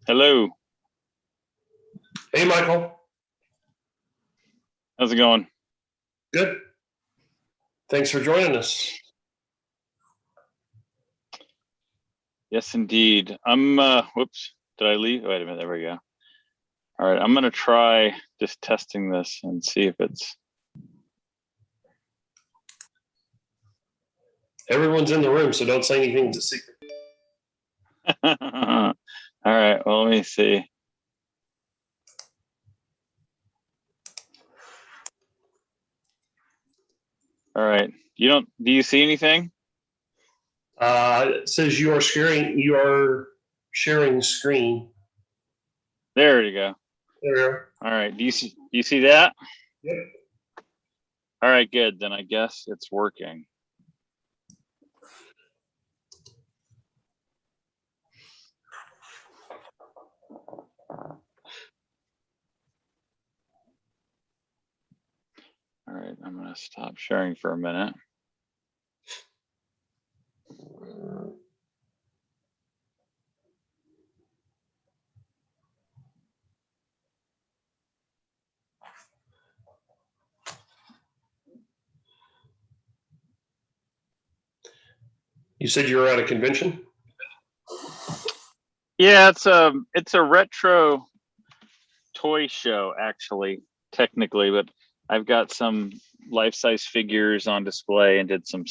Hello. Hey, Michael. How's it going? Good. Thanks for joining us. Yes, indeed. I'm, whoops, did I leave? Wait a minute, there we go. All right, I'm gonna try just testing this and see if it's. Everyone's in the room, so don't say anything. It's a secret. All right, well, let me see. All right, do you see anything? It says you are sharing screen. There you go. There we are. All right, do you see that? Yep. All right, good, then I guess it's working. All right, I'm gonna stop sharing for a minute. You said you were at a convention? Yeah, it's a retro toy show, actually, technically, but I've got some life-size figures on display and did some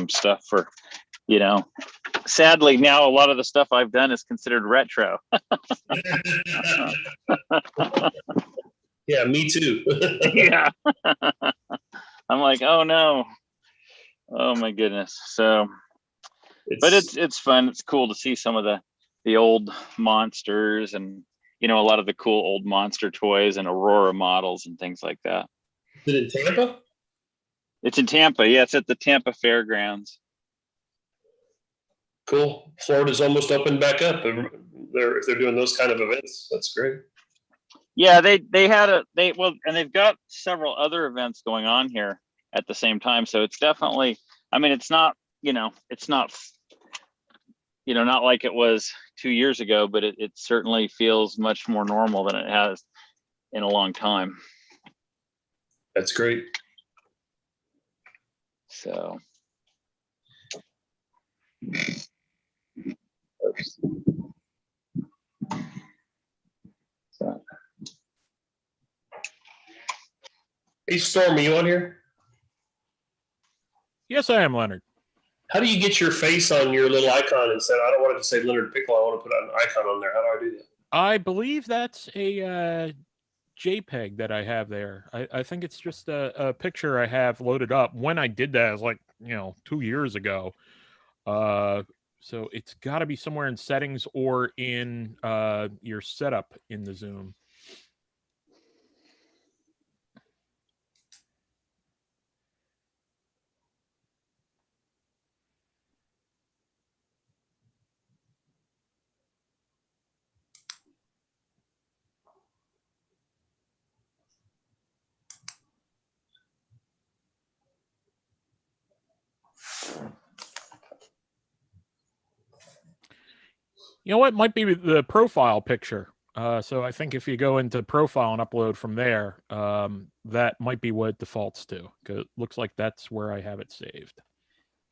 stuff for, sadly now a lot of the stuff I've done is considered retro. Yeah, me too. Yeah. I'm like, oh no. Oh my goodness. So but it's fun. It's cool to see some of the old monsters and a lot of the cool old monster toys and Aurora models and things like that. Is it in Tampa? It's in Tampa. Yeah, it's at the Tampa Fairgrounds. Cool. Florida's almost opened back up. If they're doing those kind of events, that's great. Yeah, and they've got several other events going on here at the same time. So it's definitely, I mean, it's not, it's not, not like it was 2 years ago, but it certainly feels much more normal than it has in a long time. That's great. So. Oops. Hey, Storm, are you on here? Yes, I am, Leonard. How do you get your face on your little icon instead? I don't want it to say Leonard Pickle. I want to put an icon on there. How do I do that? I believe that's a JPEG that I have there. I think it's just a picture I have loaded up. When I did that, it was like, 2 years ago. So it's got to be somewhere in settings or in your setup in the Zoom. You know what? Might be the profile picture. So I think if you go into profile and upload from there, that might be what it defaults to, because it looks like that's where I have it saved.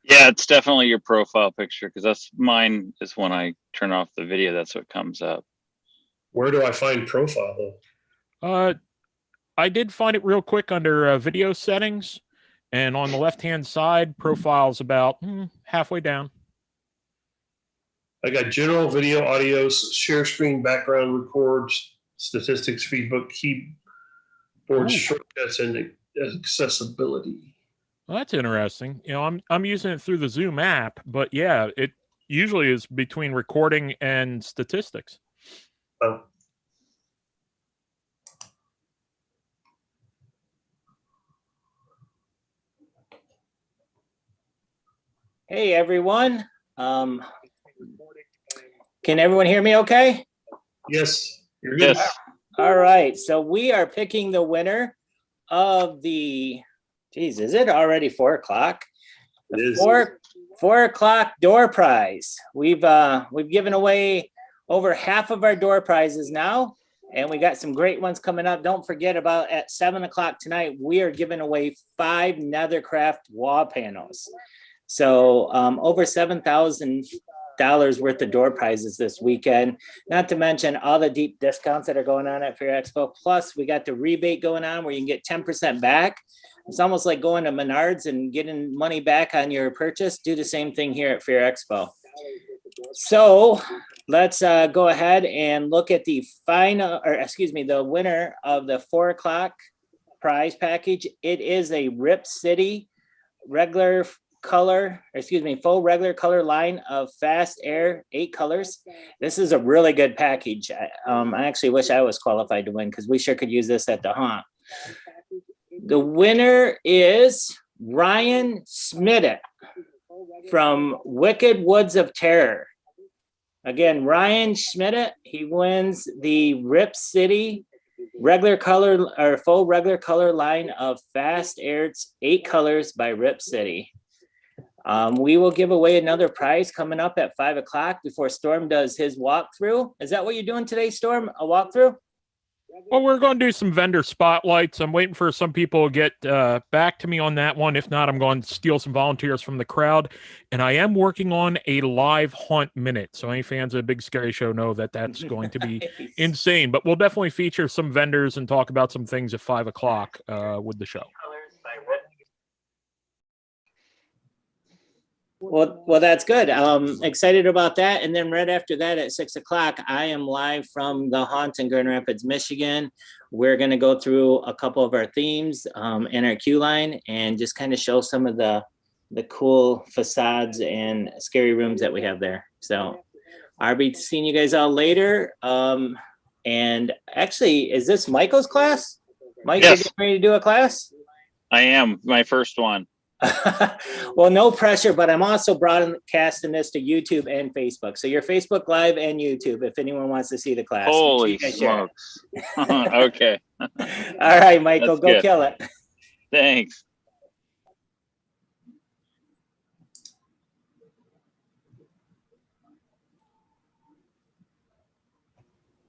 Yeah, it's definitely your profile picture, because that's mine is when I turn off the video, that's what comes up. Where do I find profile though? I did find it real quick under video settings, and on the left-hand side, profile's about halfway down. I got general video, audio, share screen, background, records, statistics, feedback, keyboard shortcuts, and accessibility. Well, that's interesting. I'm using it through the Zoom app, but yeah, it usually is between recording and statistics. Oh. Hey everyone. Can everyone hear me okay? Yes, you're good. Yes. All right, so we are picking the winner of the, geez, is it already 4 o'clock? It is. 4 o'clock door prize. We've given away over half of our door prizes now, and we got some great ones coming up. Don't forget about at 7 o'clock tonight, we are giving away 5 Nethercraft wall panels. So over $7,000 worth of door prizes this weekend, not to mention all the deep discounts that are going on at Fair Expo. Plus, we got the rebate going on where you can get 10% back. It's almost like going to Menards and getting money back on your purchase. Do the same thing here at Fair Expo. So let's go ahead and look at the the winner of the 4 o'clock prize package. It is a Rip City regular color, full regular color line of Fast Air 8 colors. This is a really good package. I actually wish I was qualified to win because we sure could use this at the haunt. The winner is Ryan Schmidt from Wicked Woods of Terror. Again, Ryan Schmidt, he wins the Rip City regular color or full regular color line of Fast Air's 8 colors by Rip City. We will give away another prize coming up at 5 o'clock before Storm does his walkthrough. Is that what you're doing today, Storm? A walkthrough? Well, we're going to do some vendor spotlights. I'm waiting for some people to get back to me on that one. If not, I'm going to steal some volunteers from the crowd. And I am working on a live haunt minute. So any fans of a Big Scary Show know that that's going to be insane. But we'll definitely feature some vendors and talk about some things at 5 o'clock with the show. Well, that's good. Excited about that. And then right after that at 6 o'clock, I am live from the haunt in Grand Rapids, Michigan. We're going to go through a couple of our themes in our queue line and just kind of show some of the cool facades and scary rooms that we have there. So I'll be seeing you guys all later. And actually, is this Michael's class? Mike, Yes. you're getting ready to do a class? I am, my first one. Well, no pressure, but I'm also broadcasting this to YouTube and Facebook. So your Facebook Live and YouTube, if anyone wants to see the class. Holy Make sure you guys share smokes. Okay, it. All right, Michael, That's go good. kill it. thanks.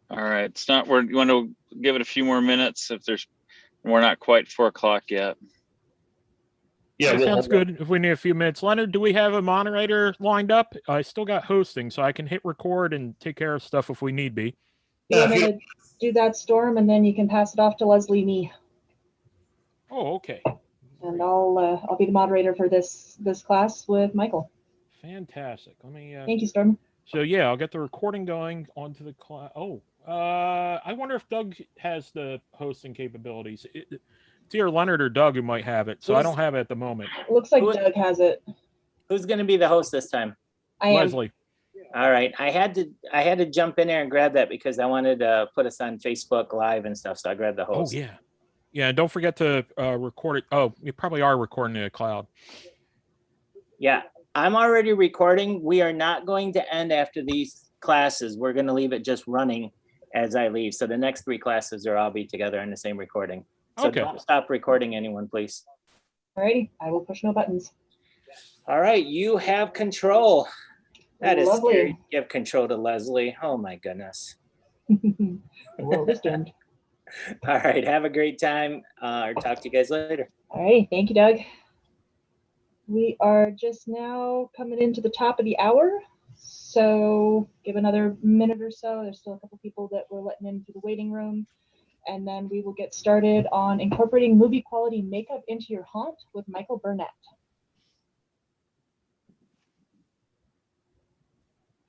All right, it's not, you want to give it a few more minutes if we're not quite 4 o'clock yet. Yeah, That we'll sounds hold on. good. If we need a few minutes. Leonard, do we have a moderator lined up? I still got hosting, so I can hit record and take care of stuff if we need be. You want me to do that, Storm, and then you can pass it off to Leslie me, Oh, okay. and I'll be the moderator for this class with Michael. Fantastic. Let me. Thank you, Storm. So yeah, I'll get the recording going onto the class. Oh, I wonder if Doug has the hosting capabilities. It's either Leonard or Doug who might have it. So I don't have it at the moment. It looks like Who- Doug has it. Who's going to be the host this time? I am. Leslie. All right, I had to jump in there and grab that because I wanted to put us on Facebook Live and stuff. So I grabbed the Oh host. yeah, yeah. Don't forget to record it. Oh, you probably are recording in the cloud. Yeah, I'm already recording. We are not going to end after these classes. We're going to leave it just running as I leave. So the next 3 classes will all be together in the same recording. So Okay. don't stop recording, anyone, please. Alrighty, I will push no buttons. All right, you have control. That is Lovely. scary. Give control to Leslie. Oh my goodness. The world is doomed. All right, have a great time. Or talk to you guys later. All right, thank you, Doug. We are just now coming into the top of the hour, so give another minute or so. There's still a couple people that we're letting into the waiting room, and then we will get started on incorporating movie quality makeup into your haunt with Michael Burnett.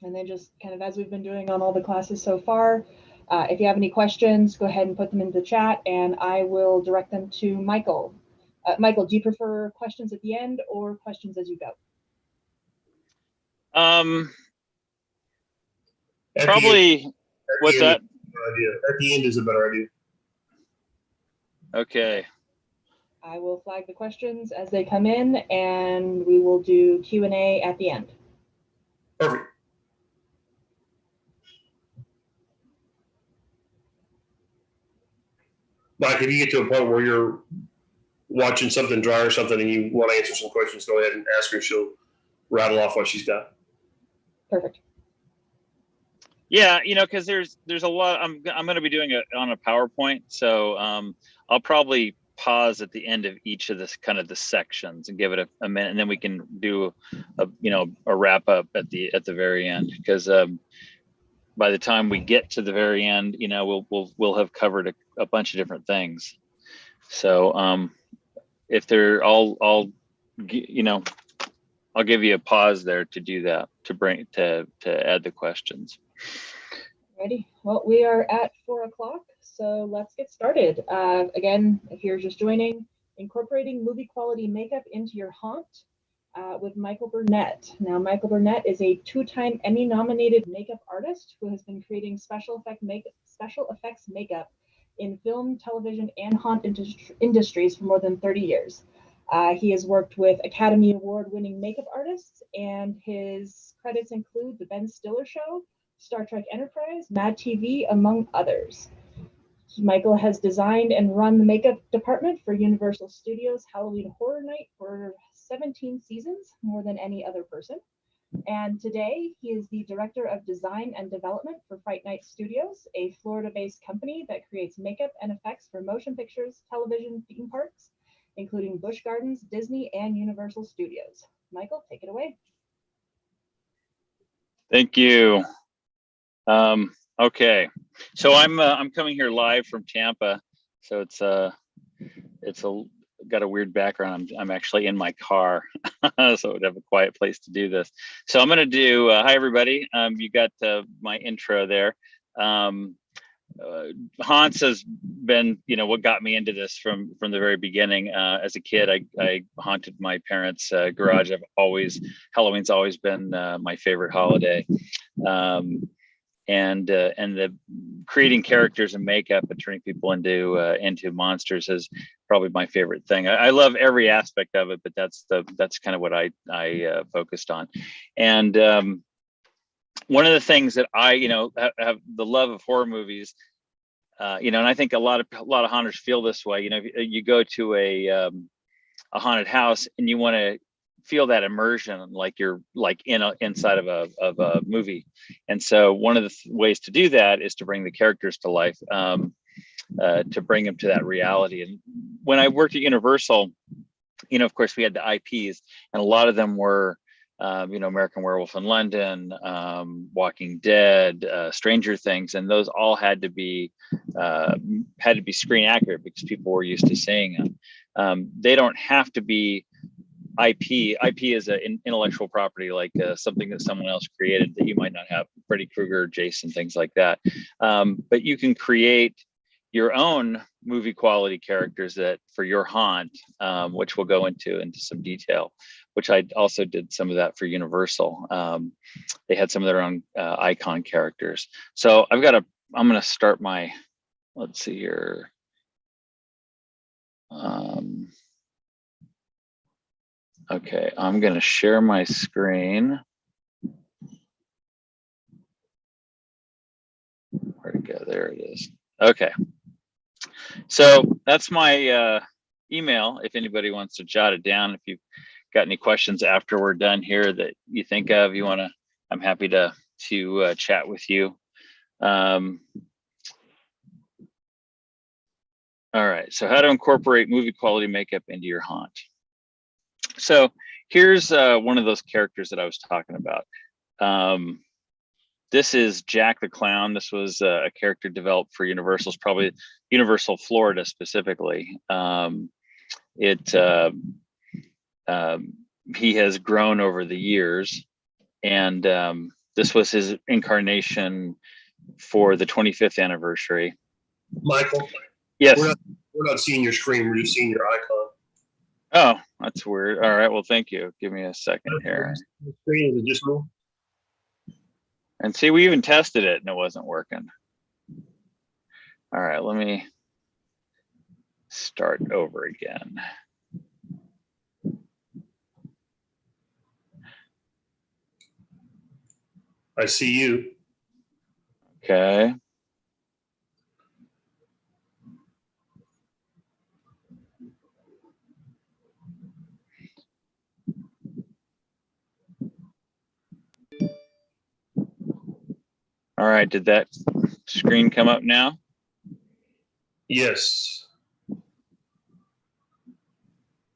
And then just kind of as we've been doing on all the classes so far, if you have any questions, go ahead and put them in the chat and I will direct them to Michael. Michael, do you prefer questions at the end or questions as you go? At the end- Probably, at what's the end that? is a better idea. At the end is a better idea. Okay, I will flag the questions as they come in and we will do Q&A at the end. Perfect. Mike, if you get to a point where you're watching something dry or something and you want to answer some questions, go ahead and ask her. She'll rattle off what she's got. Perfect. Yeah, because there's a lot. I'm going to be doing it on a PowerPoint, so I'll probably pause at the end of each of this kind of the sections and give it a minute, and then we can do a wrap up at the very end, because by the time we get to the very end, we'll have covered a bunch of different things. So if they're all I'll give you a pause there to do that, to add the questions. Ready? Well, we are at 4 o'clock, so let's get started. Again, if you're just joining, incorporating movie quality makeup into your haunt with Michael Burnett. Now, Michael Burnett is a 2-time Emmy-nominated makeup artist who has been creating special effects makeup in film, television, and haunt industries for more than 30 years. He has worked with Academy Award-winning makeup artists, and his credits include The Ben Stiller Show, Star Trek Enterprise, Mad TV, among others. Michael has designed and run the makeup department for Universal Studios Halloween Horror Night for 17 seasons, more than any other person. And today, he is the Director of Design and Development for Fright Night Studios, a Florida-based company that creates makeup and effects for motion pictures, television, theme parks, including Busch Gardens, Disney, and Universal Studios. Michael, take it away. Thank you. Okay, so I'm coming here live from Tampa, so it's got a weird background. I'm actually in my car, so I would have a quiet place to do this. So I'm going to do hi everybody. You got my intro there. Hans has been, what got me into this from the very beginning. As a kid, I haunted my parents' garage. Halloween's always been my favorite holiday. And the creating characters and makeup and turning people into monsters is probably my favorite thing. I love every aspect of it, but that's kind of what I focused on. And one of the things that I have the love of horror movies, and I think a lot of haunters feel this way. You go to a haunted house and you want to feel that immersion, like you're inside of a movie. And so one of the ways to do that is to bring the characters to life, to bring them to that reality. And when I worked at Universal, of course we had the IPs, and a lot of them were American Werewolf in London, Walking Dead, Stranger Things, and those all had to be screen accurate because people were used to seeing them. They don't have to be IP. IP is an intellectual property, like something that someone else created that you might not have. Freddy Krueger, Jason, things like that. But you can create your own movie quality characters that for your haunt, which we'll go into some detail. Which I also did some of that for Universal. They had some of their own icon characters. So I'm going to start my. Let's see here. Okay, I'm going to share my screen. Where'd it go? There it is. Okay. So that's my email. If anybody wants to jot it down, if you've got any questions after we're done here that you think of, I'm happy to chat with you. All right. So how to incorporate movie quality makeup into your haunt. So here's one of those characters that I was talking about. This is Jack the Clown. This was a character developed for Universal's, probably Universal Florida specifically. He has grown over the years, and this was his incarnation for the 25th anniversary. Michael, Yes. We're not seeing your screen. We're just seeing your icon. Oh, that's weird. All right. Well, thank you. Give me a second here. The screen, is it just me? And see, we even tested it and it wasn't working. All right. Let me start over again. I see you. Okay. All All right, did that screen come up now? Yes.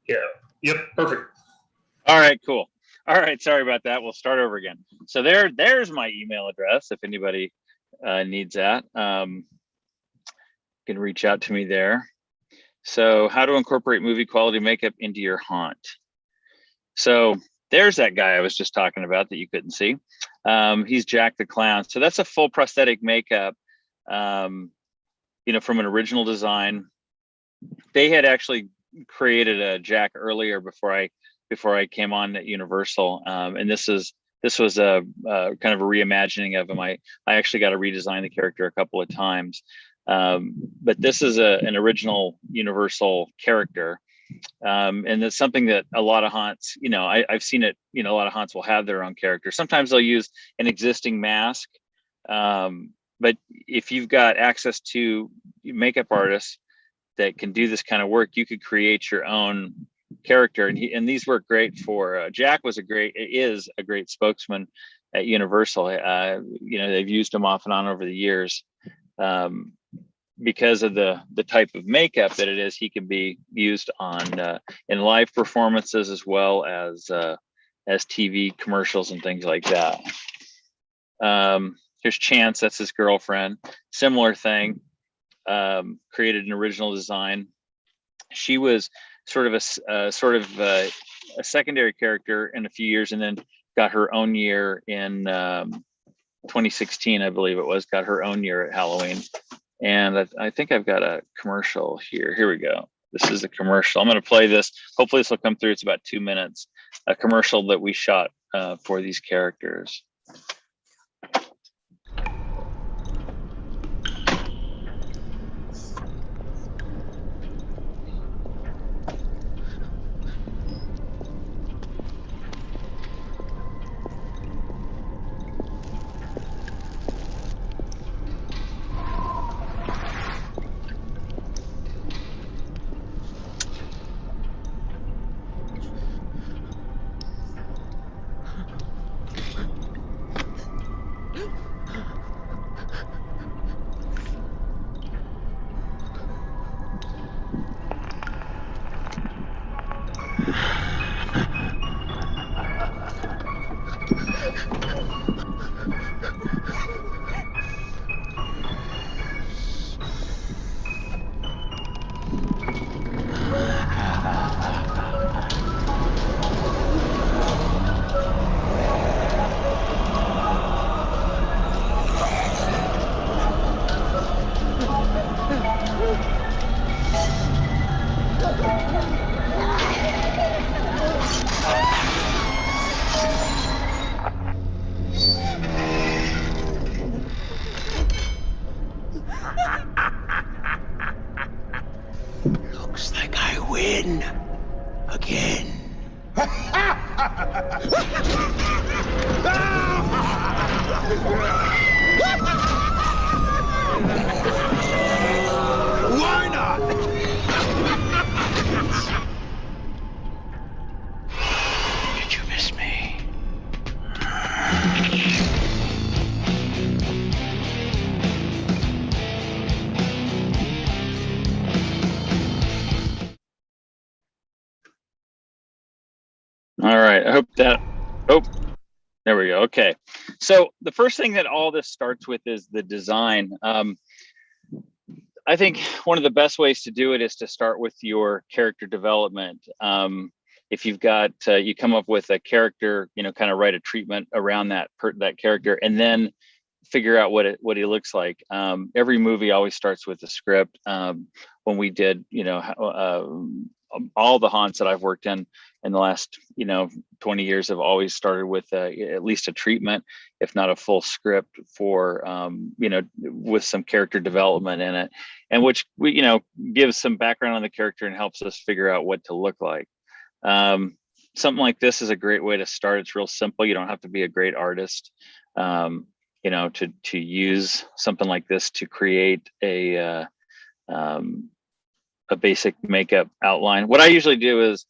Yeah. Yep. Perfect. All right, cool. All right, sorry about that. We'll start over again. So there's my email address if anybody needs that. You can reach out to me there. So how to incorporate movie quality makeup into your haunt. So there's that guy I was just talking about that you couldn't see. He's Jack the Clown. So that's a full prosthetic makeup, from an original design. They had actually created a Jack earlier before I came on at Universal, and this was a kind of a reimagining of him. I actually got to redesign the character a couple of times, but this is an original Universal character, and it's something that a lot of haunts, I've seen it. A lot of haunts will have their own character. Sometimes they'll use an existing mask, but if you've got access to makeup artists that can do this kind of work, you could create your own character. And these work great for Jack is a great spokesman at Universal. They've used him off and on over the years, because of the type of makeup that it is. He can be used on in live performances as well as TV commercials and things like that. Here's Chance, that's his girlfriend. Similar thing. Created an original design. She was sort of a secondary character in a few years, and then got her own year in 2016, I believe it was. Got her own year at Halloween, and I think I've got a commercial here. Here we go. This is a commercial. I'm going to play this. Hopefully, this will come through. It's about 2 minutes. A commercial that we shot for these characters. Looks like I win again. Why not? Did you miss me? All right, I hope that, there we go. Okay, so the first thing that all this starts with is the design. I think one of the best ways to do it is to start with your character development. If you've got, you come up with a character, kind of write a treatment around that character, and then figure out what he looks like. Every movie always starts with a script. When we did, all the haunts that I've worked in the last 20 years have always started with at least a treatment, if not a full script for with some character development in it, and which gives some background on the character and helps us figure out what to look like. Something like this is a great way to start. It's real simple. You don't have to be a great artist to use something like this to create a basic makeup outline. What I usually do is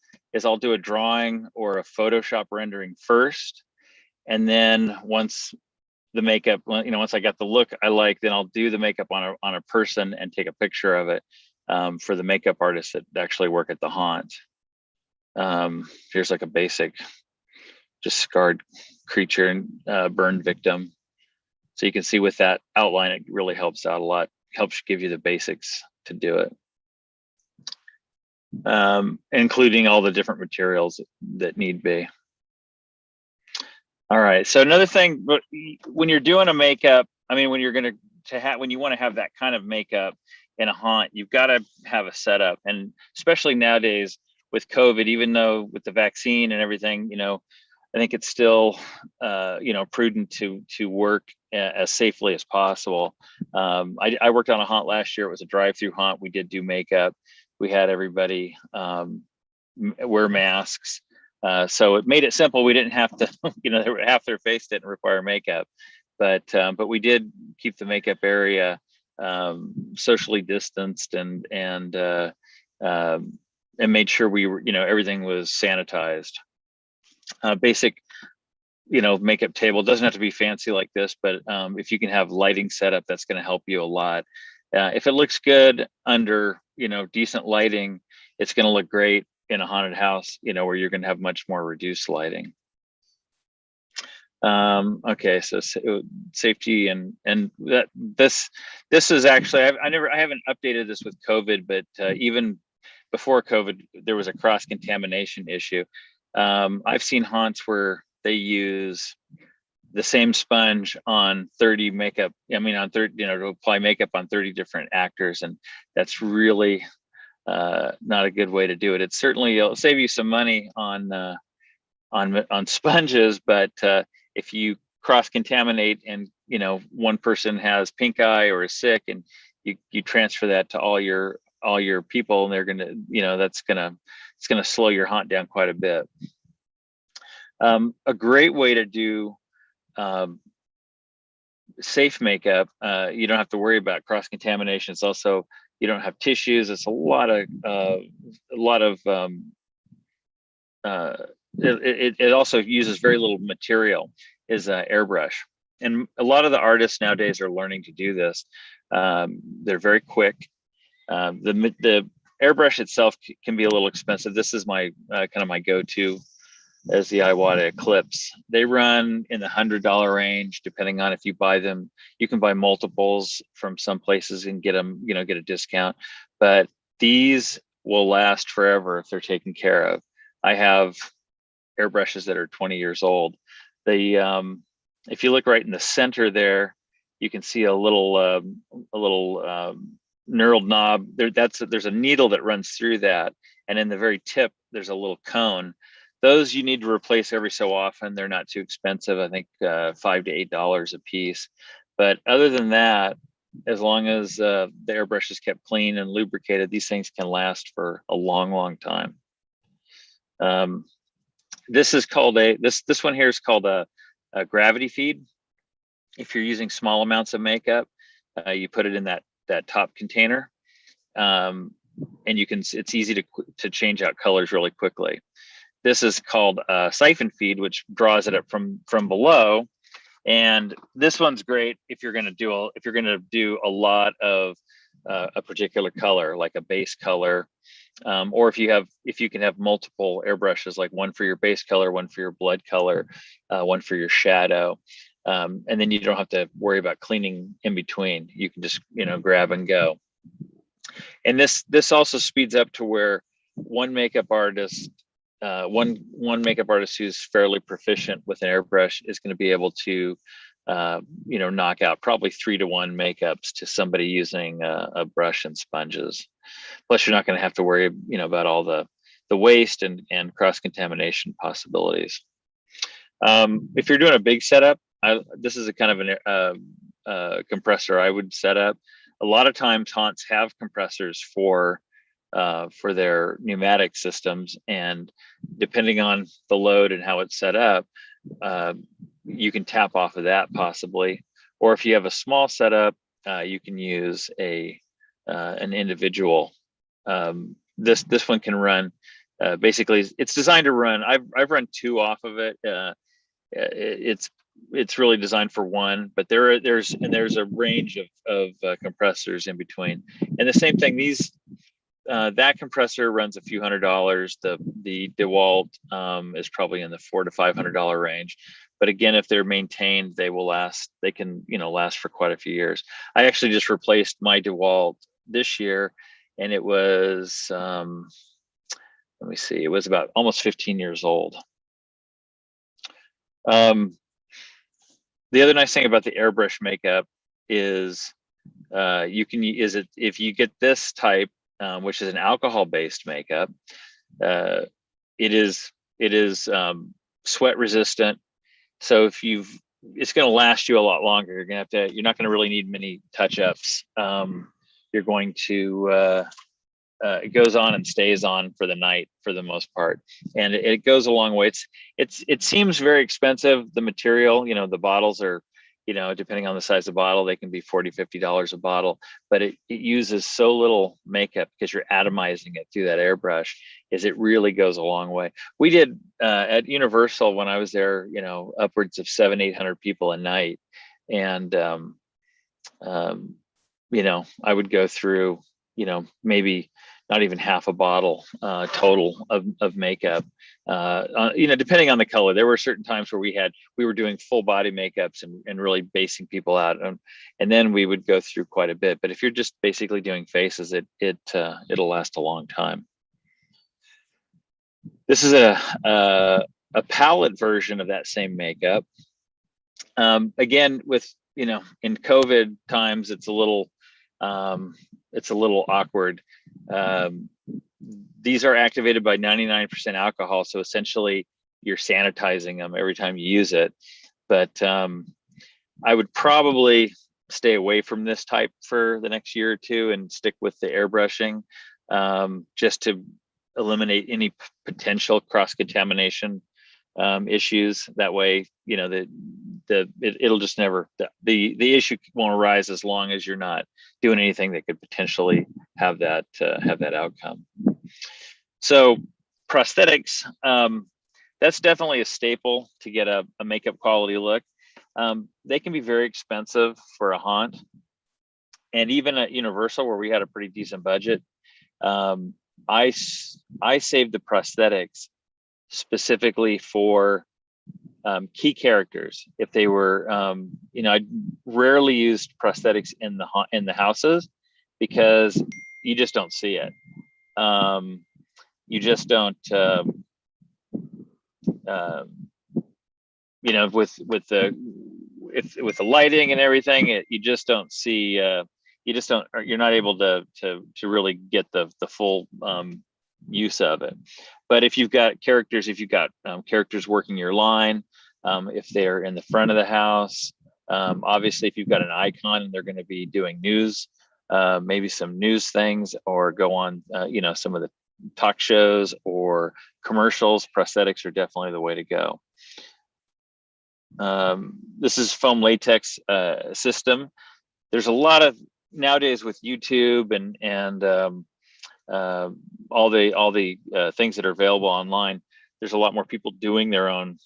I'll do a drawing or a Photoshop rendering first, and then once the makeup, you know, once I got the look I like, then I'll do the makeup on a person and take a picture of it for the makeup artists that actually work at the haunt. Here's like a basic, just scarred creature and burned victim. So you can see with that outline, it really helps out a lot, helps give you the basics to do it. Including all the different materials that need be. All right, so another thing, but when you're doing a makeup, I mean, when you're gonna when you want to have that kind of makeup in a haunt, you've got to have a setup, and especially nowadays with COVID, even though with the vaccine and everything, you know, I think it's still, you know, prudent to work as safely as possible. I worked on a haunt last year. It was a drive-through haunt. We did do makeup. We had everybody wear masks. So it made it simple. We didn't have to, you know, half their face didn't require makeup, but we did keep the makeup area socially distanced and made sure we were, you know, everything was sanitized. Basic, you know, makeup table doesn't have to be fancy like this, but if you can have lighting set up, that's going to help you a lot. If it looks good under, you know, decent lighting, it's going to look great in a haunted house, you know, where you're going to have much more reduced lighting. Okay, so safety and that this is actually, I haven't updated this with COVID, but even before COVID, there was a cross contamination issue. I've seen haunts where they use the same sponge on 30 makeup, I mean, on 30, you know, to apply makeup on 30 different actors. And that's really not a good way to do it. It's certainly, it'll save you some money on sponges, but if you cross contaminate and, you know, one person has pink eye or is sick and you transfer that to all your people, and they're gonna, you know, it's gonna slow your haunt down quite a bit. A great way to do safe makeup, you don't have to worry about cross contamination. It's also, you don't have tissues. It's a lot of it also uses very little material, is airbrush. And a lot of the artists nowadays are learning to do this. They're very quick. The airbrush itself can be a little expensive. This is my kind of my go-to, as the Iwata Eclipse. They run in the $100 range, depending on if you buy them. You can buy multiples from some places and get them, you know, get a discount. But these will last forever if they're taken care of. I have airbrushes that are 20 years old. They, if you look right in the center there, you can see a little knurled knob. There's a needle that runs through that, and in the very tip, there's a little cone. Those you need to replace every so often. They're not too expensive. I think $5 to $8 a piece. But other than that, as long as the airbrush is kept clean and lubricated, these things can last for a long, long time. This is called this one here is called a gravity feed. If you're using small amounts of makeup, you put it in that top container, and it's easy to change out colors really quickly. This is called a siphon feed, which draws it up from below. And this one's great if you're going to do a lot of a particular color, like a base color, or if you can have multiple airbrushes, like one for your base color, one for your blood color, one for your shadow, and then you don't have to worry about cleaning in between. You can just, you know, grab and go. And this also speeds up to where one makeup artist who's fairly proficient with an airbrush is going to be able to, you know, knock out probably 3-to-1 makeups to somebody using a brush and sponges. Plus, you're not going to have to worry, you know, about all the waste and cross contamination possibilities. If you're doing a big setup, this is a kind of a compressor I would set up. A lot of times, haunts have compressors for their pneumatic systems, and depending on the load and how it's set up, you can tap off of that possibly. Or if you have a small setup, you can use an individual. This one can run. Basically, it's designed to run. I've run 2 off of it. It's it's really designed for one, but there's a range of compressors in between. And the same thing, these that compressor runs a few $100s. The DeWalt is probably in the $400 to $500 range. But again, if they're maintained, they will last. They can, last for quite a few years. I actually just replaced my DeWalt this year, and it was let me see, it was about almost 15 years old. The other nice thing about the airbrush makeup is if you get this type, which is an alcohol-based makeup, it is sweat resistant. So it's going to last you a lot longer. You're not going to really need many touch-ups. You're going to it goes on and stays on for the night for the most part, and it goes a long way. It seems very expensive. The material, the bottles are, depending on the size of the bottle, they can be $40, $50 a bottle, but it uses so little makeup because you're atomizing it through that airbrush, is it really goes a long way. We did at Universal, when I was there, upwards of 700-800 people a night, and I would go through, maybe not even half a bottle total of makeup, depending on the color. There were certain times where we were doing full body makeups and really basing people out, and then we would go through quite a bit. But if you're just basically doing faces, it'll last a long time. This is a palette version of that same makeup. Again, with in COVID times, it's a little awkward. These are activated by 99% alcohol, so essentially you're sanitizing them every time you use it. But I would probably stay away from this type for the next year or two and stick with the airbrushing, just to eliminate any potential cross-contamination issues. That way, it'll just never, the issue won't arise as long as you're not doing anything that could potentially have that outcome. So prosthetics, that's definitely a staple to get a makeup quality look. They can be very expensive for a haunt, and even at Universal, where we had a pretty decent budget, I saved the prosthetics specifically for key characters. If they were, I rarely used prosthetics in the houses because you just don't see it. You just don't, with the lighting and everything, you just don't see. You're not able to really get the full use of it. But if you've got characters, characters working your line, if they're in the front of the house, obviously if you've got an icon and they're going to be doing news, maybe some news things, or go on some of the talk shows or commercials, prosthetics are definitely the way to go. This is foam latex system. There's a lot of, nowadays with YouTube and all the things that are available online, there's a lot more people doing their own,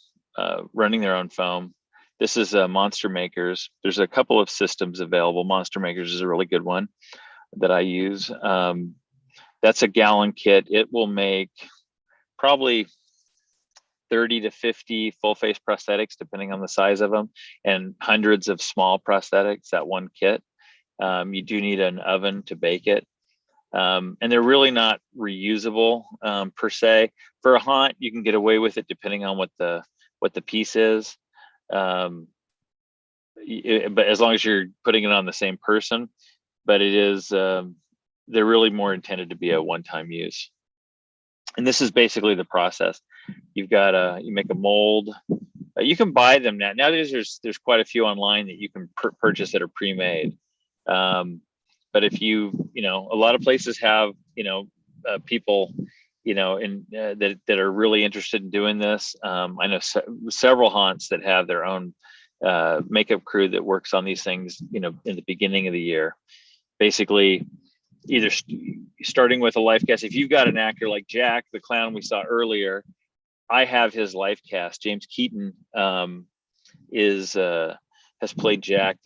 running their own foam. This is Monster Makers. There's a couple of systems available. Monster Makers is a really good one that I use. That's a gallon kit. It will make probably 30 to 50 full face prosthetics, depending on the size of them, and hundreds of small prosthetics, that one kit. You do need an oven to bake it. And they're really not reusable per se. For a haunt, you can get away with it depending on what the piece is. But as long as you're putting it on the same person, but it is, they're really more intended to be a one-time use. And this is basically the process. You've got you make a mold. You can buy them now. Nowadays, there's quite a few online that you can purchase that are pre-made. But if a lot of places have, people, that are really interested in doing this. I know several haunts that have their own makeup crew that works on these things, in the beginning of the year. Basically, either starting with a life cast. If you've got an actor like Jack, the clown we saw earlier, I have his life cast. James Keaton has played Jack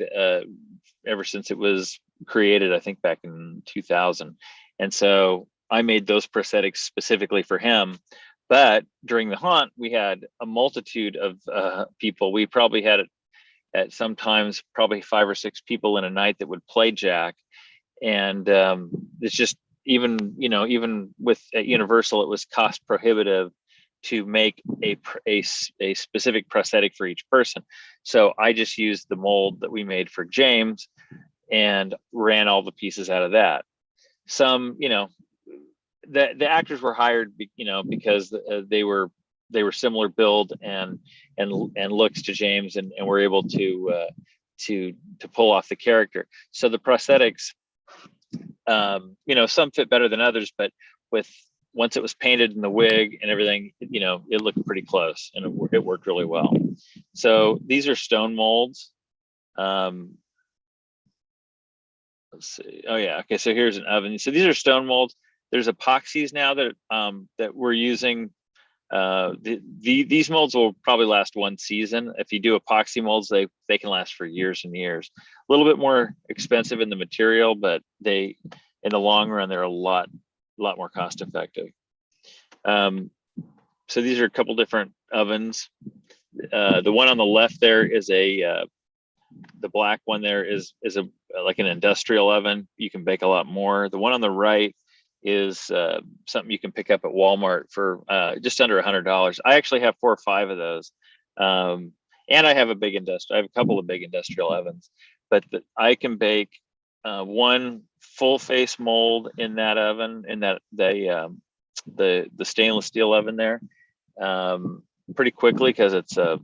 ever since it was created, I think back in 2000. And so I made those prosthetics specifically for him. But during the hunt, we had a multitude of people. We probably had at sometimes probably 5 or 6 people in a night that would play Jack. And it's just, even with at Universal, it was cost prohibitive to make a specific prosthetic for each person. So I just used the mold that we made for James and ran all the pieces out of that. Some, the actors were hired, because they were similar build and looks to James, and were able to pull off the character. So the prosthetics, some fit better than others, but once it was painted in the wig and everything, it looked pretty close, and it worked really well. So these are stone molds. Let's see. Oh yeah. Okay. So here's an oven. So these are stone molds. There's epoxies now that we're using. These molds will probably last 1 season. If you do epoxy molds, they can last for years and years. A little bit more expensive in the material, but in the long run, they're a lot more cost effective. So these are a couple different ovens. The one on the left there is the black one there is like an industrial oven. You can bake a lot more. The one on the right is something you can pick up at Walmart for just under $100. I actually have 4 or 5 of those. And I have I have a couple of big industrial ovens, but I can bake one full face mold in that oven, in the stainless steel oven there, pretty quickly, because it's a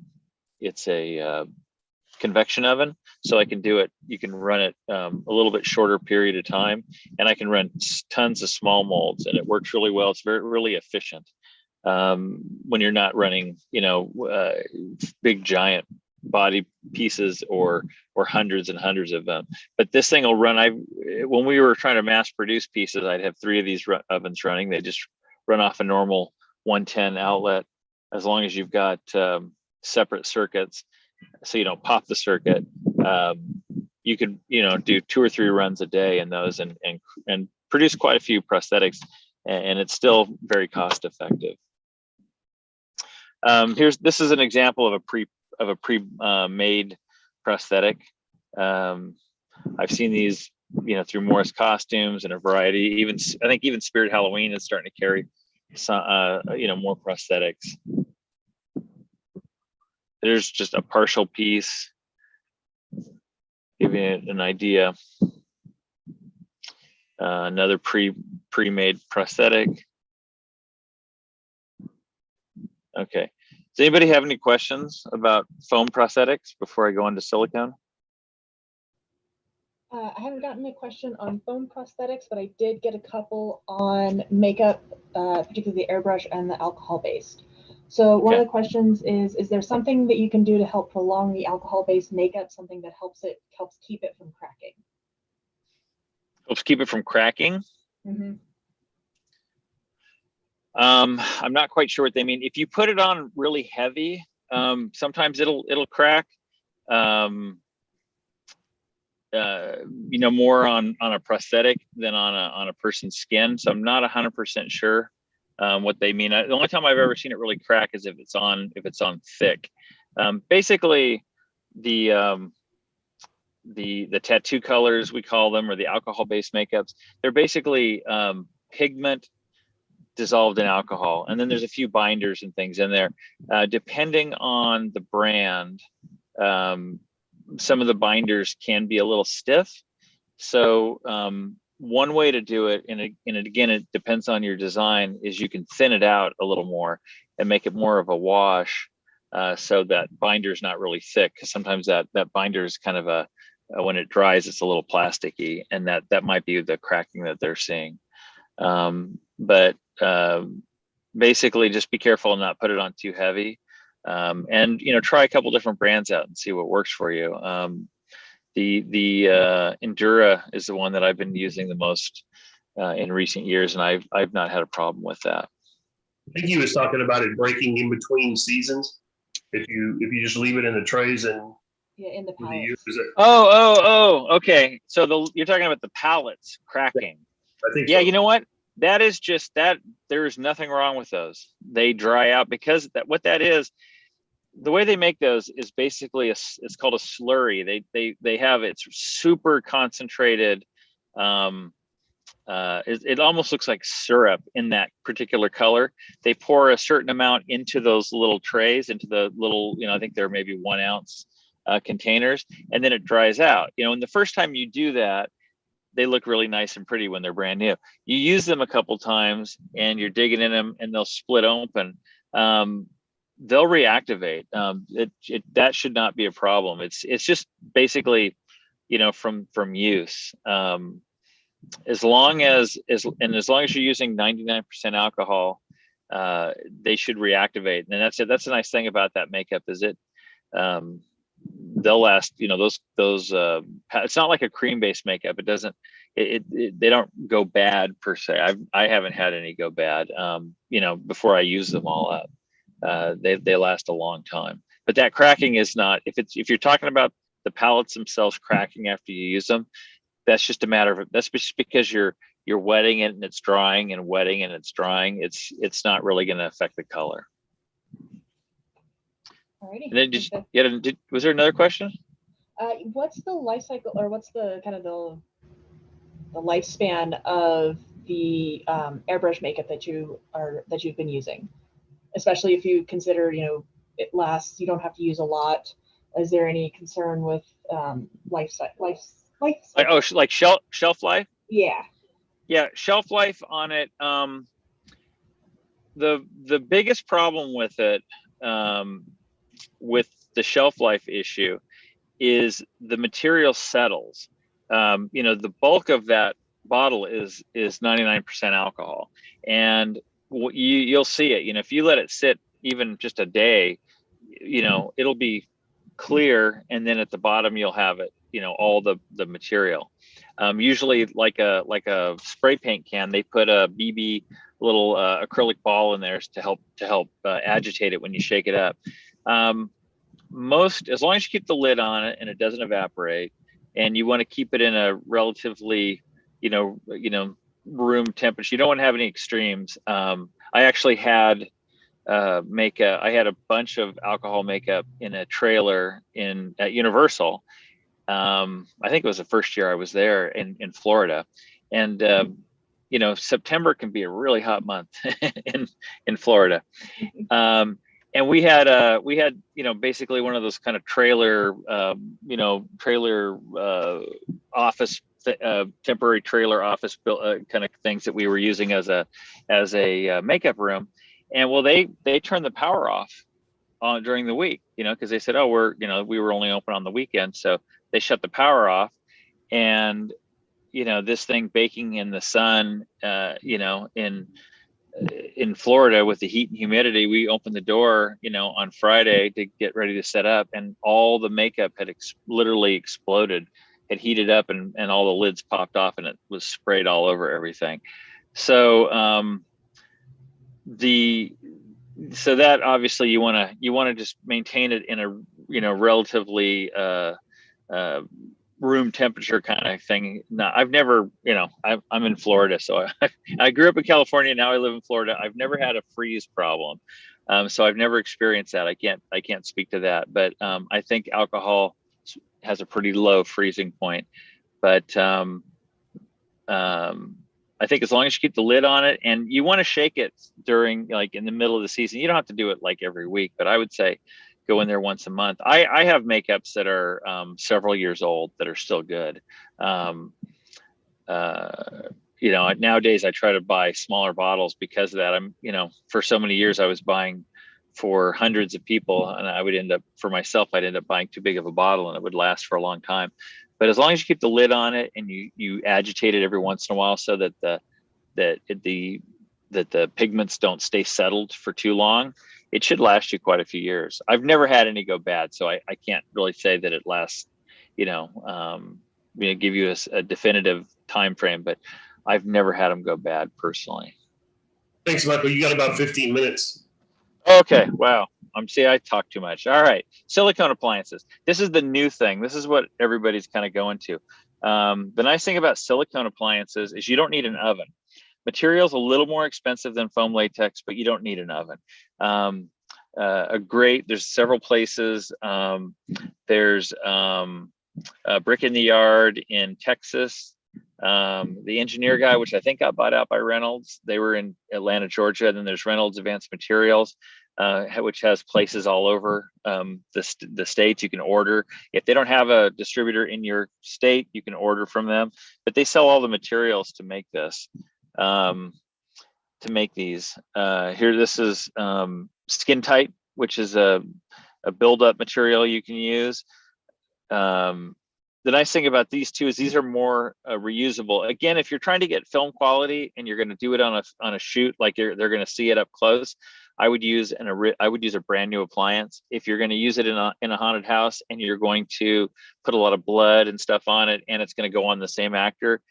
convection oven. So I can do it. You can run it a little bit shorter period of time, and I can run tons of small molds, and it works really well. It's really efficient when you're not running, big giant body pieces or hundreds and hundreds of them. But this thing will run. When we were trying to mass produce pieces, I'd have 3 of these ovens running. They just run off a normal 110 outlet, as long as you've got separate circuits, so you don't pop the circuit. You could do 2 or 3 runs a day in those, and produce quite a few prosthetics, and it's still very cost effective. This is an example of a pre-made prosthetic. I've seen these through Morris Costumes and a variety. I think even Spirit Halloween is starting to carry some more prosthetics. There's just a partial piece, giving it an idea. Another pre-made prosthetic. Okay. Does anybody have any questions about foam prosthetics before I go into silicone? I haven't gotten a question on foam prosthetics, but I did get a couple on makeup, particularly the airbrush and the alcohol-based. So one of the questions is there something that you can do to help prolong the alcohol-based makeup, something that helps keep it from cracking? Helps keep it from cracking? Mm-hmm. I'm not quite sure what they mean. If you put it on really heavy, sometimes it'll crack. More on a prosthetic than on a person's skin. So I'm not 100% sure what they mean. The only time I've ever seen it really crack is if it's on thick. Basically, the tattoo colors, we call them, or the alcohol-based makeups, they're basically pigment dissolved in alcohol, and then there's a few binders and things in there. Depending on the brand, some of the binders can be a little stiff. So one way to do it, and again, it depends on your design, is you can thin it out a little more and make it more of a wash, so that binder is not really thick, because sometimes that binder is kind of when it dries, it's a little plasticky, and that might be the cracking that they're seeing. But basically, just be careful and not put it on too heavy. And try a couple different brands out and see what works for you. The Endura is the one that I've been using the most in recent years, and I've not had a problem with that. I think he was talking about it breaking in between seasons. If you just leave it in the trays and Yeah, in the with the use pallets. it, Oh, okay. So you're talking about the pallets cracking. I think Yeah, so. you know what? That is just that. There's nothing wrong with those. They dry out because what that is. The way they make those is basically it's called a slurry. They have it's super concentrated. It almost looks like syrup in that particular color. They pour a certain amount into those little trays, into the little, I think they're maybe 1 ounce containers, and then it dries out. And the first time you do that, they look really nice and pretty when they're brand new. You use them a couple times and you're digging in them and they'll split open. They'll reactivate. That should not be a problem. It's just basically, from use. As long as you're using 99% alcohol, they should reactivate. And that's it. That's the nice thing about that makeup is they'll last, those it's not like a cream based makeup. It doesn't, they don't go bad per se. I haven't had any go bad, before I use them all up. They last a long time, but that cracking is not, if you're talking about the pallets themselves cracking after you use them, that's just a matter of, that's just because you're wetting it and it's drying and wetting and it's drying. It's not really going to affect the color. Alrighty. And then was there another question? What's the life cycle, or what's the kind of the lifespan of the airbrush makeup that you've been using, especially if you consider it lasts, you don't have to use a lot. Is there any concern with life cycle? Like shelf life? Yeah, Shelf life on it. The biggest problem with it, with the shelf life issue, is the material settles. The bulk of that bottle is 99% alcohol, and you'll see it. If you let it sit even just a day, it'll be clear, and then at the bottom you'll have it, all the material. Usually like a spray paint can, they put a BB little acrylic ball in there to help agitate it when you shake it up. As long as you keep the lid on it and it doesn't evaporate, and you want to keep it in a relatively room temperature, you don't want to have any extremes. I actually had I had a bunch of alcohol makeup in a trailer at Universal. I think it was the first year I was there in Florida, and September can be a really hot month in Florida. And we had basically one of those kind of trailer office, temporary trailer office kind of things that we were using as a makeup room. And well, they turned the power off during the week, because they said, we were only open on the weekend, so they shut the power off. And this thing baking in the sun, in Florida with the heat and humidity, we opened the door, on Friday to get ready to set up, and all the makeup had literally exploded, had heated up, and all the lids popped off, and it was sprayed all over everything. So so that obviously you want to just maintain it in a relatively room temperature kind of thing. No, I've never, I'm in Florida, so I grew up in California. Now I live in Florida. I've never had a freeze problem. So I've never experienced that. I can't speak to that, but I think alcohol has a pretty low freezing point. But I think as long as you keep the lid on it, and you want to shake it during, like, in the middle of the season, you don't have to do it like every week, but I would say go in there once a month. I have makeups that are several years old that are still good. Nowadays I try to buy smaller bottles because of that. For so many years I was buying for hundreds of people, and I'd end up buying too big of a bottle, and it would last for a long time. But as long as you keep the lid on it and you agitate it every once in a while, so that the pigments don't stay settled for too long, it should last you quite a few years. I've never had any go bad, so I can't really say that it lasts, give you a definitive time frame, but I've never had them go bad personally. Thanks, Michael. You got about 15 minutes. Okay. Wow. see, I talk too much. All right, silicone appliances. This is the new thing. This is what everybody's kind of going to. The nice thing about silicone appliances is you don't need an oven. Material's a little more expensive than foam latex, but you don't need an oven. There's several places. There's Brick in the Yard in Texas. The Engineer Guy, which I think got bought out by Reynolds. They were in Atlanta, Georgia. And then there's Reynolds Advanced Materials, which has places all over the states you can order. If they don't have a distributor in your state, you can order from them. But they sell all the materials to make this. To make these. Here, this is Skin Tight, which is a build-up material you can use. The nice thing about these two is these are more reusable. Again, if you're trying to get film quality and you're going to do it on a shoot, like they're going to see it up close, I would use a brand new appliance. If you're going to use it in a haunted house and you're going to put a lot of blood and stuff on it, and it's going to go on the same actor,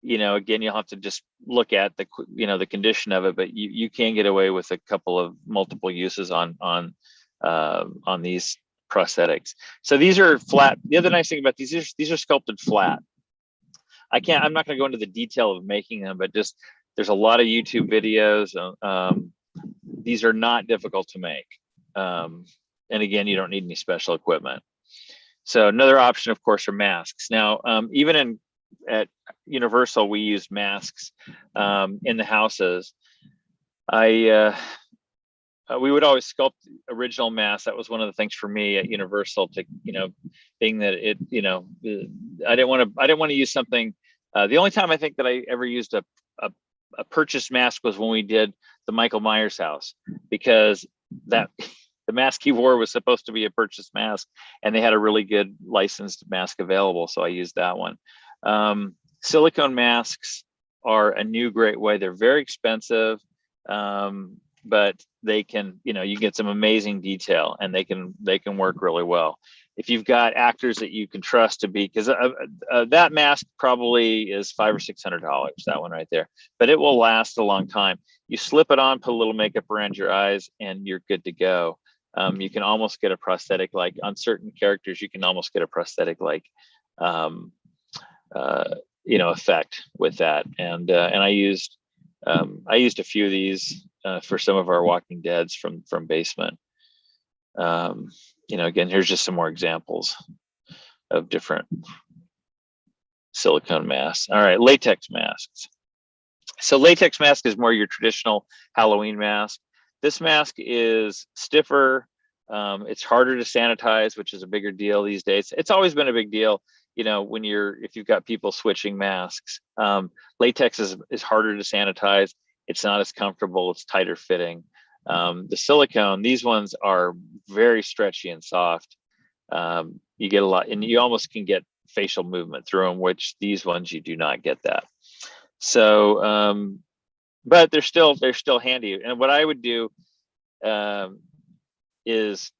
again, you'll have to just look at the condition of it, but you can get away with a couple of multiple uses on these prosthetics. So these are flat. The other nice thing about these are sculpted flat. I'm not going to go into the detail of making them, but just there's a lot of YouTube videos. These are not difficult to make. And again, you don't need any special equipment. So another option, of course, are masks. Now, even at Universal, we used masks in the houses. We would always sculpt original masks. That was one of the things for me at Universal, to being that it, I didn't want to use something. The only time I think that I ever used a purchased mask was when we did the Michael Myers house, because the mask he wore was supposed to be a purchased mask, and they had a really good licensed mask available, so I used that one. Silicone masks are a new great way. They're very expensive, but they can, you get some amazing detail, and they can work really well. If you've got actors that you can trust to be, because that mask probably is $500 or $600, that one right there, but it will last a long time. You slip it on, put a little makeup around your eyes, and you're good to go. You can almost get a prosthetic, like on certain characters, you can almost get a prosthetic like effect with that. And I used a few of these for some of our Walking Deads from Basement. Again, here's just some more examples of different silicone masks. All right, latex masks. So latex mask is more your traditional Halloween mask. This mask is stiffer. It's harder to sanitize, which is a bigger deal these days. It's always been a big deal, if you've got people switching masks. Latex is harder to sanitize. It's not as comfortable. It's tighter fitting. The silicone, these ones are very stretchy and soft. You get a lot, and you almost can get facial movement through them, which these ones you do not get that. So, but they're still handy. And what I would do is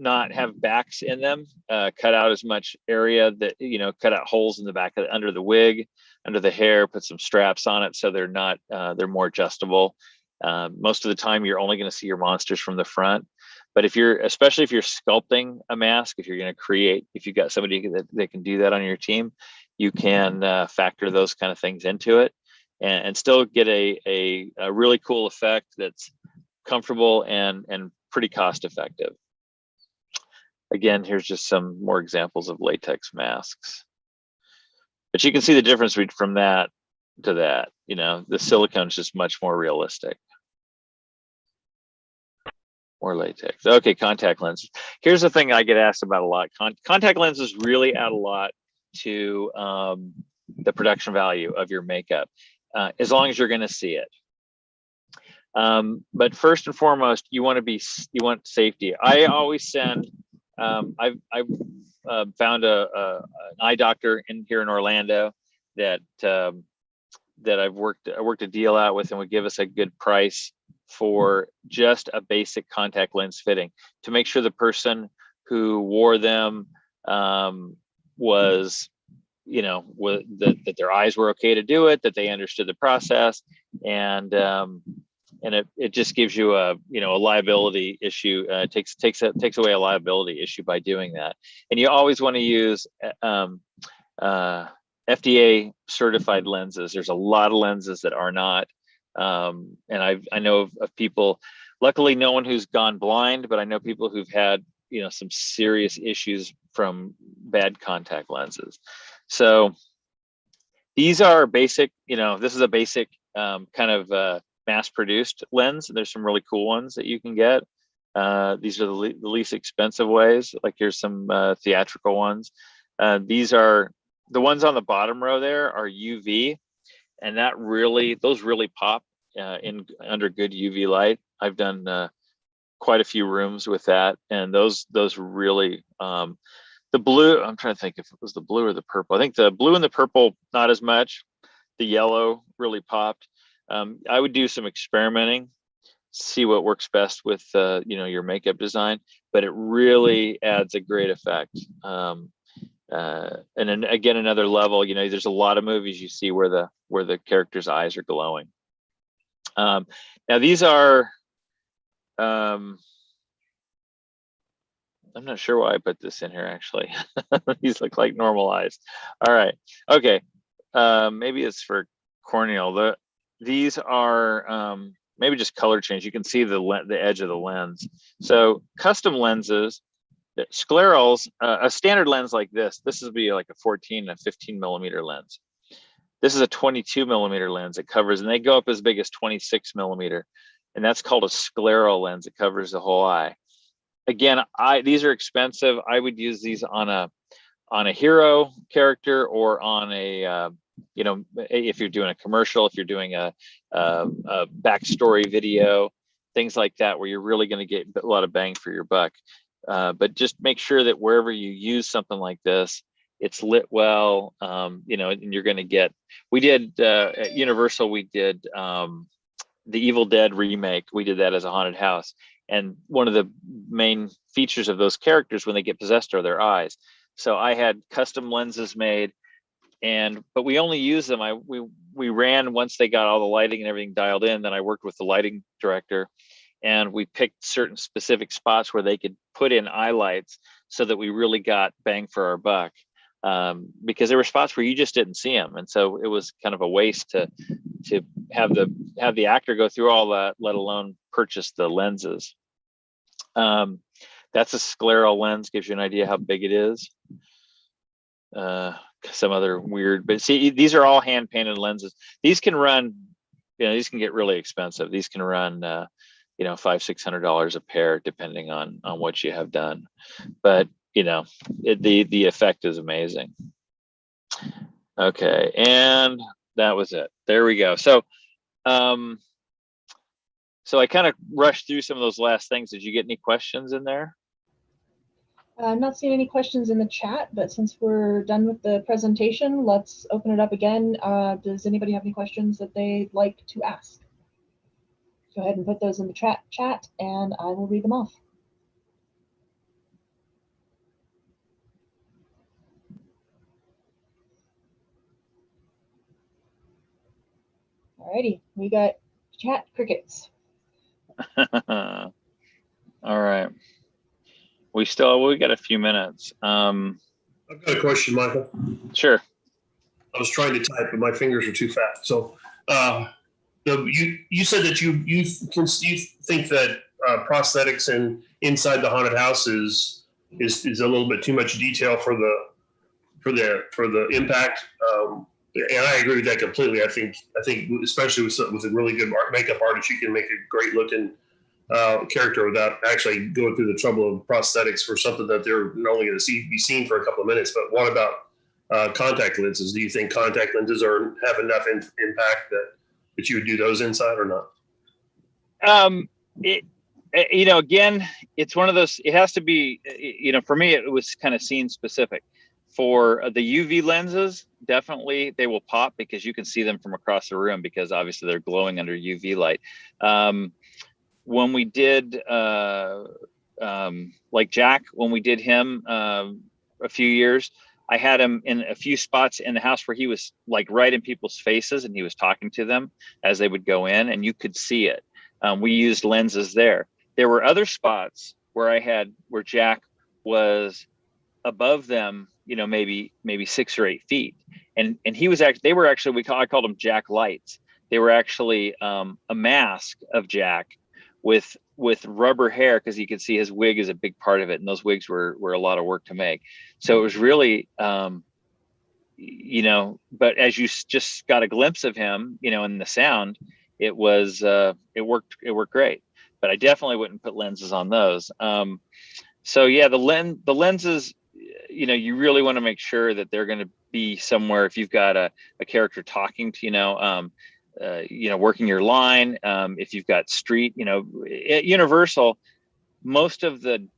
not have backs in them. Cut out as much area that cut out holes in the back under the wig, under the hair. Put some straps on it so they're not they're more adjustable. Most of the time, you're only going to see your monsters from the front. But especially if you're sculpting a mask, if you've got somebody that can do that on your team, you can factor those kind of things into it and still get a really cool effect that's comfortable and pretty cost effective. Again, here's just some more examples of latex masks. But you can see the difference from that to that. The silicone is just much more realistic. More latex. Okay, contact lenses. Here's the thing I get asked about a lot. Contact lenses really add a lot to the production value of your makeup, as long as you're going to see it. But first and foremost, you want safety. I always send. I've found an eye doctor here in Orlando that I worked a deal out with, and would give us a good price for just a basic contact lens fitting, to make sure the person who wore them was that their eyes were okay to do it, that they understood the process, and and it just gives you a a liability issue. Takes away a liability issue by doing that. And you always want to use FDA certified lenses. There's a lot of lenses that are not, and I know of people. Luckily, no one who's gone blind, but I know people who've had some serious issues from bad contact lenses. So these are basic. This is a basic kind of mass-produced lens. There's some really cool ones that you can get. These are the least expensive ways. Like here's some theatrical ones. These are the ones on the bottom row there are UV, and those really pop in under good UV light. I've done quite a few rooms with that, and those really the blue. I'm trying to think if it was the blue or the purple. I think the blue and the purple not as much. The yellow really popped. I would do some experimenting, see what works best with your makeup design, but it really adds a great effect. And then again, another level, there's a lot of movies you see where the character's eyes are glowing. Now these are I'm not sure why I put this in here actually. These look like normal eyes. All right, okay. Maybe it's for corneal. These are maybe just color change. You can see the edge of the lens. So custom lenses, sclerals, a standard lens like this would be like a 14 and 15 millimeter lens. This is a 22 millimeter lens. It covers, and they go up as big as 26 millimeter, and that's called a scleral lens. It covers the whole eye. Again, these are expensive. I would use these on a hero character, or on a if you're doing a commercial, if you're doing a backstory video, things like that, where you're really going to get a lot of bang for your buck. But just make sure that wherever you use something like this, it's lit well, and you're going to get. We did at Universal. We did the Evil Dead remake. We did that as a haunted house, and one of the main features of those characters when they get possessed are their eyes. So I had custom lenses made, but we only used them. We ran once they got all the lighting and everything dialed in. Then I worked with the lighting director, and we picked certain specific spots where they could put in eye lights so that we really got bang for our buck. Because there were spots where you just didn't see them, and so it was kind of a waste to have the actor go through all that, let alone purchase the lenses. That's a scleral lens, gives you an idea how big it is. Some other weird, but see, these are all hand painted lenses. These can run, these can get really expensive. These can run $500-600 a pair, depending on what you have done. But the effect is amazing. Okay, and that was it. There we go. So so I kind of rushed through some of those last things. Did you get any questions in there? I'm not seeing any questions in the chat, but since we're done with the presentation, let's open it up again. Does anybody have any questions that they'd like to ask? Go ahead and put those in the chat, and I will read them off. Alrighty, we got chat crickets. All right. We got a few minutes. I've got a question, Michael. Sure. I was trying to type, but my fingers are too fast. So, you said that you think that prosthetics and inside the haunted house is a little bit too much detail for the impact. And I agree with that completely. I think especially with a really good makeup artist, you can make a great looking character without actually going through the trouble of prosthetics for something that they're not only going to be seen for a couple of minutes. But what about contact lenses? Do you think contact lenses have enough impact that you would do those inside or not? Again, it's one of those. It has to be. For me, it was kind of scene specific. For the UV lenses, definitely they will pop because you can see them from across the room, because obviously they're glowing under UV light. When we did like Jack, when we did him a few years, I had him in a few spots in the house where he was like right in people's faces, and he was talking to them as they would go in, and you could see it. We used lenses there. There were other spots where Jack was above them, maybe 6 or 8 feet, and they were actually, I called them Jack lights. They were actually a mask of Jack with rubber hair, because you could see his wig is a big part of it, and those wigs were a lot of work to make. So it was really but as you just got a glimpse of him, in the sound, it worked great. But I definitely wouldn't put lenses on those. So yeah, the lenses, you really want to make sure that they're going to be somewhere. If you've got a character talking to, working your line, if you've got street, at Universal, most of the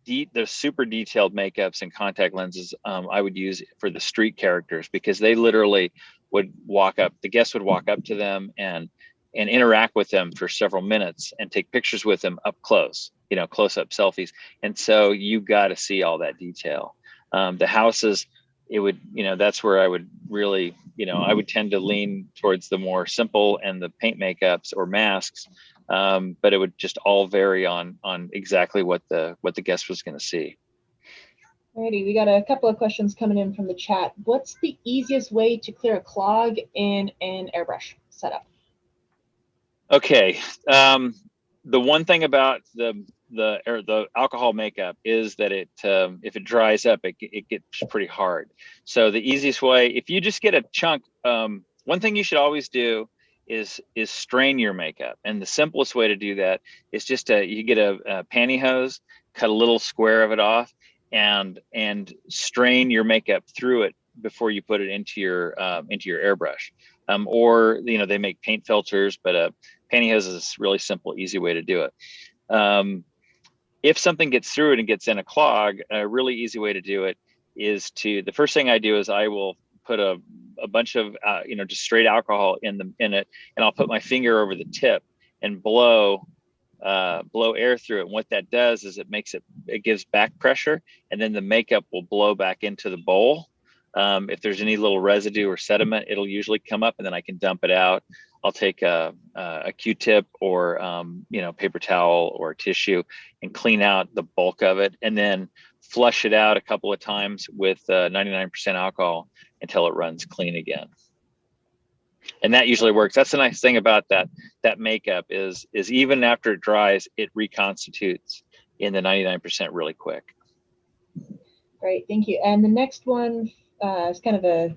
super detailed makeups and contact lenses I would use for the street characters, because they literally the guests would walk up to them and interact with them for several minutes and take pictures with them up close, close up selfies. And so you got to see all that detail. The houses, that's where I would really, I would tend to lean towards the more simple and the paint makeups or masks. But it would just all vary on exactly what the guest was going to see. Alrighty, we got a couple of questions coming in from the chat. What's the easiest way to clear a clog in an airbrush setup? Okay, the one thing about the alcohol makeup is that if it dries up, it gets pretty hard. So the easiest way, if you just get a chunk, one thing you should always do is strain your makeup, and the simplest way to do that is just you get a pantyhose, cut a little square of it off, and strain your makeup through it before you put it into your airbrush. Or they make paint filters, but pantyhose is a really simple, easy way to do it. If something gets through it and gets in a clog, a really easy way to do it is the first thing I do is I will put a bunch of just straight alcohol in it, and I'll put my finger over the tip and blow air through it. And what that does is it gives back pressure, and then the makeup will blow back into the bowl. If there's any little residue or sediment, it'll usually come up, and then I can dump it out. I'll take a Q-tip or paper towel or tissue and clean out the bulk of it, and then flush it out a couple of times with 99% alcohol until it runs clean again. And that usually works. That's the nice thing about that makeup is even after it dries, it reconstitutes in the 99% really quick. Great, thank you. And the next one is kind of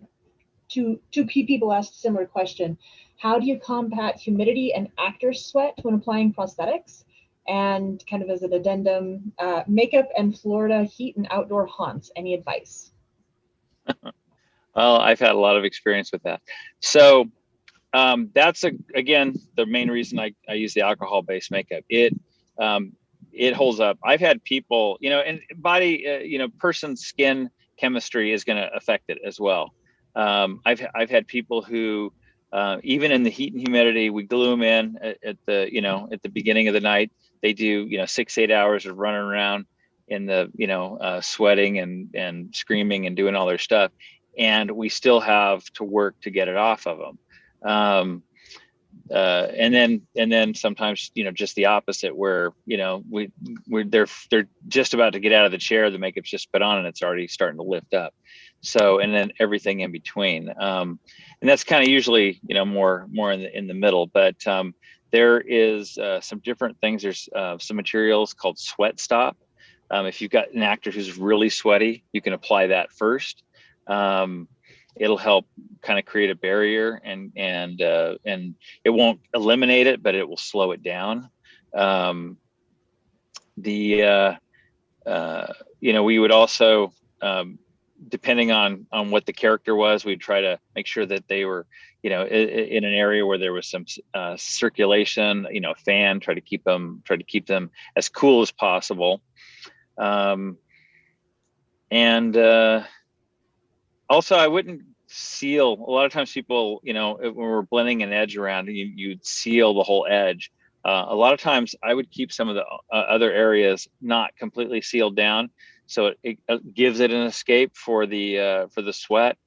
two key people asked a similar question. How do you combat humidity and actor sweat when applying prosthetics? And kind of as an addendum, makeup and Florida heat and outdoor haunts. Any advice? Well, I've had a lot of experience with that. So that's again the main reason I use the alcohol-based makeup. It holds up. I've had people, and body, person's skin chemistry is going to affect it as well. I've had people who even in the heat and humidity, we glue them in at the beginning of the night. They do 6-8 hours of running around in the sweating and screaming and doing all their stuff, and we still have to work to get it off of them. And then sometimes just the opposite, where they're just about to get out of the chair, the makeup's just put on and it's already starting to lift up. So, and then everything in between, and that's kind of usually more in the middle. But there is some different things. There's some materials called Sweat Stop. If you've got an actor who's really sweaty, you can apply that first. It'll help kind of create a barrier, and it won't eliminate it, but it will slow it down. We would also, depending on what the character was, we'd try to make sure that they were, in an area where there was some circulation, fan, try to keep them as cool as possible. Also, I wouldn't seal. A lot of times people, when we're blending an edge around, you'd seal the whole edge. A lot of times I would keep some of the other areas not completely sealed down, so it gives it an escape for the sweat,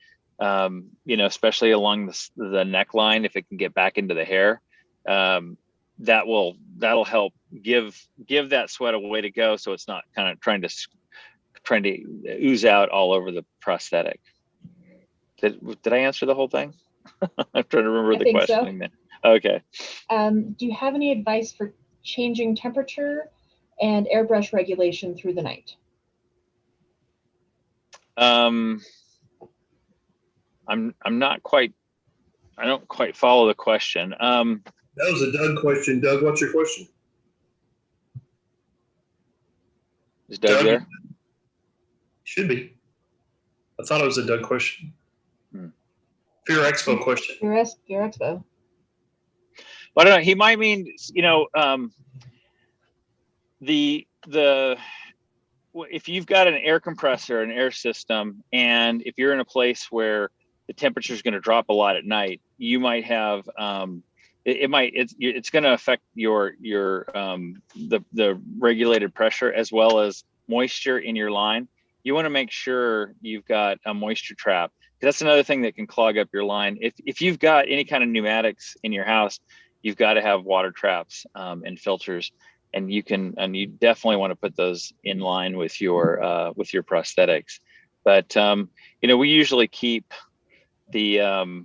especially along the neckline if it can get back into the hair. that'll help give that sweat a way to go, so it's not kind of trying to ooze out all over the prosthetic. Did I answer the whole thing? I'm trying to remember I the think so. questioning then. Okay. Do you have any advice for changing temperature and airbrush regulation through the night? I'm not quite. I don't quite follow the question. That was a Doug question. Doug, what's your question? Is Doug there? Should be. I thought it was a Doug question. Hmm. Fear Expo question. Fear Expo. I don't know. He might mean, if you've got an air compressor, an air system, and if you're in a place where the temperature is going to drop a lot at night, you might have it's going to affect the regulated pressure as well as moisture in your line. You want to make sure you've got a moisture trap. That's another thing that can clog up your line. If you've got any kind of pneumatics in your house, you've got to have water traps and filters, and you definitely want to put those in line with your prosthetics. But we usually keep the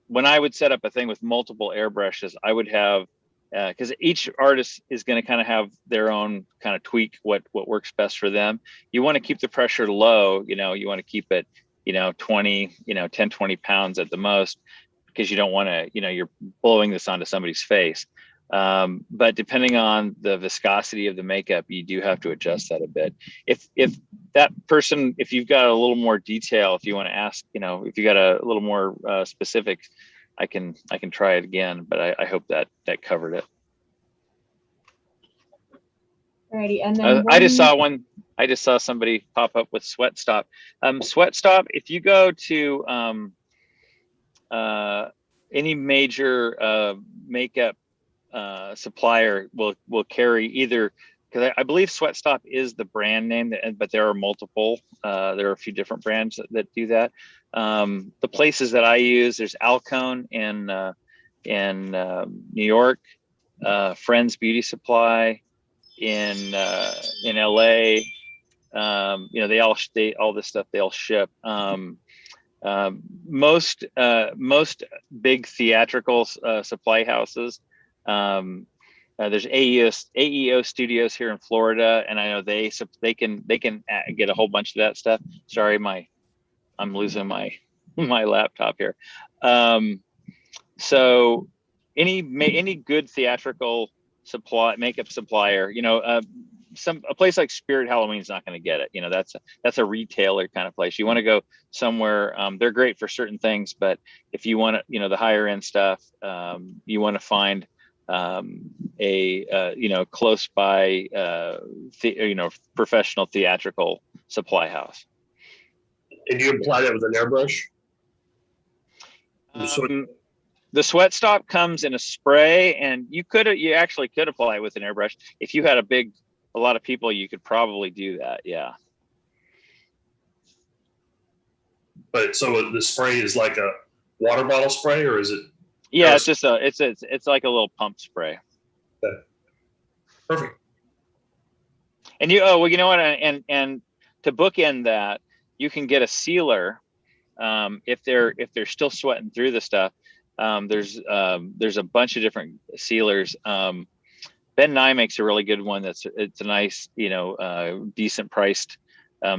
when I would set up a thing with multiple airbrushes, I would have because each artist is going to kind of have their own kind of tweak what works best for them. You want to keep the pressure low. You want to keep it 20 10 20 pounds at the most, because you don't want to you're blowing this onto somebody's face. But depending on the viscosity of the makeup, you do have to adjust that a bit. If that person, if you've got a little more detail, if you want to ask, if you got a little more specific, I can try it again, but I hope that covered it. Alrighty, and then I just saw somebody pop up with Sweat Stop. Sweat Stop, if you go to any major makeup supplier will carry either, because I believe Sweat Stop is the brand name, but there are multiple. There are a few different brands that do that. The places that I use, there's Alcone in New York, Friends Beauty Supply in LA. All this stuff they all ship. Most big theatrical supply houses. There's AEO Studios here in Florida, and I know they can get a whole bunch of that stuff. Sorry, I'm losing my laptop here. So any good theatrical makeup supplier, a place like Spirit Halloween is not going to get it. That's a retailer kind of place. You want to go somewhere. They're great for certain things, but if you want to, the higher end stuff, you want to find a close by professional theatrical supply house. And do you apply that with an airbrush? The Sweat Stop comes in a spray, and you actually could apply it with an airbrush. If you had a lot of people, you could probably do that. Yeah. But so the spray is like a water bottle spray, or is it? Yeah, it's just it's like a little pump spray. Okay. Perfect. And you know what? And to bookend that, you can get a sealer if they're still sweating through the stuff. There's a bunch of different sealers. Ben Nye makes a really good one. It's a nice, decent priced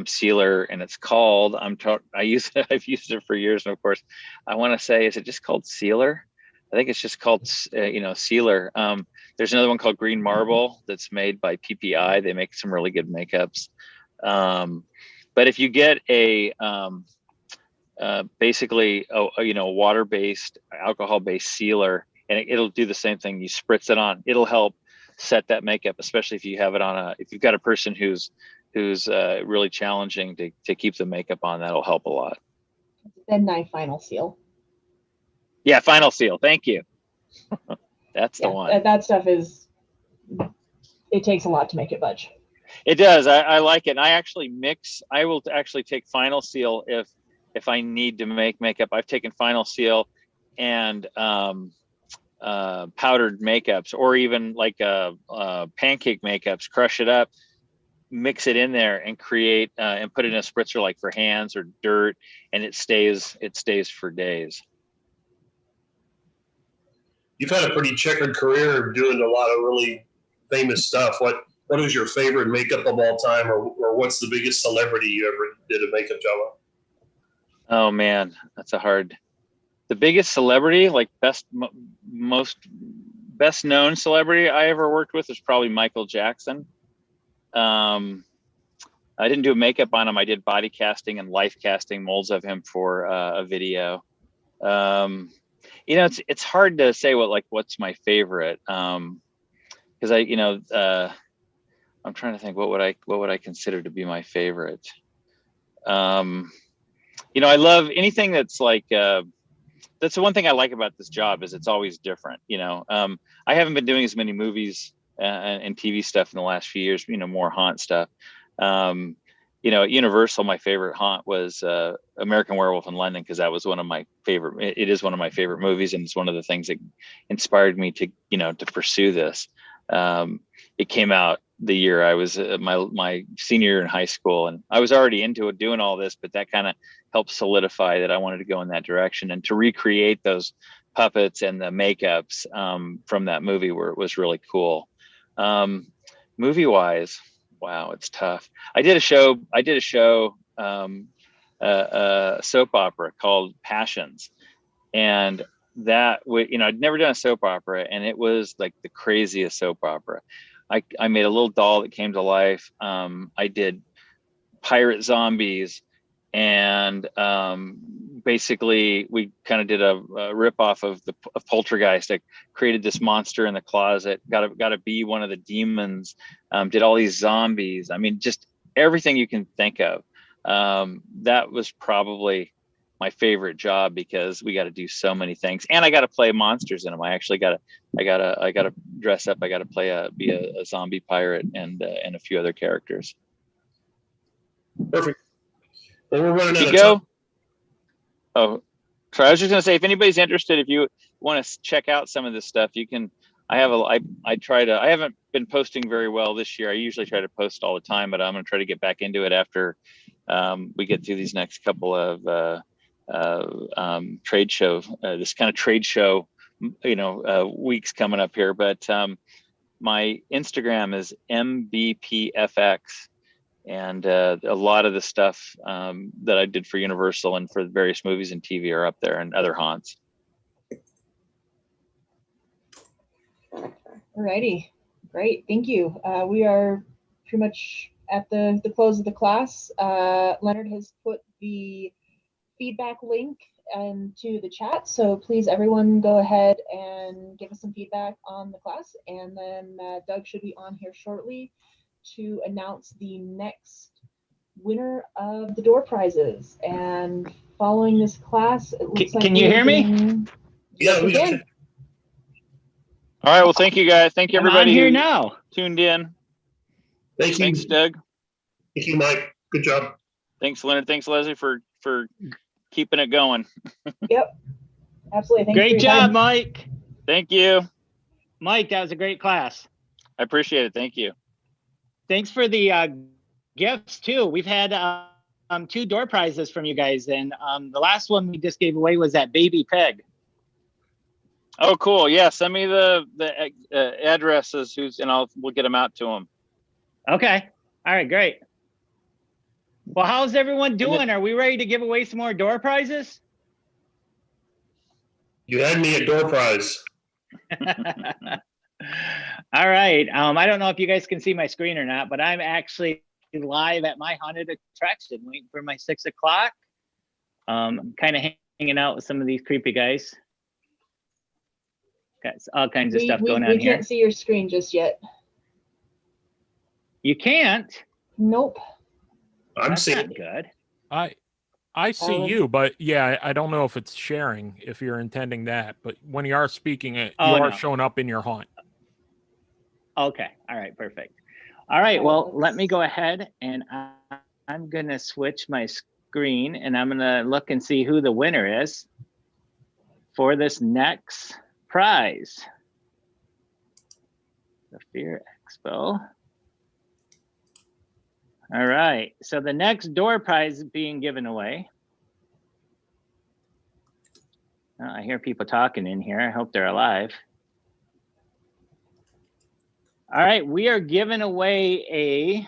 sealer, and it's called. I've used it for years, and of course, I want to say, is it just called Sealer? I think it's just called Sealer. There's another one called Green Marble that's made by PPI. They make some really good makeups. But if you get basically a water-based, alcohol-based sealer, and it'll do the same thing. You spritz it on. It'll help set that makeup, especially if you have it on if you've got a person who's really challenging to keep the makeup on. That'll help a lot. Ben Nye Final Seal. Yeah, Final Seal. Thank you. That's the one. That stuff it takes a lot to make it budge. It does. I like it. And I will actually take Final Seal if I need to make makeup. I've taken Final Seal and powdered makeups, or even like pancake makeups, crush it up, mix it in there and create and put it in a spritzer like for hands or dirt, and it stays for days. You've had a pretty checkered career doing a lot of really famous stuff. What is your favorite makeup of all time, or what's the biggest celebrity you ever did a makeup job on? Oh man, that's a hard. The biggest celebrity, like most best known celebrity I ever worked with is probably Michael Jackson. I didn't do makeup on him. I did body casting and life casting molds of him for a video. You know, it's hard to say what's my favorite, because I'm trying to think what would I consider to be my favorite. You know, I love anything that's like that's the one thing I like about this job is it's always different. You know, I haven't been doing as many movies and TV stuff in the last few years. You know, more haunt stuff. You know, at Universal, my favorite haunt was American Werewolf in London, because that was one of my favorite. It is one of my favorite movies, and it's one of the things that inspired me to to pursue this. It came out the year I was my senior year in high school, and I was already into it, doing all this, but that kind of helped solidify that I wanted to go in that direction, and to recreate those puppets and the makeups from that movie was really cool. Movie wise, wow, it's tough. I did a show, soap opera called Passions, and I'd never done a soap opera, and it was like the craziest soap opera. I made a little doll that came to life. I did pirate zombies, and basically we kind of did a rip off of Poltergeist. I created this monster in the closet, got to be one of the demons, did all these zombies. I mean, just everything you can think of. That was probably my favorite job, because we got to do so many things, and I got to play monsters in them. I actually got to dress up. I got to be a zombie pirate and a few other characters. Perfect. Well, we're running Did out you of time. go? Oh, sorry. I was just gonna say, if anybody's interested, if you want to check out some of this stuff, you can. I haven't been posting very well this year. I usually try to post all the time, but I'm gonna try to get back into it after we get through these next couple of trade show, this kind of trade show, weeks coming up here. But my Instagram is mbpfx. And a lot of the stuff that I did for Universal and for various movies and TV are up there, and other haunts. Alrighty, great, thank you. We are pretty much at the close of the class. Leonard has put the feedback link into the chat, so please everyone go ahead and give us some feedback on the class, and then Doug should be on here shortly to announce the next winner of the door prizes. And following this class, it looks like Can you hear me? Yeah, we can. All right. Well, thank you guys. Thank you, I'm on everybody here who now. tuned in. Thank you. Thanks, Doug. Thank you, Mike. Good job. Thanks, Leonard. Thanks, Leslie, for keeping it going. Yep, absolutely. Thanks for Great your job, time. Mike. Thank you. Mike, that was a great class. I appreciate it. Thank you. Thanks for the gifts too. We've had 2 door prizes from you guys, and the last one we just gave away was that baby pig. Oh, cool. Yeah, send me the addresses, and we'll get them out to them. Okay. All right, great. Well, how's everyone doing? Are we ready to give away some more door prizes? You had me a door prize. All right. I don't know if you guys can see my screen or not, but I'm actually live at my haunted attraction, waiting for my 6 o'clock. I'm kind of hanging out with some of these creepy guys. Got all kinds of stuff going on we here. can't see your screen just yet. You can't? Nope. I'm That's seeing. not good. I see you, but yeah, I don't know if it's sharing, if you're intending that. But when you are speaking, you are showing up in your haunt. Okay. All right. Perfect. All right. Well, let me go ahead and I'm going to switch my screen, and I'm going to look and see who the winner is for this next prize. The Fear Expo. All right, so the next door prize is being given away. Oh, I hear people talking in here. I hope they're alive. All right, we are giving away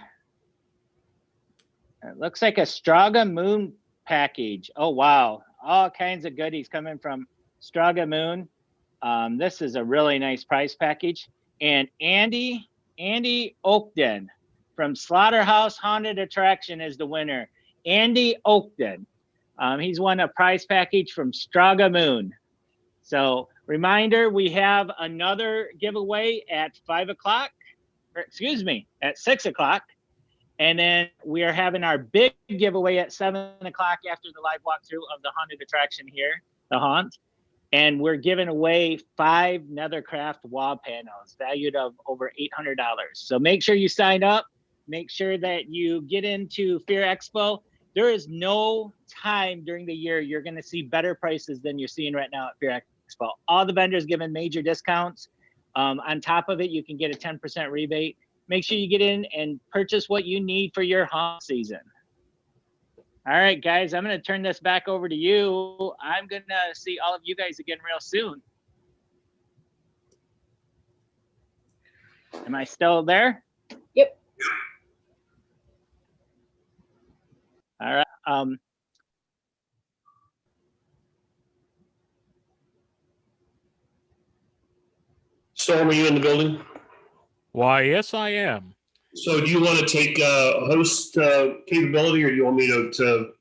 it looks like a Straga Moon package. Oh, wow. All kinds of goodies coming from Straga Moon. This is a really nice prize package. And Andy Oakden from Slaughterhouse Haunted Attraction is the winner. Andy Oakden. He's won a prize package from Straga Moon. So reminder, we have another giveaway at 5 o'clock, or excuse me, at 6 o'clock. And then we are having our big giveaway at 7 o'clock after the live walkthrough of the haunted attraction here, the Haunt. And we're giving away 5 Nethercraft wall panels valued of over $800. So make sure you sign up. Make sure that you get into Fear Expo. There is no time during the year you're going to see better prices than you're seeing right now at Fear Expo. All the vendors giving major discounts. On top of it, you can get a 10% rebate. Make sure you get in and purchase what you need for your haunt season. All right, guys, I'm going to turn this back over to you. I'm going to see all of you guys again real soon. Am I still there? Yep. All right. Storm, are you in the building? Why, yes, I am. So do you want to take host capability, or do you want me to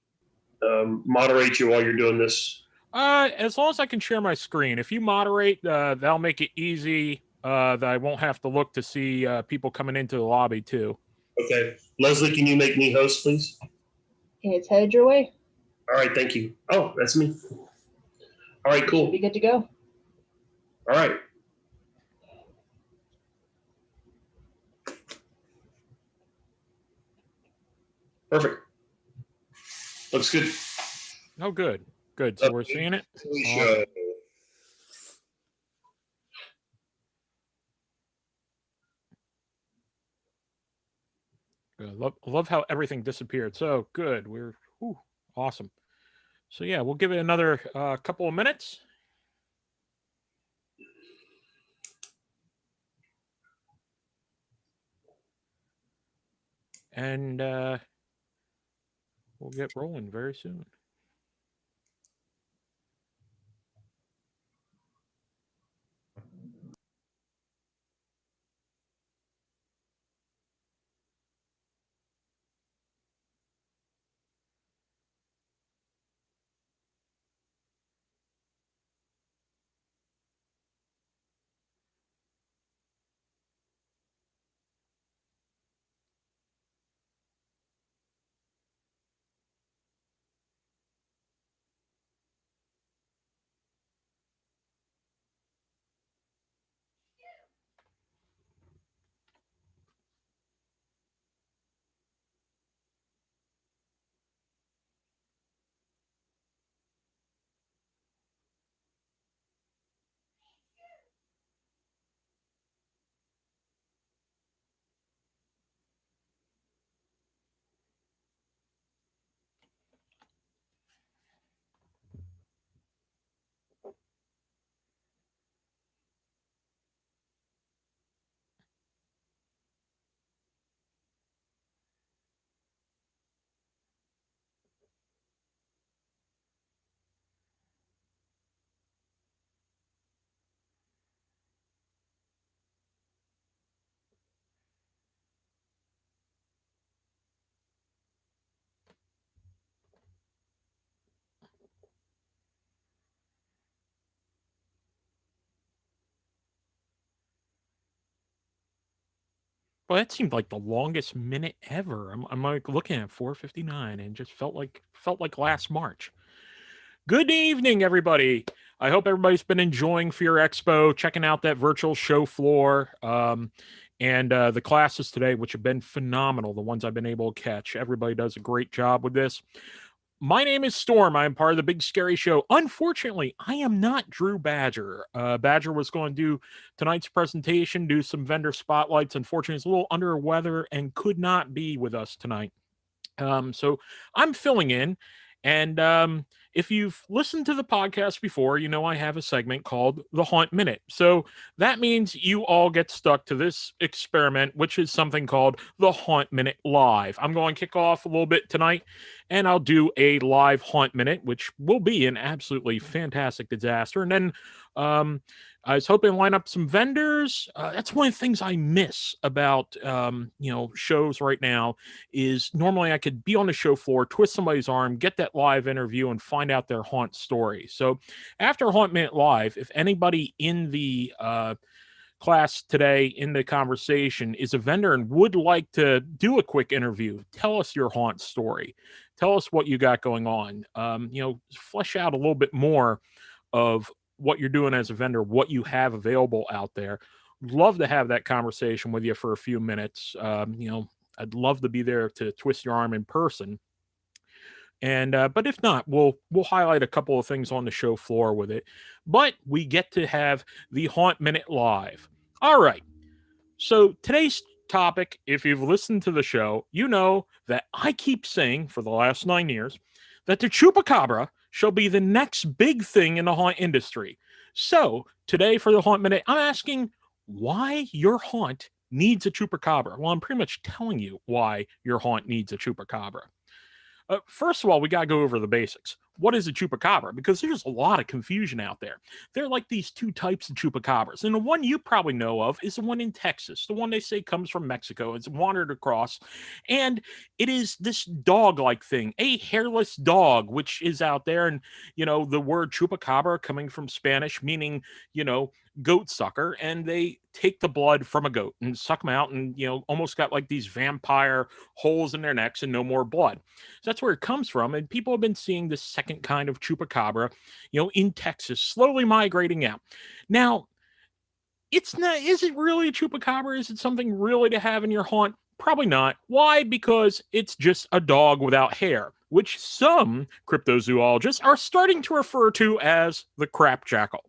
moderate you while you're doing this? As long as I can share my screen. If you moderate, that'll make it easy. That I won't have to look to see people coming into the lobby too. Okay. Leslie, can you make me host, please? It's headed your way. All right, thank you. Oh, that's me. All right, cool. Be good to go. All right. Perfect. Looks good. Oh, good. Good. So we're seeing it. Awesome. Good. Love how everything disappeared. So good. We're awesome. So yeah, we'll give it another couple of minutes. And we'll get rolling very soon. Well, that seemed like the longest minute ever. I'm like looking at 4:59 and just felt like last March. Good evening, everybody. I hope everybody's been enjoying Fear Expo, checking out that virtual show floor, and the classes today, which have been phenomenal. The ones I've been able to catch, everybody does a great job with this. My name is Storm. I am part of the Big Scary Show. Unfortunately, I am not Drew Badger. Badger was going to do tonight's presentation, do some vendor spotlights. Unfortunately, he's a little under weather and could not be with us tonight. So I'm filling in. And if you've listened to the podcast before, you know I have a segment called the Haunt Minute. So that means you all get stuck to this experiment, which is something called the Haunt Minute Live. I'm going to kick off a little bit tonight, and I'll do a live Haunt Minute, which will be an absolutely fantastic disaster. And then I was hoping to line up some vendors. That's one of the things I miss about shows right now is normally I could be on the show floor, twist somebody's arm, get that live interview, and find out their haunt story. So after Haunt Minute Live, if anybody in the class today in the conversation is a vendor and would like to do a quick interview, tell us your haunt story. Tell us what you got going on. Flesh out a little bit more of what you're doing as a vendor, what you have available out there. Love to have that conversation with you for a few minutes. I'd love to be there to twist your arm in person. And but if not, we'll highlight a couple of things on the show floor with it. But we get to have the Haunt Minute Live. All right. So today's topic, if you've listened to the show, you know that I keep saying for the last 9 years that the Chupacabra shall be the next big thing in the haunt industry. So today for the Haunt Minute, I'm asking why your haunt needs a Chupacabra. Well, I'm pretty much telling you why your haunt needs a Chupacabra. First of all, we got to go over the basics. What is a Chupacabra? Because there's a lot of confusion out there. There are like these two types of Chupacabras. And the one you probably know of is the one in Texas. The one they say comes from Mexico. It's wandered across. And it is this dog-like thing, a hairless dog, which is out there. And, the word Chupacabra coming from Spanish, meaning, goat sucker. And they take the blood from a goat and suck them out and, almost got like these vampire holes in their necks and no more blood. So that's where it comes from. And people have been seeing this second kind of Chupacabra, in Texas, slowly migrating out. Now, it's not, is it really a Chupacabra? Is it something really to have in your haunt? Probably not. Why? Because it's just a dog without hair, which some cryptozoologists are starting to refer to as the crap jackal.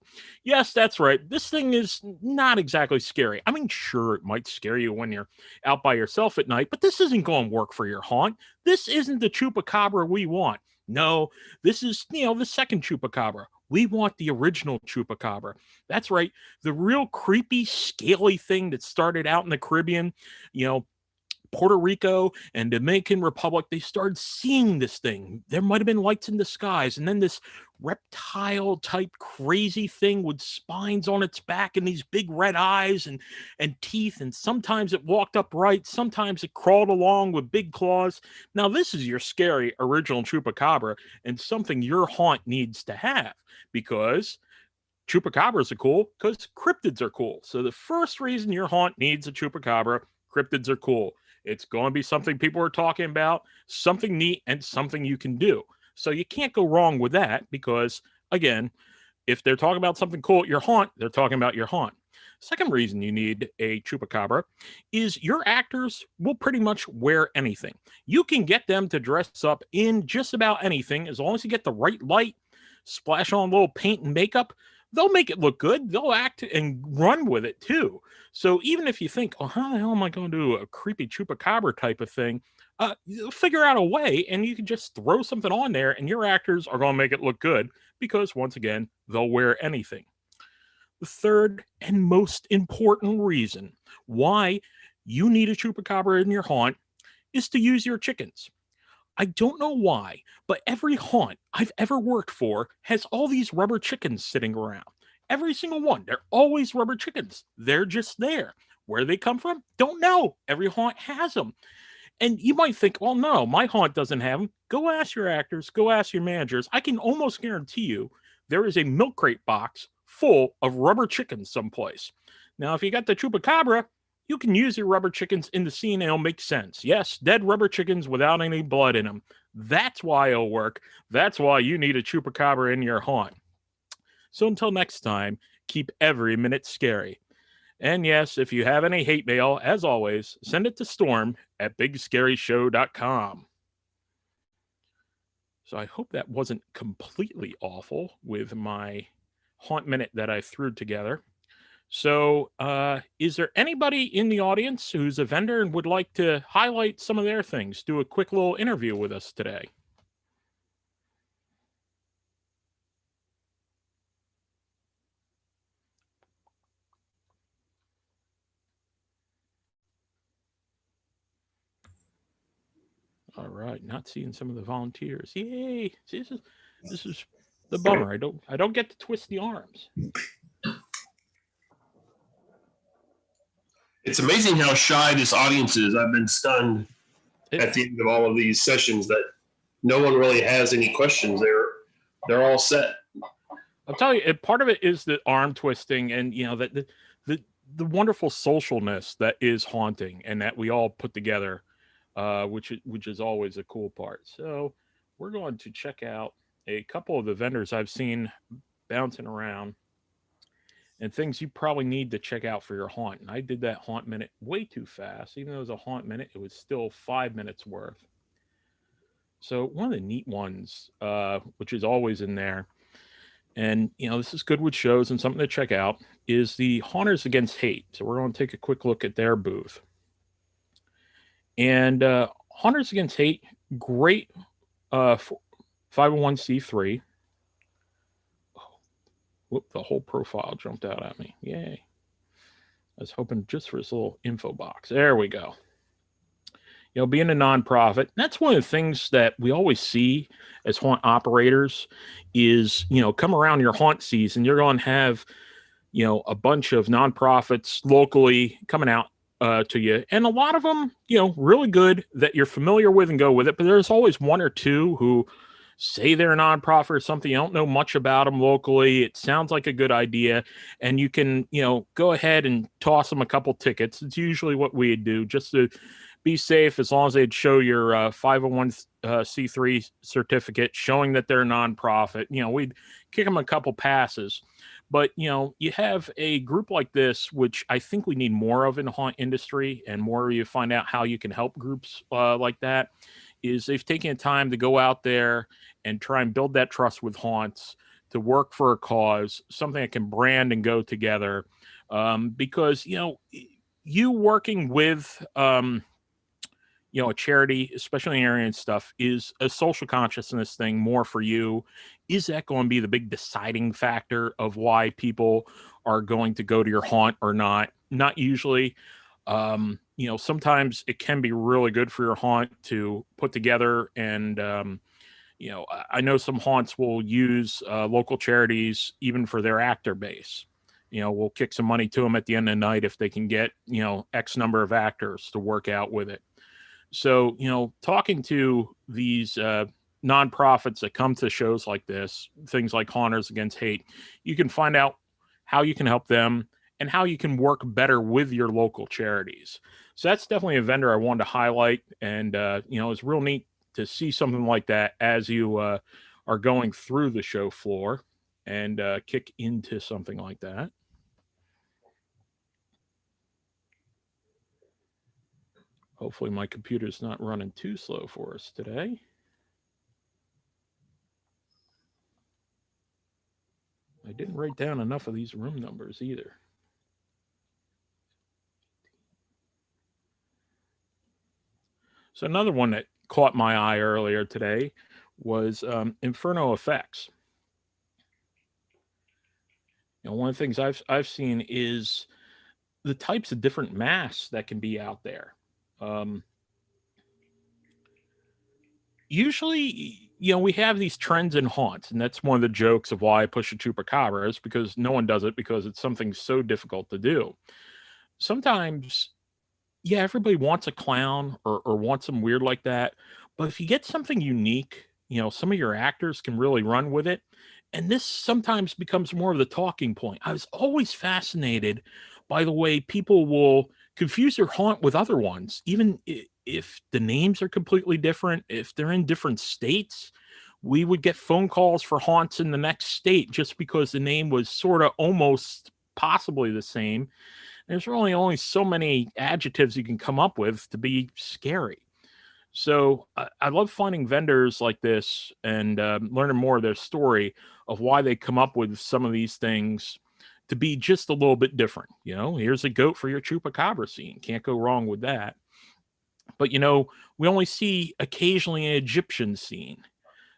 Yes, that's right. This thing is not exactly scary. I mean, sure, it might scare you when you're out by yourself at night, but this isn't going to work for your haunt. This isn't the Chupacabra we want. No, this is, the second Chupacabra. We want the original Chupacabra. That's right. The real creepy, scaly thing that started out in the Caribbean, Puerto Rico and Dominican Republic, they started seeing this thing. There might have been lights in the skies, and then this reptile type crazy thing with spines on its back and these big red eyes and teeth, and sometimes it walked upright, sometimes it crawled along with big claws. Now this is your scary original Chupacabra and something your haunt needs to have, because Chupacabras are cool because cryptids are cool. So the first reason your haunt needs a Chupacabra, cryptids are cool. It's going to be something people are talking about, something neat, and something you can do. So you can't go wrong with that because, again, if they're talking about something cool at your haunt, they're talking about your haunt. Second reason you need a Chupacabra is your actors will pretty much wear anything. You can get them to dress up in just about anything as long as you get the right light, splash on a little paint and makeup. They'll make it look good. They'll act and run with it too. So even if you think, oh, how the hell am I going to do a creepy Chupacabra type of thing? You'll figure out a way, and you can just throw something on there, and your actors are going to make it look good because, once again, they'll wear anything. The third and most important reason why you need a Chupacabra in your haunt is to use your chickens. I don't know why, but every haunt I've ever worked for has all these rubber chickens sitting around. Every single one. They're always rubber chickens. They're just there. Where they come from? Don't know. Every haunt has them. And you might think, well, no, my haunt doesn't have them. Go ask your actors. Go ask your managers. I can almost guarantee you there is a milk crate box full of rubber chickens someplace. Now, if you got the Chupacabra, you can use your rubber chickens in the scene and it'll make sense. Yes, dead rubber chickens without any blood in them. That's why it'll work. That's why you need a Chupacabra in your haunt. So until next time, keep every minute scary. And yes, if you have any hate mail, as always, send it to Storm at bigscaryshow.com. So I hope that wasn't completely awful with my haunt minute that I threw together. So, is there anybody in the audience who's a vendor and would like to highlight some of their things? Do a quick little interview with us today. All right, not seeing some of the volunteers. Yay! See, this is the bummer. I don't get to twist the arms. It's amazing how shy this audience is. I've been stunned at the end of all of these sessions that no one really has any questions. They're all set. I'll tell you, part of it is the arm twisting, and you know that the wonderful socialness that is haunting, and that we all put together, which is always a cool part. So we're going to check out a couple of the vendors I've seen bouncing around, and things you probably need to check out for your haunt. And I did that haunt minute way too fast. Even though it was a haunt minute, it was still 5 minutes worth. So one of the neat ones, which is always in there, and you know this is good with shows and something to check out, is the Haunters Against Hate. So we're going to take a quick look at their booth. And Haunters Against Hate, great 501c3. Whoop, the whole profile jumped out at me. Yay. I was hoping just for this little info box. There we go. You know, being a nonprofit, that's one of the things that we always see as haunt operators is, you know, come around your haunt season, you're going to have, you know, a bunch of nonprofits locally coming out to you. And a lot of them, you know, really good that you're familiar with and go with it. But there's always one or two who say they're a nonprofit or something. You don't know much about them locally. It sounds like a good idea. And you can, you know, go ahead and toss them a couple tickets. It's usually what we do just to be safe, as long as they'd show your 501c3 certificate showing that they're a nonprofit. You know, we'd kick them a couple passes. But, you know, you have a group like this, which I think we need more of in the haunt industry, and more you find out how you can help groups like that, is they've taken time to go out there and try and build that trust with haunts, to work for a cause, something that can brand and go together. Because, you know, you working with, you know, a charity, especially in area and stuff, is a social consciousness thing more for you. Is that going to be the big deciding factor of why people are going to go to your haunt or not? Not usually. You know, sometimes it can be really good for your haunt to put together. And, you know, I know some haunts will use local charities even for their actor base. You know, we'll kick some money to them at the end of the night if they can get, you know, X number of actors to work out with it. So, you know, talking to these nonprofits that come to shows like this, things like Haunters Against Hate, you can find out how you can help them and how you can work better with your local charities. So that's definitely a vendor I wanted to highlight. And, you know, it's real neat to see something like that as you are going through the show floor and kick into something like that. Hopefully my computer's not running too slow for us today. I didn't write down enough of these room numbers either. So another one that caught my eye earlier today was Inferno Effects. You know, one of the things I've seen is the types of different masks that can be out there. Usually, you know, we have these trends in haunts, and that's one of the jokes of why I push a chupacabra, is because no one does it because it's something so difficult to do. Sometimes, yeah, everybody wants a clown or wants some weird like that. But if you get something unique, you know, some of your actors can really run with it. And this sometimes becomes more of the talking point. I was always fascinated by the way people will confuse their haunt with other ones, even if the names are completely different, if they're in different states. We would get phone calls for haunts in the next state just because the name was sort of almost possibly the same. There's really only so many adjectives you can come up with to be scary. So I love finding vendors like this and learning more of their story of why they come up with some of these things to be just a little bit different. Here's a goat for your chupacabra scene. Can't go wrong with that. But we only see occasionally an Egyptian scene.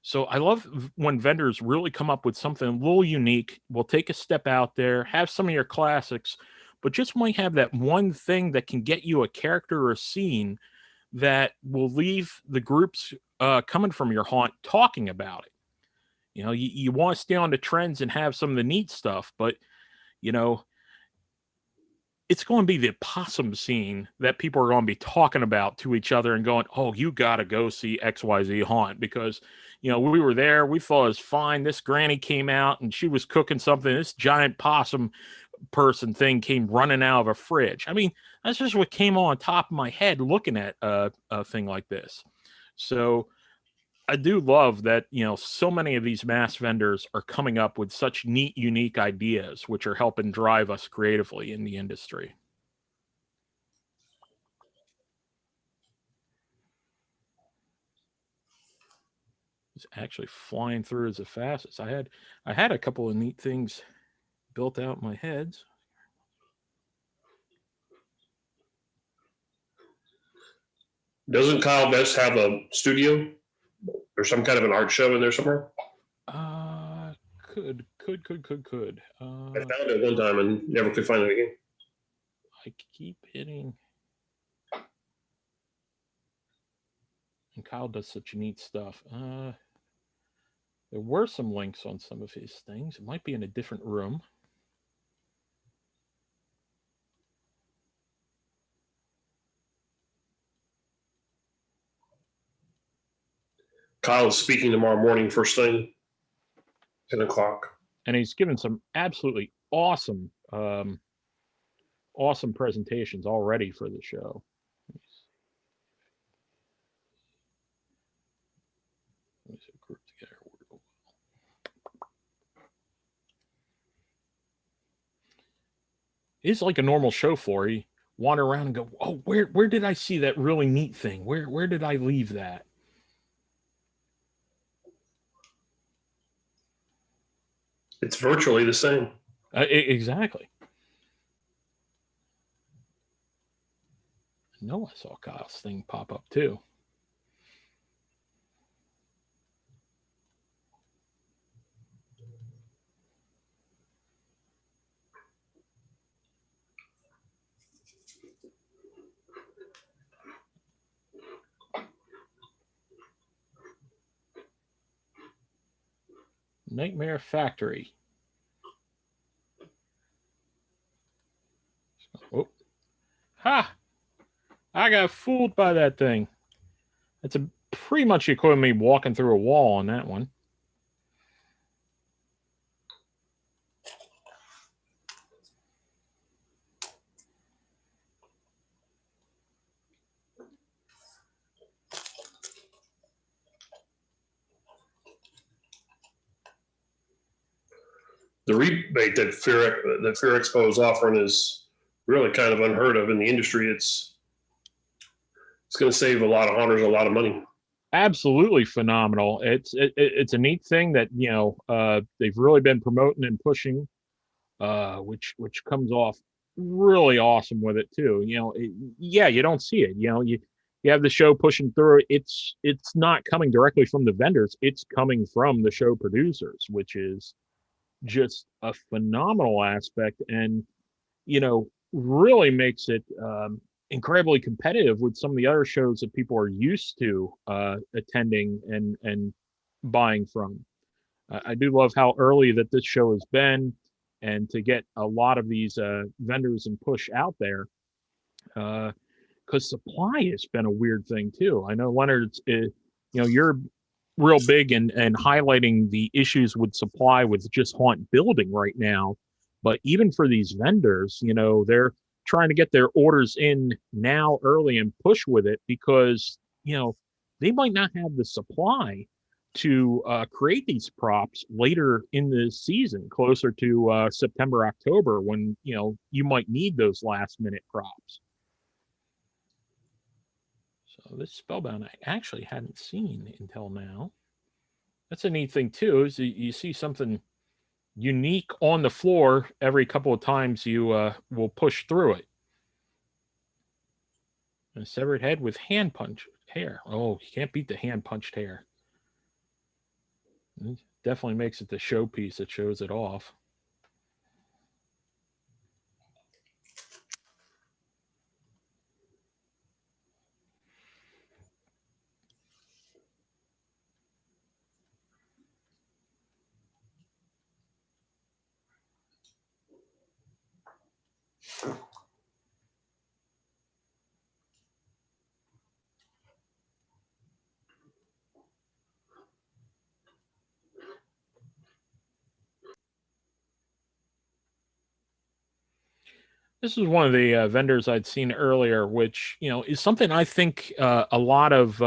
So I love when vendors really come up with something a little unique. Will take a step out there, have some of your classics, but just might have that one thing that can get you a character or a scene that will leave the groups coming from your haunt talking about it. You want to stay on the trends and have some of the neat stuff, but it's going to be the possum scene that people are going to be talking about to each other and going, oh, you got to go see XYZ haunt because, we were there. We thought it was fine. This granny came out and she was cooking something. This giant possum person thing came running out of a fridge. I mean, that's just what came on top of my head looking at a thing like this. So I do love that, so many of these mass vendors are coming up with such neat, unique ideas, which are helping drive us creatively in the industry. It's actually flying through as the fastest. I had a couple of neat things built out in my heads. Doesn't Kyle Best have a studio or some kind of an art show in there somewhere? Could. I found it one time and never could find it again. I keep hitting. And Kyle does such neat stuff. There were some links on some of his things. It might be in a different room. Kyle is speaking tomorrow morning, first thing, 10 o'clock. And he's given some absolutely awesome, awesome presentations already for the show. Let me see, group together. It's like a normal show floor. You wander around and go, oh, where did I see that really neat thing? Where did I leave that? It's virtually the same. Exactly. I know I saw Kyle's thing pop up too. Nightmare Factory. Oh. Ha! I got fooled by that thing. It's pretty much equivalent to me walking through a wall on that one. The rebate that Fear Expo is offering is really kind of unheard of in the industry. It's going to save a lot of hunters a lot of money. Absolutely phenomenal. It's a neat thing that they've really been promoting and pushing, which comes off really awesome with it too. You don't see it. You have the show pushing through. It's not coming directly from the vendors. It's coming from the show producers, which is just a phenomenal aspect, and really makes it incredibly competitive with some of the other shows that people are used to attending and buying from. I do love how early that this show has been, and to get a lot of these vendors and push out there, because supply has been a weird thing too. I know Leonard, you're real big and highlighting the issues with supply with just haunt building right now. But even for these vendors, they're trying to get their orders in now early and push with it because, they might not have the supply to create these props later in the season, closer to September, October, when, you might need those last minute props. So This spellbound I actually hadn't seen until now. That's a neat thing too, is you see something unique on the floor every couple of times you will push through it. A severed head with hand punch hair. Oh, you can't beat the hand punched hair. It definitely makes it the showpiece. It shows it off. This is one of the vendors I'd seen earlier, which, you know, is something I think a lot of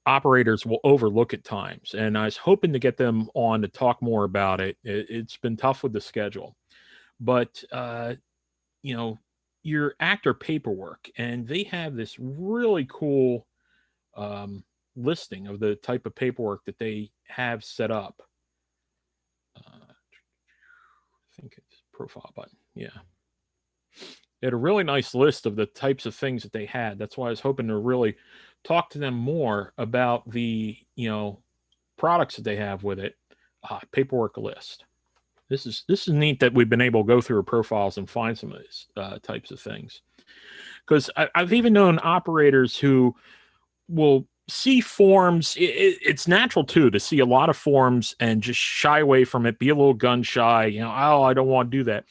operators will overlook at times. And I was hoping to get them on to talk more about it. It's been tough with the schedule, but you know, your actor paperwork, and they have this really cool listing of the type of paperwork that they have set up. I think it's profile button. Yeah. They had a really nice list of the types of things that they had. That's why I was hoping to really talk to them more about the, you know, products that they have with it. Paperwork list. This is neat that we've been able to go through our profiles and find some of these types of things. Because I've even known operators who will see forms. It's natural too to see a lot of forms and just shy away from it, be a little gun shy. You know, oh, I don't want to do that.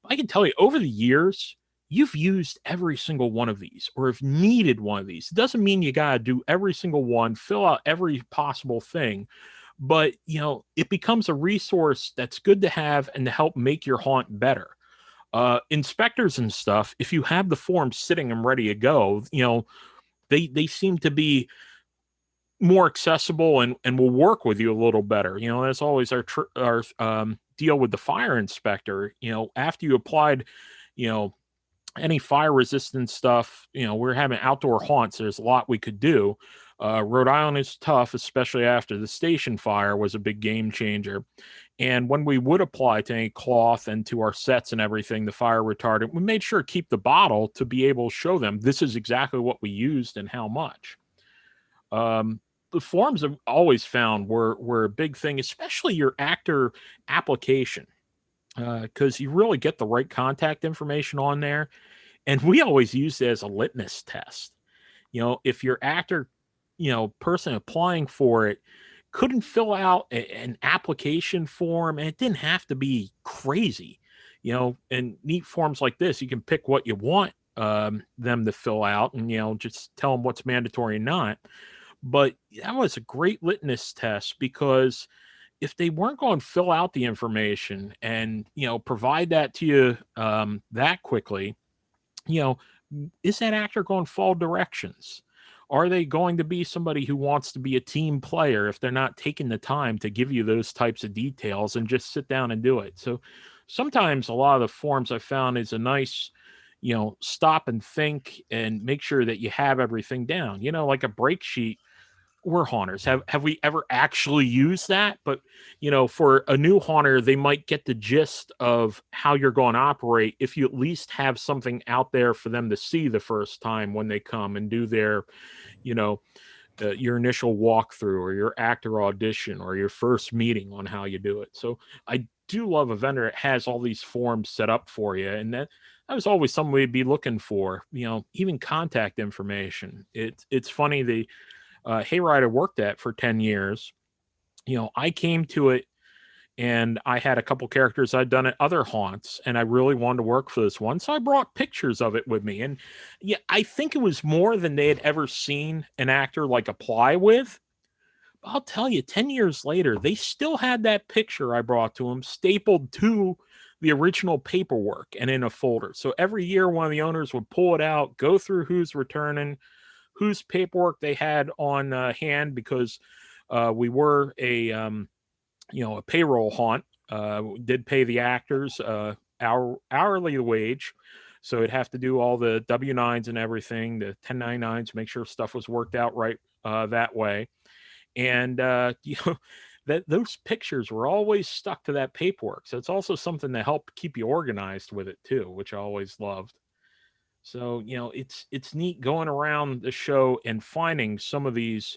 But I can tell you, over the years, you've used every single one of these, or have needed one of these. It doesn't mean you got to do every single one, fill out every possible thing, but you know, it becomes a resource that's good to have and to help make your haunt better. Inspectors and stuff, if you have the forms sitting and ready to go, you know, they seem to be more accessible and will work with you a little better. You know, that's always our deal with the fire inspector. You know, after you applied, you know, any fire resistant stuff, you know, we're having outdoor haunts. There's a lot we could do. Rhode Island is tough, especially after the station fire was a big game changer. And when we would apply to any cloth and to our sets and everything, the fire retardant, we made sure to keep the bottle to be able to show them this is exactly what we used and how much. The forms I've always found were a big thing, especially your actor application, because you really get the right contact information on there. And we always use it as a litmus test. You know, if your actor, you know, person applying for it couldn't fill out an application form, and it didn't have to be crazy, you know, and neat forms like this, you can pick what you want them to fill out and, you know, just tell them what's mandatory and not. But that was a great litmus test, because if they weren't going to fill out the information and, you know, provide that to you that quickly, you know, is that actor going to follow directions? Are they going to be somebody who wants to be a team player if they're not taking the time to give you those types of details and just sit down and do it? So sometimes a lot of the forms I found is a nice, you know, stop and think and make sure that you have everything down. You know, like a break sheet, we're haunters. Have we ever actually used that? But you know, for a new haunter, they might get the gist of how you're going to operate if you at least have something out there for them to see the first time when they come and do their, you know, your initial walkthrough or your actor audition or your first meeting on how you do it. So I do love a vendor that has all these forms set up for you, and that was always something we'd be looking for. You know, even contact information. It's funny, the hayride I worked at for 10 years, you know, I came to it and I had a couple characters I'd done at other haunts, and I really wanted to work for this one. So I brought pictures of it with me. And yeah, I think it was more than they had ever seen an actor like apply with. But I'll tell you, 10 years later, they still had that picture I brought to them stapled to the original paperwork and in a folder. So every year, one of the owners would pull it out, go through who's returning, whose paperwork they had on hand, because we were a you know, a payroll haunt. We did pay the actors hourly wage, So it'd have to do all the W-9s and everything, the 1099s, make sure stuff was worked out right that way. And you know, that those pictures were always stuck to that paperwork. So it's also something to help keep you organized with it too, which I always loved. So, you know, it's neat going around the show and finding some of these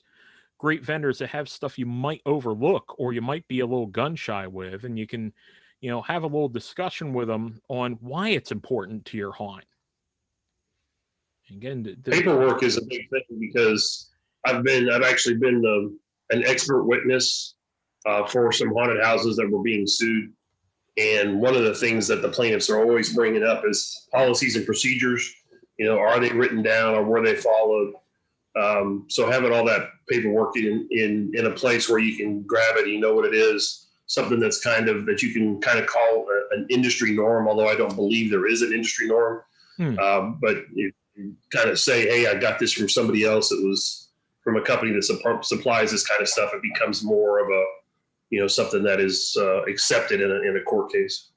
great vendors that have stuff you might overlook or you might be a little gun shy with, and you can, you know, have a little discussion with them on why it's important to your haunt. Again, Paperwork is a big thing because I've actually been an expert witness for some haunted houses that were being sued. And one of the things that the plaintiffs are always bringing up is policies and procedures. You know, are they written down or were they followed? So having all that paperwork in a place where you can grab it, you know what it is, something that's that you can kind of call an industry norm, although I don't believe there is an industry norm. But you kind of say, hey, I got this from somebody else. It was from a company that supplies this kind of stuff. It becomes more of a, you know, something that is accepted in a court case.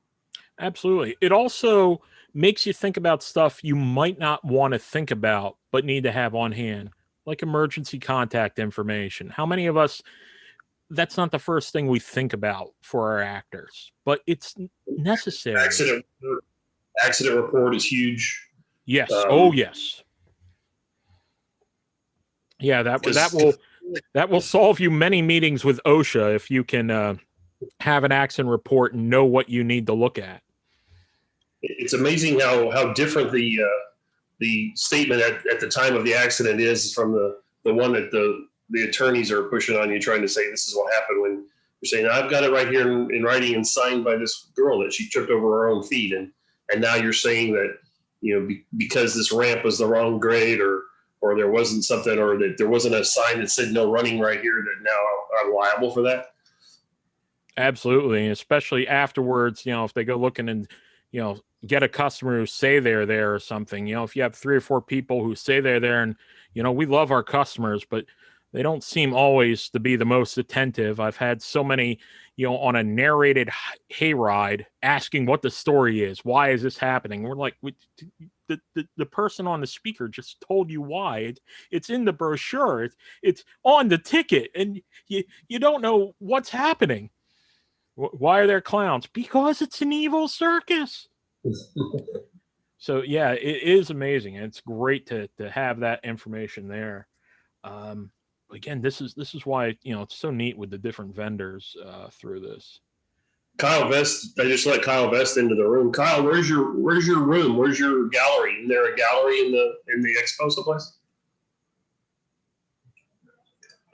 Absolutely. It also makes you think about stuff you might not want to think about, but need to have on hand, like emergency contact information. How many of us, that's not the first thing we think about for our actors, but it's necessary. Accident report is huge. Yes. Oh, yes. Yeah, that will solve you many meetings with OSHA if you can have an accident report and know what you need to look at. It's amazing how different the statement at the time of the accident is from the one that the attorneys are pushing on you, trying to say this is what happened, when you're saying I've got it right here in writing and signed by this girl that she tripped over her own feet, and now you're saying that, you know, because this ramp was the wrong grade or there wasn't something, or that there wasn't a sign that said no running right here, that now I'm liable for that. Absolutely. And especially afterwards, you know, if they go looking and, you know, get a customer who say they're there or something, you know, if you have 3 or 4 people who say they're there, and, you know, we love our customers, but they don't seem always to be the most attentive. I've had so many, you know, on a narrated hayride asking what the story is. Why is this happening? We're like, the person on the speaker just told you why. It's in the brochure. It's on the ticket, and you don't know what's happening. Why are there clowns? Because it's an evil circus. So yeah, it is amazing. It's great to have that information there. Again, this is why, you know, it's so neat with the different vendors through this. Kyle Vest, I just let Kyle Vest into the room. Kyle, where's your room? Where's your gallery? Is there a gallery in the expo someplace?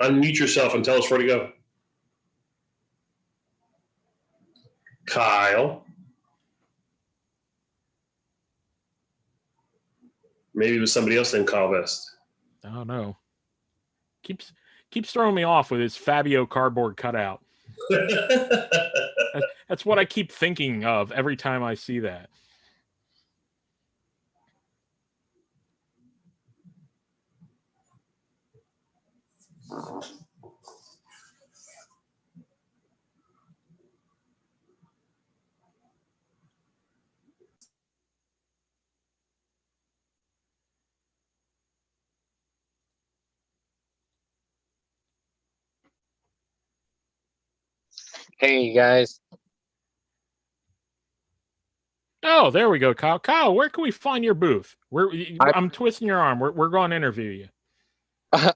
Unmute yourself and tell us where to go. Kyle. Maybe it was somebody else than Kyle Vest. I don't know. Keeps throwing me off with his Fabio cardboard cutout. That's what I keep thinking of every time I see that. Hey, you guys. Oh, there we go, Kyle. Kyle, where can we find your booth? I'm twisting your arm. We're going to interview you.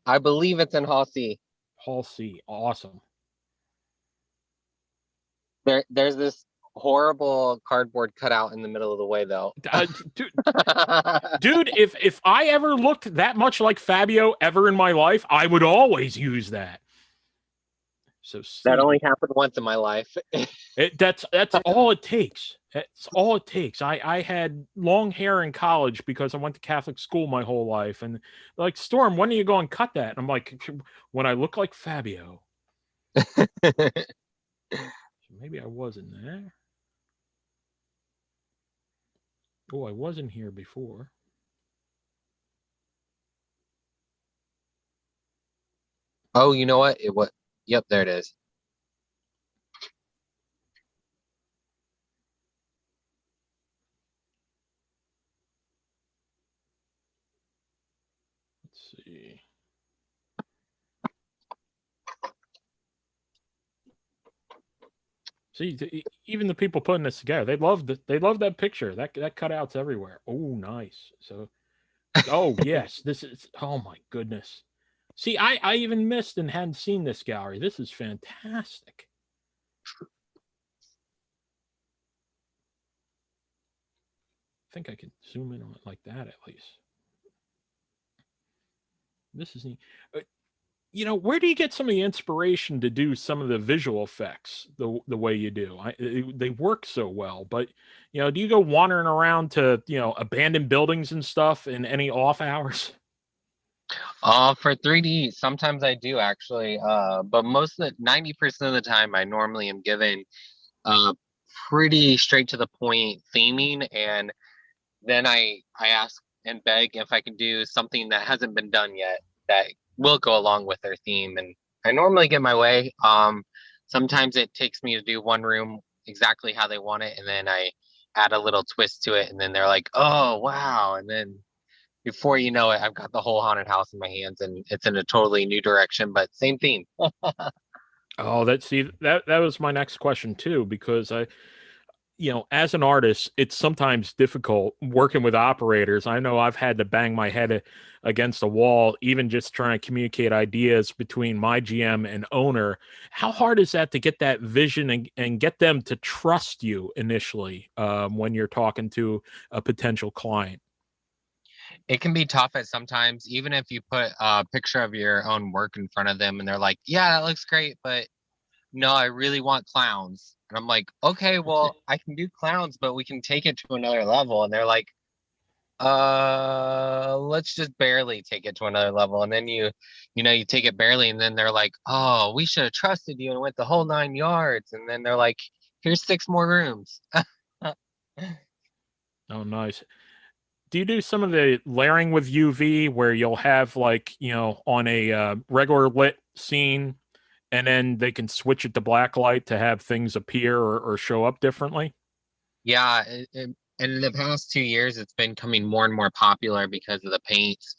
I believe it's in Hall C. Hall C. Awesome. There's this horrible cardboard cutout in the middle of the way, though. Dude, if I ever looked that much like Fabio ever in my life, I would always use that. So that only happened once in my life. That's all it takes. That's all it takes. I had long hair in college because I went to Catholic school my whole life, and like, Storm, when are you going to cut that? And I'm like, when I look like Fabio. So maybe I wasn't there. Oh, I wasn't here before. Oh, you know what? Yep, there it is. See, even the people putting this together, they love that picture. That cutout's everywhere. Oh, nice. So, oh yes, this is. Oh my goodness. See, I even missed and hadn't seen this gallery. This is fantastic. I think I can zoom in on it like that at least. This is neat. Where do you get some of the inspiration to do some of the visual effects the way you do? They work so well, but do you go wandering around to abandoned buildings and stuff in any off hours? For 3D, sometimes I do actually. But most of the 90% of the time, I normally am given uh pretty straight to the point theming, and then I ask and beg if I can do something that hasn't been done yet that will go along with their theme. And I normally get my way. Sometimes it takes me to do one room exactly how they want it, and then I add a little twist to it, and then they're like, "Oh, wow!" And then before you know it, I've got the whole haunted house in my hands, and it's in a totally new direction, but same theme. Oh, that was my next question too, because as an artist, it's sometimes difficult working with operators. I know I've had to bang my head against a wall, even just trying to communicate ideas between my GM and owner. How hard is that to get that vision and get them to trust you initially when you're talking to a potential client? It can be tough at sometimes, even if you put a picture of your own work in front of them and they're like, "Yeah, that looks great, but no, I really want clowns." And I'm like, "Okay, well, I can do clowns, but we can take it to another level." And they're like, let's just barely take it to another level." And then you take it barely, and then they're like, "Oh, we should have trusted you and went the whole 9 yards." And then they're like, "Here's 6 more rooms." Oh, nice. Do you do some of the layering with UV where you'll have like, on a regular lit scene and then they can switch it to black light to have things appear or show up differently? Yeah, and in the past 2 years, it's been coming more and more popular because of the paints.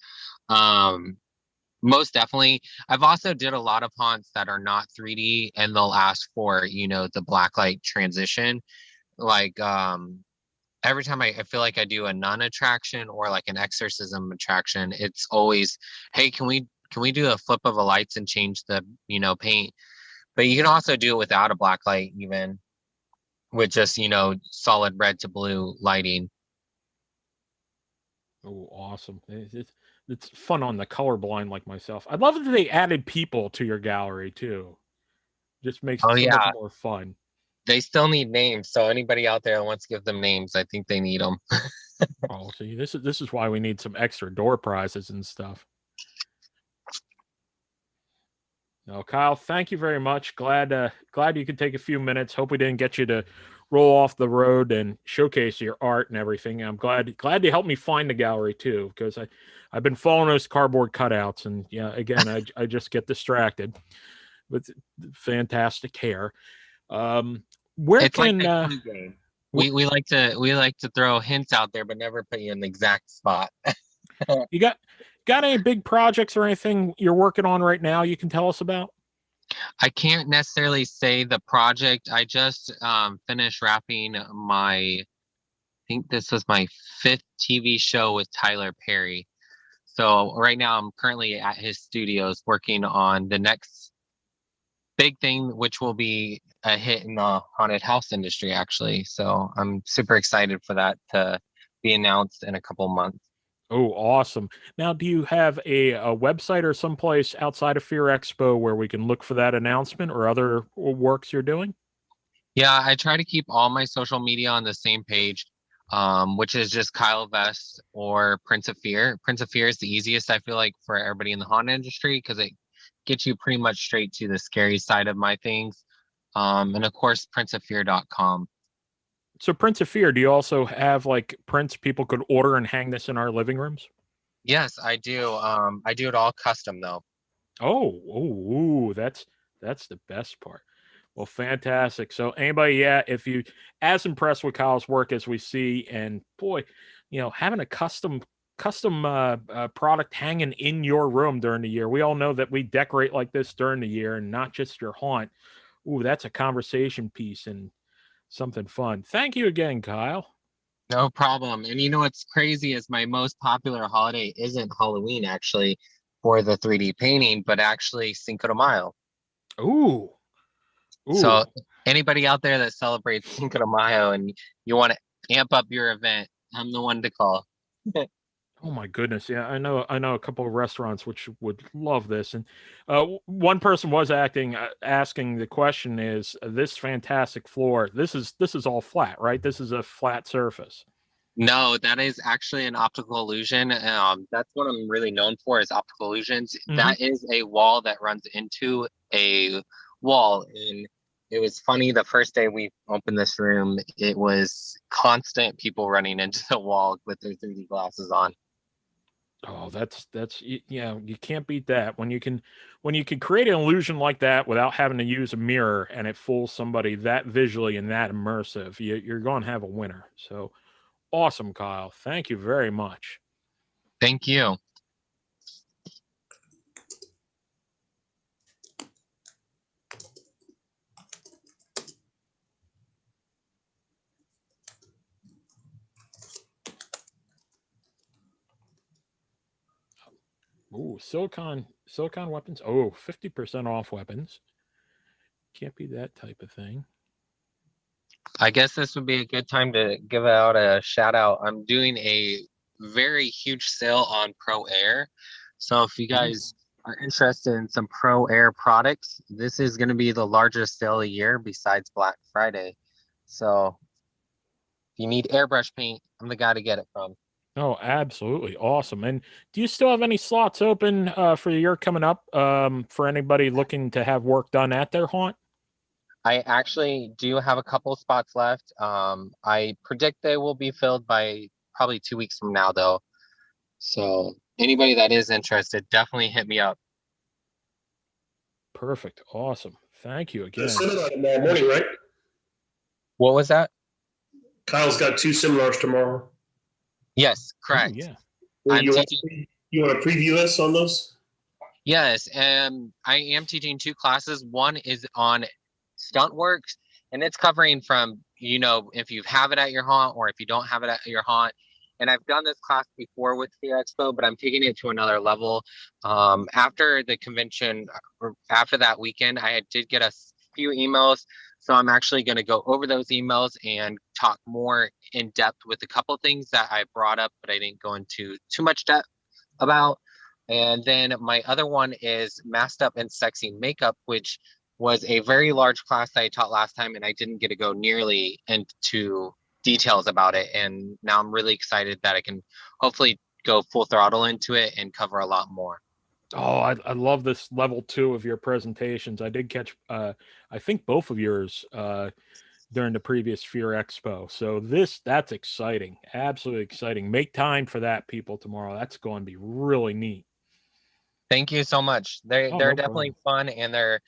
Um, Most definitely. I've also did a lot of haunts that are not 3D, and they'll ask for, the blacklight transition. Like every time I feel like I do a nun attraction or like an exorcism attraction, it's always, "Hey, can we do a flip of the lights and change the, paint?" But you can also do it without a blacklight, even with just, solid red to blue lighting. Oh, awesome. It's fun on the colorblind like myself. I love that they added people to your gallery too. Just makes it Oh so much yeah, more fun. they still need names. So anybody out there that wants to give them names, I think they need them. Oh, see, this is why we need some extra door prizes and stuff. No, Kyle, thank you very much. Glad you could take a few minutes. Hope we didn't get you to roll off the road and showcase your art and everything. I'm glad you helped me find the gallery too, because I've been following those cardboard cutouts, and yeah, again, I just get distracted with fantastic hair. Where It's like can the Clue game. We like to throw hints out there, but never put you in the exact spot. you got any big projects or anything you're working on right now you can tell us about? I can't necessarily say the project. I just finished wrapping I think this was my fifth TV show with Tyler Perry. So right now I'm currently at his studios working on the next big thing, which will be a hit in the haunted house industry, actually. So I'm super excited for that to be announced in a couple months. Oh, awesome. Now, do you have a website or someplace outside of Fear Expo where we can look for that announcement or other works you're doing? Yeah, I try to keep all my social media on the same page, which is just Kyle Vest or Prince of Fear. Prince of Fear is the easiest, I feel like, for everybody in the haunted industry because it gets you pretty much straight to the scary side of my things. And of course, princeoffear.com. So, Prince of Fear, do you also have like prints people could order and hang this in our living rooms? Yes, I do. I do it all custom though. That's the best part. Well, fantastic. So, anybody, yeah, if you as impressed with Kyle's work as we see, and boy, having a custom product hanging in your room during the year. We all know that we decorate like this during the year, and not just your haunt. Ooh, that's a conversation piece and something fun. Thank you again, Kyle. No problem. And you know what's crazy is my most popular holiday isn't Halloween actually for the 3D painting, but actually Cinco de Mayo. Ooh. Ooh. So anybody out there that celebrates Cinco de Mayo and you want to amp up your event, I'm the one to call. Oh my goodness. Yeah, I know a couple of restaurants which would love this. And one person was asking the question is this fantastic floor. This is all flat, right? This is a flat surface. No, that is actually an optical illusion. That's what I'm really known for is optical illusions. Mhm. That is a wall that runs into a wall. And it was funny the first day we opened this room, it was constant people running into the wall with their 3D glasses on. Oh, yeah, you can't beat that. When you can create an illusion like that without having to use a mirror and it fools somebody that visually and that immersive, you're going to have a winner. So awesome, Kyle. Thank you very much. Thank you. Ooh, silicon weapons. Oh, 50% off weapons. Can't be that type of thing. I guess this would be a good time to give out a shout out. I'm doing a very huge sale on Pro Air. So if you guys are interested in some Pro Air products, this is going to be the largest sale of the year besides Black Friday. So if you need airbrush paint, I'm the guy to get it from. Oh, absolutely. Awesome. And do you still have any slots open for the year coming up for anybody looking to have work done at their haunt? I actually do have a couple spots left. I predict they will be filled by probably 2 weeks from now, though. So anybody that is interested, definitely hit me up. Perfect. Awesome. Thank you again. Seminar tomorrow morning, right? What was that? Kyle's got 2 seminars tomorrow. Yes, Oh, correct. yeah. Well, I'm you want to preview us on those? Yes, I am teaching 2 classes. One is on stunt works, and it's covering from, if you have it at your haunt or if you don't have it at your haunt. And I've done this class before with Fear Expo, but I'm taking it to another level. After the convention, or after that weekend, did get a few emails. So I'm actually going to go over those emails and talk more in depth with a couple things that I brought up, but I didn't go into too much depth about. And then my other one is Masked Up and Sexy Makeup, which was a very large class that I taught last time, and I didn't get to go nearly into details about it. And now I'm really excited that I can hopefully go full throttle into it and cover a lot more. Oh, I love this level 2 of your presentations. I did catch, I think both of yours during the previous Fear Expo. So that's exciting. Absolutely exciting. Make time for that, people, tomorrow. That's going to be really neat. Thank you so much. They're Oh, no definitely problem. fun, and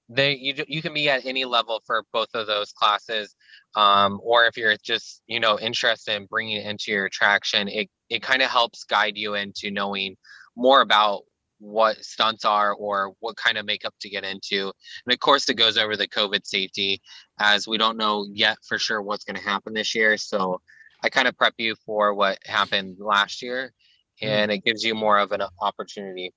you can be at any level for both of those classes. Or if you're just interested in bringing it into your attraction, it kind of helps guide you into knowing more about what stunts are or what kind of makeup to get into. And of course it goes over the COVID safety, as we don't know yet for sure what's going to happen this year. So I kind of prep you for what happened last year, and it gives you more of an opportunity.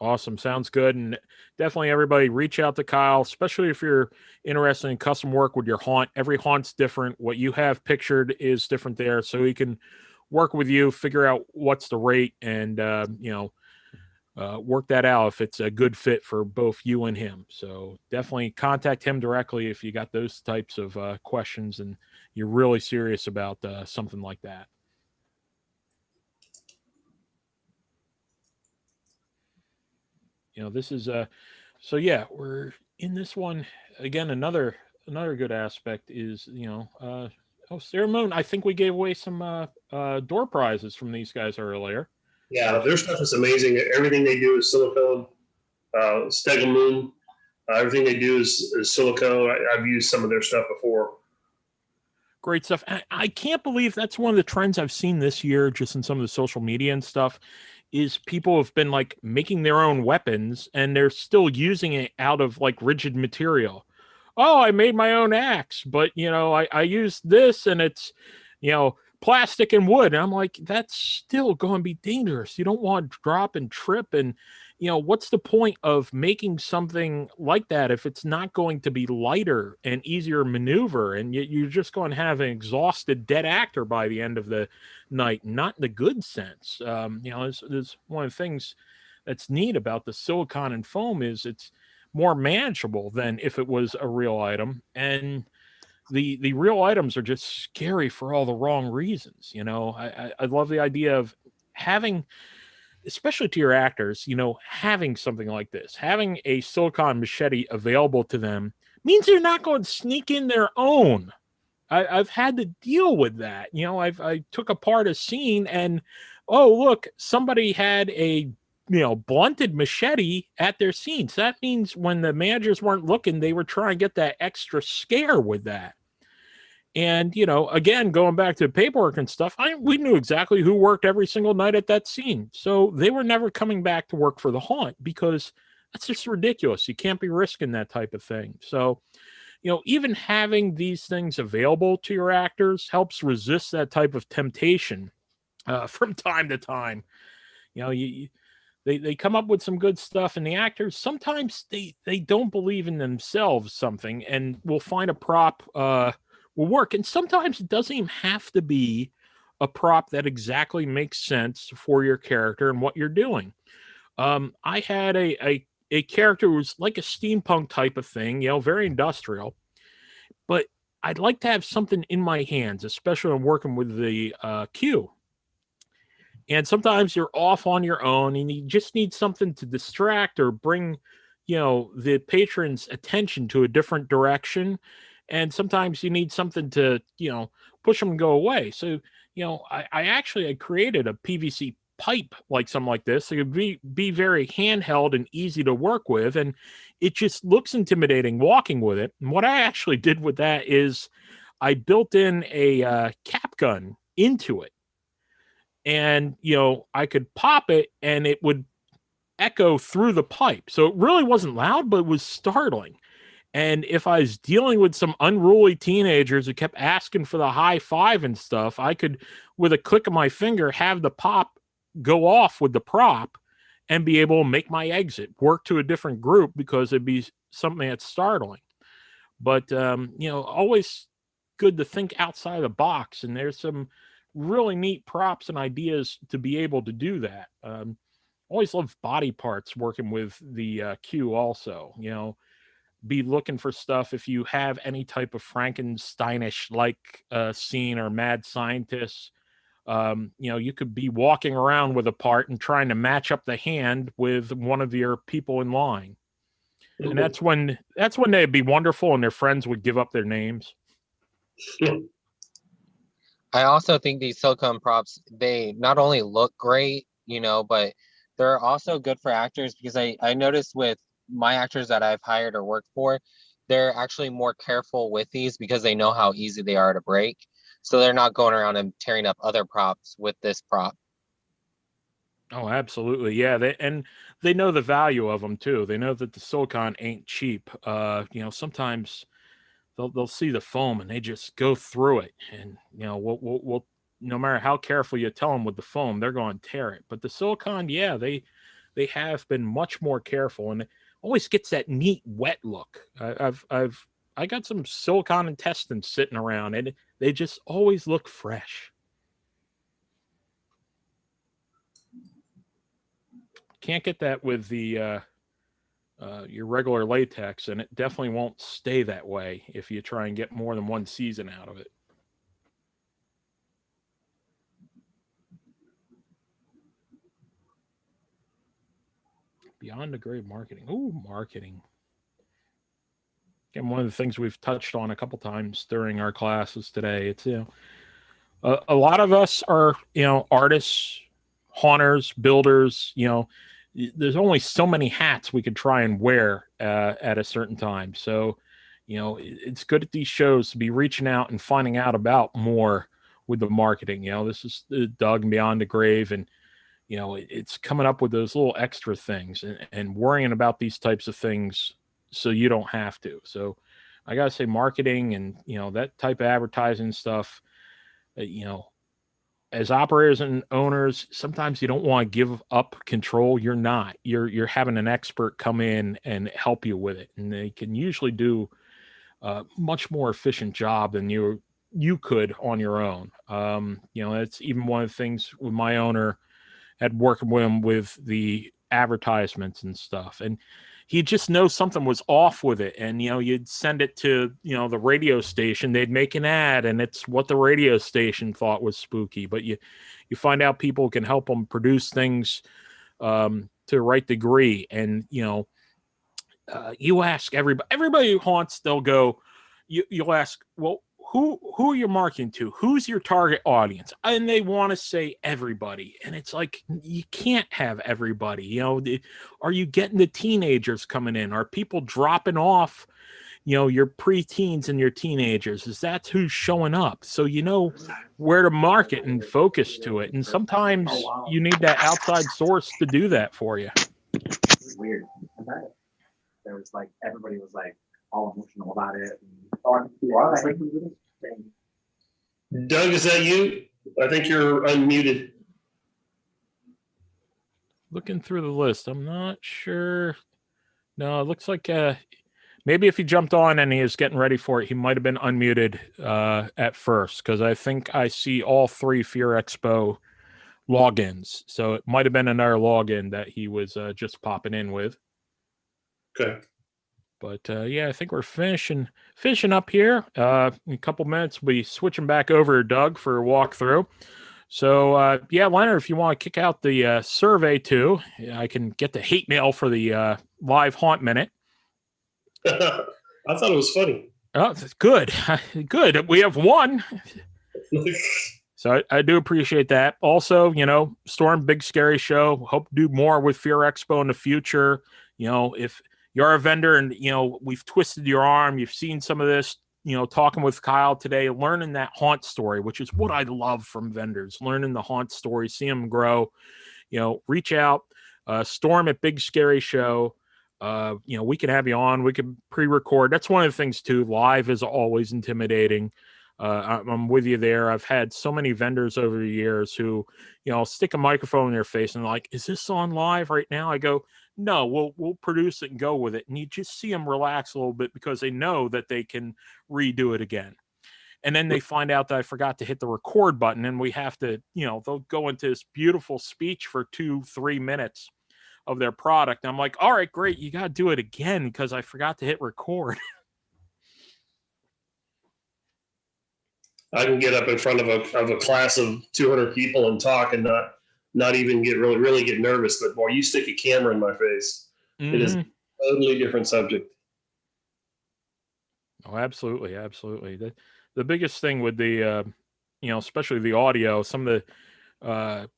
Awesome. Sounds good. And definitely everybody reach out to Kyle, especially if you're interested in custom work with your haunt. Every haunt's different. What you have pictured is different there. So he can work with you, figure out what's the rate, and, work that out if it's a good fit for both you and him. So definitely contact him directly if you got those types of questions and you're really serious about something like that. This is so yeah, we're in this one again. Another good aspect is Sarah Moon, I think we gave away some door prizes from these guys earlier. Yeah, their stuff is amazing. Everything they do is silicone. Stegel Moon, everything they do is silicone. I've used some of their stuff before. Great stuff. I can't believe that's one of the trends I've seen this year, just in some of the social media and stuff, is people have been like making their own weapons and they're still using it out of like rigid material. Oh, I made my own axe, but I used this and it's, plastic and wood. And I'm like, that's still going to be dangerous. You don't want to drop and trip. And, what's the point of making something like that if it's not going to be lighter and easier maneuver? And you're just going to have an exhausted dead actor by the end of the night, not in the good sense. There's one of the things that's neat about the silicon and foam is it's more manageable than if it was a real item. And the real items are just scary for all the wrong reasons. I love the idea of having, especially to your actors, having something like this, having a silicon machete available to them means they're not going to sneak in their own. I've had to deal with that. I took apart a scene and, oh, look, somebody had a, blunted machete at their scene. So that means when the managers weren't looking, they were trying to get that extra scare with that. And, again, going back to paperwork and stuff, we knew exactly who worked every single night at that scene. So they were never coming back to work for the haunt because that's just ridiculous. You can't be risking that type of thing. So, even having these things available to your actors helps resist that type of temptation from time to time. They come up with some good stuff, and the actors sometimes they don't believe in themselves something, and will find a prop will work. And sometimes it doesn't even have to be a prop that exactly makes sense for your character and what you're doing. I had a character who was like a steampunk type of thing, very industrial. But I'd like to have something in my hands, especially when working with the queue. And sometimes you're off on your own and you just need something to distract or bring, the patron's attention to a different direction. And sometimes you need something to, push them and go away. So, I actually had created a PVC pipe like something like this. It could be very handheld and easy to work with. And it just looks intimidating walking with it. And what I actually did with that is I built in a cap gun into it. And, I could pop it and it would echo through the pipe. So it really wasn't loud, but it was startling. And if I was dealing with some unruly teenagers who kept asking for the high five and stuff, I could, with a click of my finger, have the pop go off with the prop and be able to make my exit, work to a different group because it'd be something that's startling. But, always good to think outside the box. And there's some really neat props and ideas to be able to do that. Always love body parts working with the queue also, be looking for stuff if you have any type of Frankensteinish like scene or mad scientists. You could be walking around with a part and trying to match up the hand with one of your people in line. And that's when they'd be wonderful and their friends would give up their names. I also think these silicone props, they not only look great, but they're also good for actors because I noticed with my actors that I've hired or worked for, they're actually more careful with these because they know how easy they are to break. So they're not going around and tearing up other props with this prop. Oh, absolutely. Yeah. They know the value of them too. They know that the silicon ain't cheap. Sometimes they'll see the foam and they just go through it. And, we'll no matter how careful you tell them with the foam, they're going to tear it. But the silicon, yeah, they have been much more careful and it always gets that neat wet look. I got some silicon intestines sitting around and they just always look fresh. Can't get that with the your regular latex, and it definitely won't stay that way if you try and get more than one season out of it. Beyond the grade marketing. Ooh, marketing. Again, one of the things we've touched on a couple times during our classes today. It's a lot of us are artists, haunters, builders. There's only so many hats we could try and wear at a certain time. So, it's good at these shows to be reaching out and finding out about more with the marketing. This is Doug and Beyond the Grave, and it's coming up with those little extra things and worrying about these types of things so you don't have to. So I gotta say, marketing and that type of advertising stuff, as operators and owners, sometimes you don't want to give up control. You're not. You're having an expert come in and help you with it, and they can usually do a much more efficient job than you could on your own. That's even one of the things with my owner, had working with him with the advertisements and stuff, and he just knows something was off with it. And you'd send it to the radio station, they'd make an ad, and it's what the radio station thought was spooky. But you find out people can help them produce things to the right degree. And you ask everybody who haunts, they'll go, you'll ask, well, who are you marketing to? Who's your target audience? And they want to say everybody. And it's like, you can't have everybody. Are you getting the teenagers coming in? Are people dropping off, your preteens and your teenagers? Is that who's showing up? So where to market and focus to it. And sometimes you need that outside source to do that for you. It's weird. There was like, everybody was like all emotional about it. Doug, is that you? I think you're unmuted. Looking through the list, I'm not sure. No, it looks like maybe if he jumped on and he was getting ready for it, he might have been unmuted at first, because I think I see all 3 Fear Expo logins. So it might have been another login that he was just popping in with. Okay. But yeah, I think we're finishing up here. In a couple minutes, we'll be switching back over to Doug for a walkthrough. So yeah, Leonard, if you want to kick out the survey too, I can get the hate mail for the live haunt minute. I thought it was funny. Oh, good. Good. We have one. So I do appreciate that. Also, Storm, big scary show. Hope to do more with Fear Expo in the future. If you're a vendor and, we've twisted your arm, you've seen some of this, talking with Kyle today, learning that haunt story, which is what I love from vendors, learning the haunt story, see them grow, reach out, Storm at Big Scary Show. We can have you on, we can pre-record. That's one of the things too. Live is always intimidating. I'm with you there. I've had so many vendors over the years who, stick a microphone in their face and like, is this on live right now? I go, no, we'll produce it and go with it. And you just see them relax a little bit because they know that they can redo it again. And then they find out that I forgot to hit the record button, and we have to, they'll go into this beautiful speech for 2-3 minutes of their product. And I'm like, all right, great. You got to do it again because I forgot to hit record. I can get up in front of a class of 200 people and talk and not even get really get nervous. But boy, you stick a camera in my face, It is a totally different subject. Oh, absolutely, absolutely. The biggest thing with the, especially the audio, some of the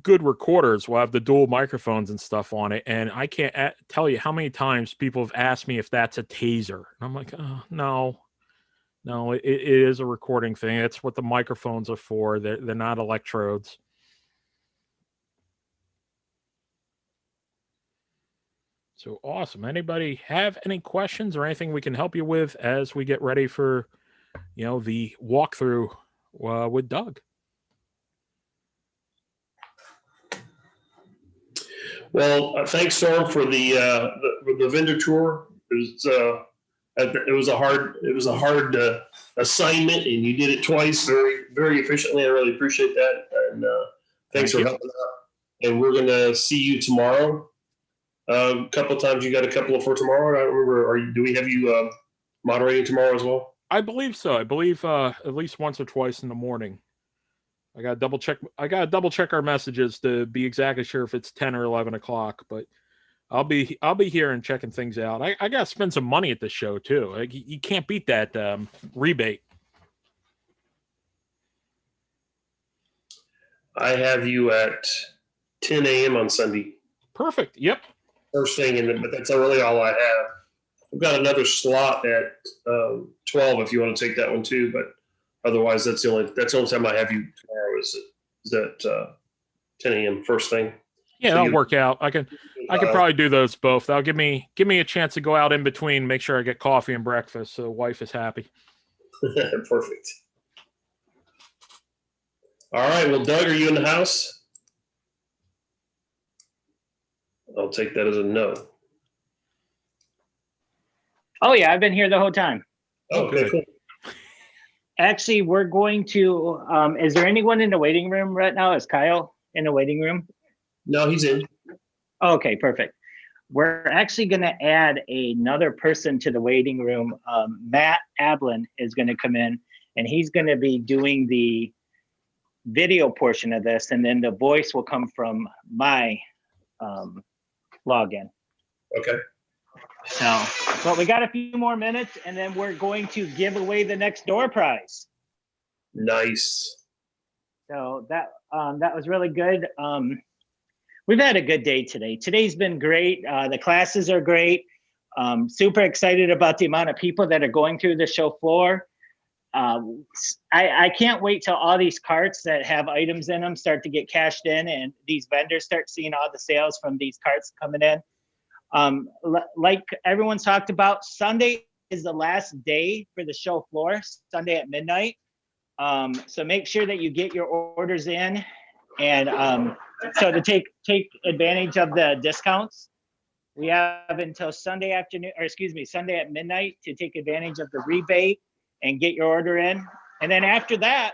good recorders will have the dual microphones and stuff on it, and I can't tell you how many times people have asked me if that's a taser, and I'm like, oh, no, it is a recording thing. That's what the microphones are for. They're not electrodes. So awesome. Anybody have any questions or anything we can help you with as we get ready for, the walkthrough with Doug? Well, thanks, Storm, for the vendor tour. It was a hard assignment, and you did it twice very, very efficiently. I really appreciate that, and thanks for helping out. And we're going to see you tomorrow. A couple of times. You got a couple for tomorrow. I don't remember. Do we have you moderating tomorrow as well? I believe so. I believe at least once or twice in the morning. I got to double check our messages to be exactly sure if it's 10 or 11 o'clock, but I'll be here and checking things out. I got to spend some money at this show too. You can't beat that rebate. I have you at 10 a.m. on Sunday. Perfect. Yep. First thing, but that's really all I have. I've got another slot at 12 if you want to take that one too, but otherwise that's the only time I have you tomorrow is that 10 a.m. first thing. Yeah, So that'll you- work out. I can probably do those both. That'll give me a chance to go out in between, make sure I get coffee and breakfast, so the wife is happy. Perfect. All right. Well, Doug, are you in the house? I'll take that as a no. Oh yeah, I've been here the whole time. Oh, okay, good. cool. Actually, we're going to, is there anyone in the waiting room right now? Is Kyle in the waiting room? No, he's in. Okay, perfect. We're actually going to add another person to the waiting room. Matt Ablin is going to come in, and he's going to be doing the video portion of this, and then the voice will come from my login. Okay. So, but we got a few more minutes, and then we're going to give away the next door prize. Nice. So that was really good. We've had a good day today. Today's been great. The classes are great. Super excited about the amount of people that are going through the show floor. I can't wait till all these carts that have items in them start to get cashed in, and these vendors start seeing all the sales from these carts coming in. Like everyone's talked about, Sunday is the last day for the show floor, Sunday at midnight. So make sure that you get your orders in, and so to take advantage of the discounts. We have until Sunday afternoon, or excuse me, Sunday at midnight to take advantage of the rebate and get your order in. And then after that,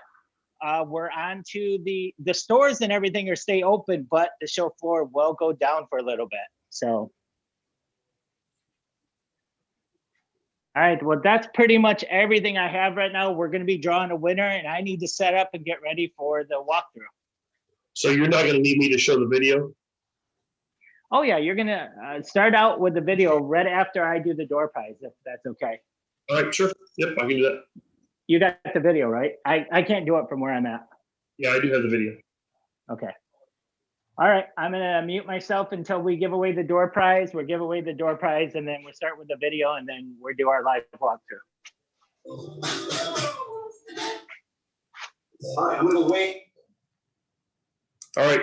we're on to the stores and everything are stay open, but the show floor will go down for a little bit. So. All right, well, that's pretty much everything I have right now. We're going to be drawing a winner, and I need to set up and get ready for the walkthrough. So you're not going to need me to show the video? Oh, yeah, you're going to start out with the video right after I do the door prize, if that's okay. All right, sure. Yep, I can do that. You got the video, right? I can't do it from where I'm at. Yeah, I do have the video. Okay. All right, I'm going to mute myself until we give away the door prize. We'll give away the door prize, and then we'll start with the video, and then we'll do our live walkthrough. All right, I'm gonna wait. All right.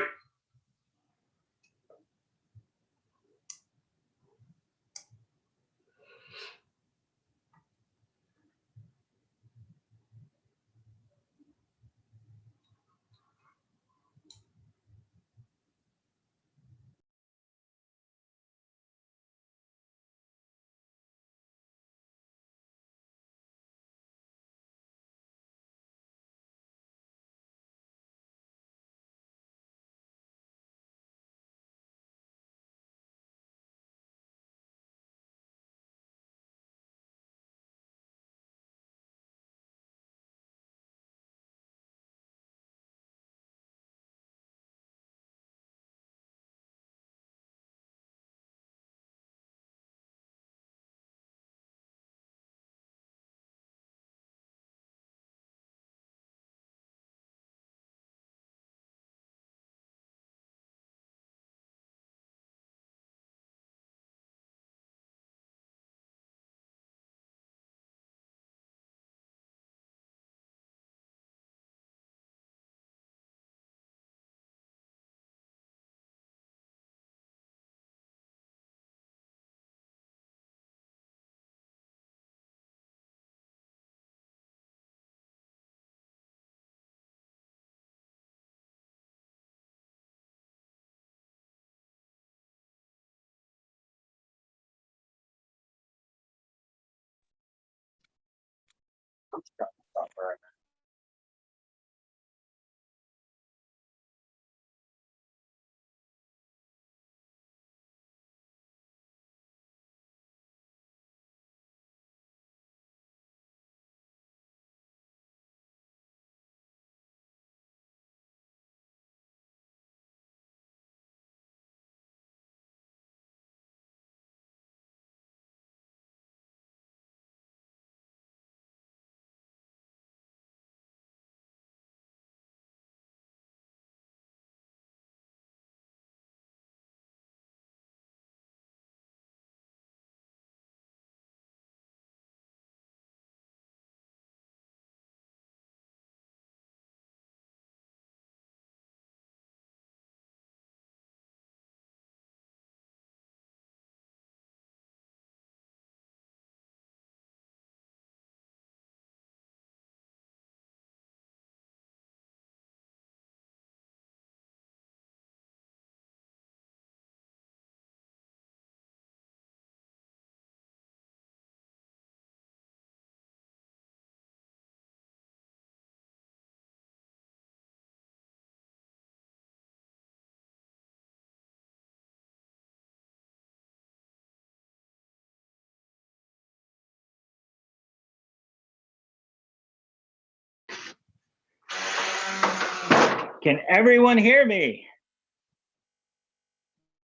Can everyone hear me?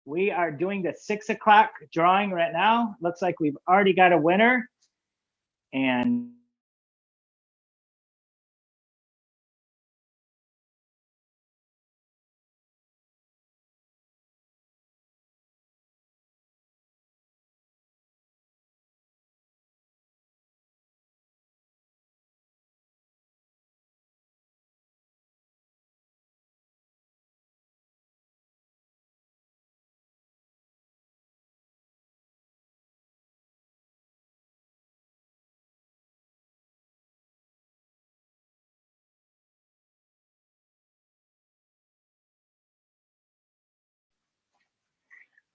We are doing the 6 o'clock drawing right now. Looks like we've already got a winner. And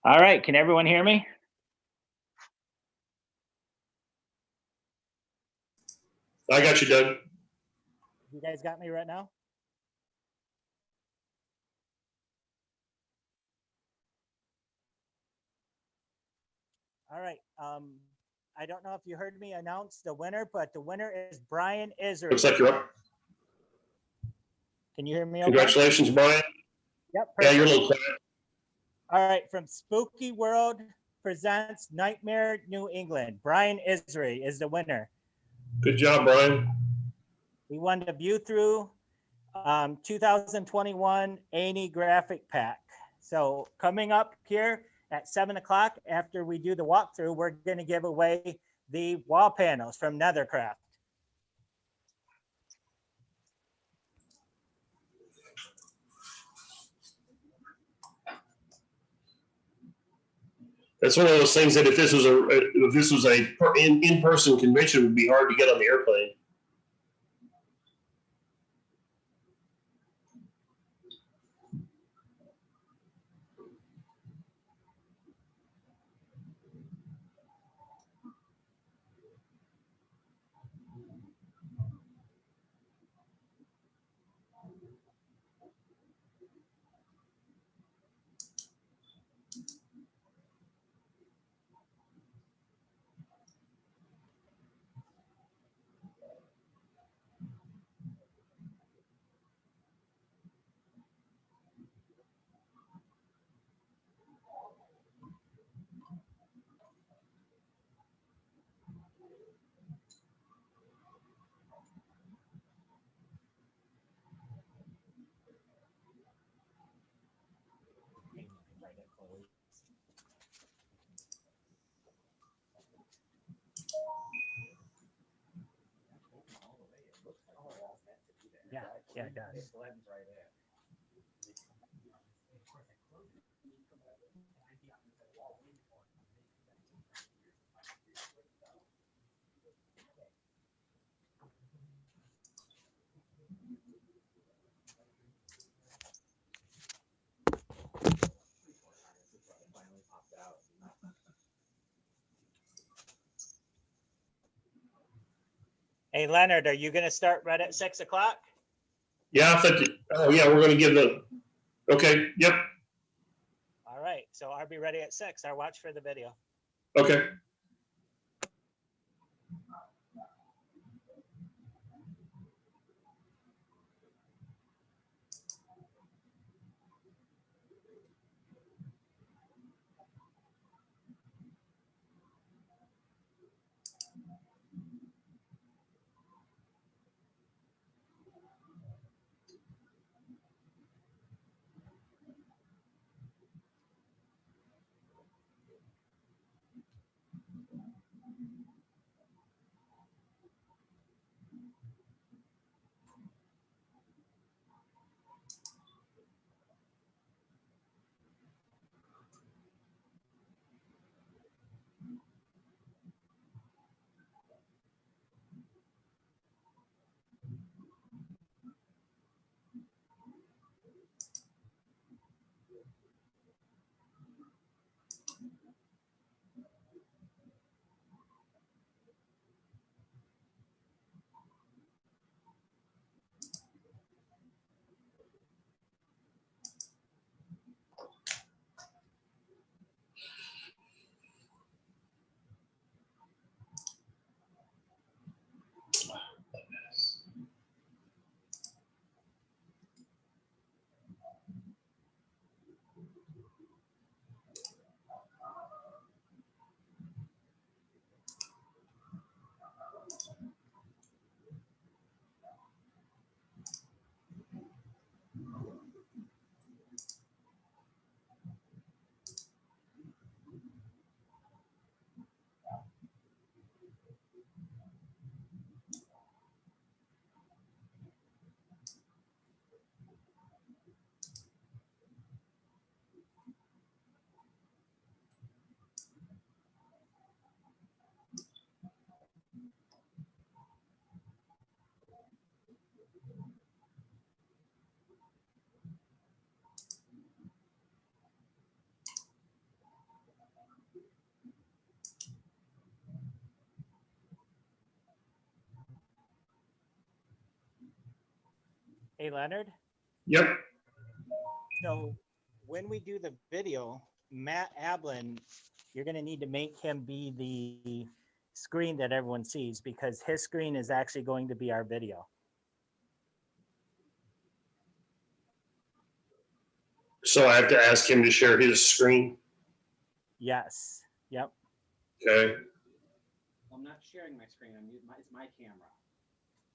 all right, can everyone hear me? I got you, Doug. You guys got me right now? All right. I don't know if you heard me announce the winner, but the winner is Brian Israel. Looks like you're up. Can you hear me? Okay? Congratulations, Brian. Yep. Yeah, you're a Perfect. little quiet. All right. From Spooky World presents Nightmare New England. Brian Israel is the winner. Good job, Brian. We won the View Through 2021 A&E Graphic Pack. So coming up here at 7 o'clock after we do the walkthrough, we're going to give away the wall panels from Nethercraft. That's one of those things that if this was a in-person convention, it would be hard to get on the airplane. Yeah, it does. Hey, Leonard, are you going to start right at 6 o'clock? Yeah, I thought. Oh, yeah, we're going to give the. Okay. Yep. All right. So I'll be ready at 6. I'll watch for the video. Okay. Hey, Leonard. Yep. So when we do the video, Matt Ablin, you're going to need to make him be the screen that everyone sees because his screen is actually going to be our video. So I have to ask him to share his screen. Yes. Yep. Okay. I'm not sharing my screen. It's my camera.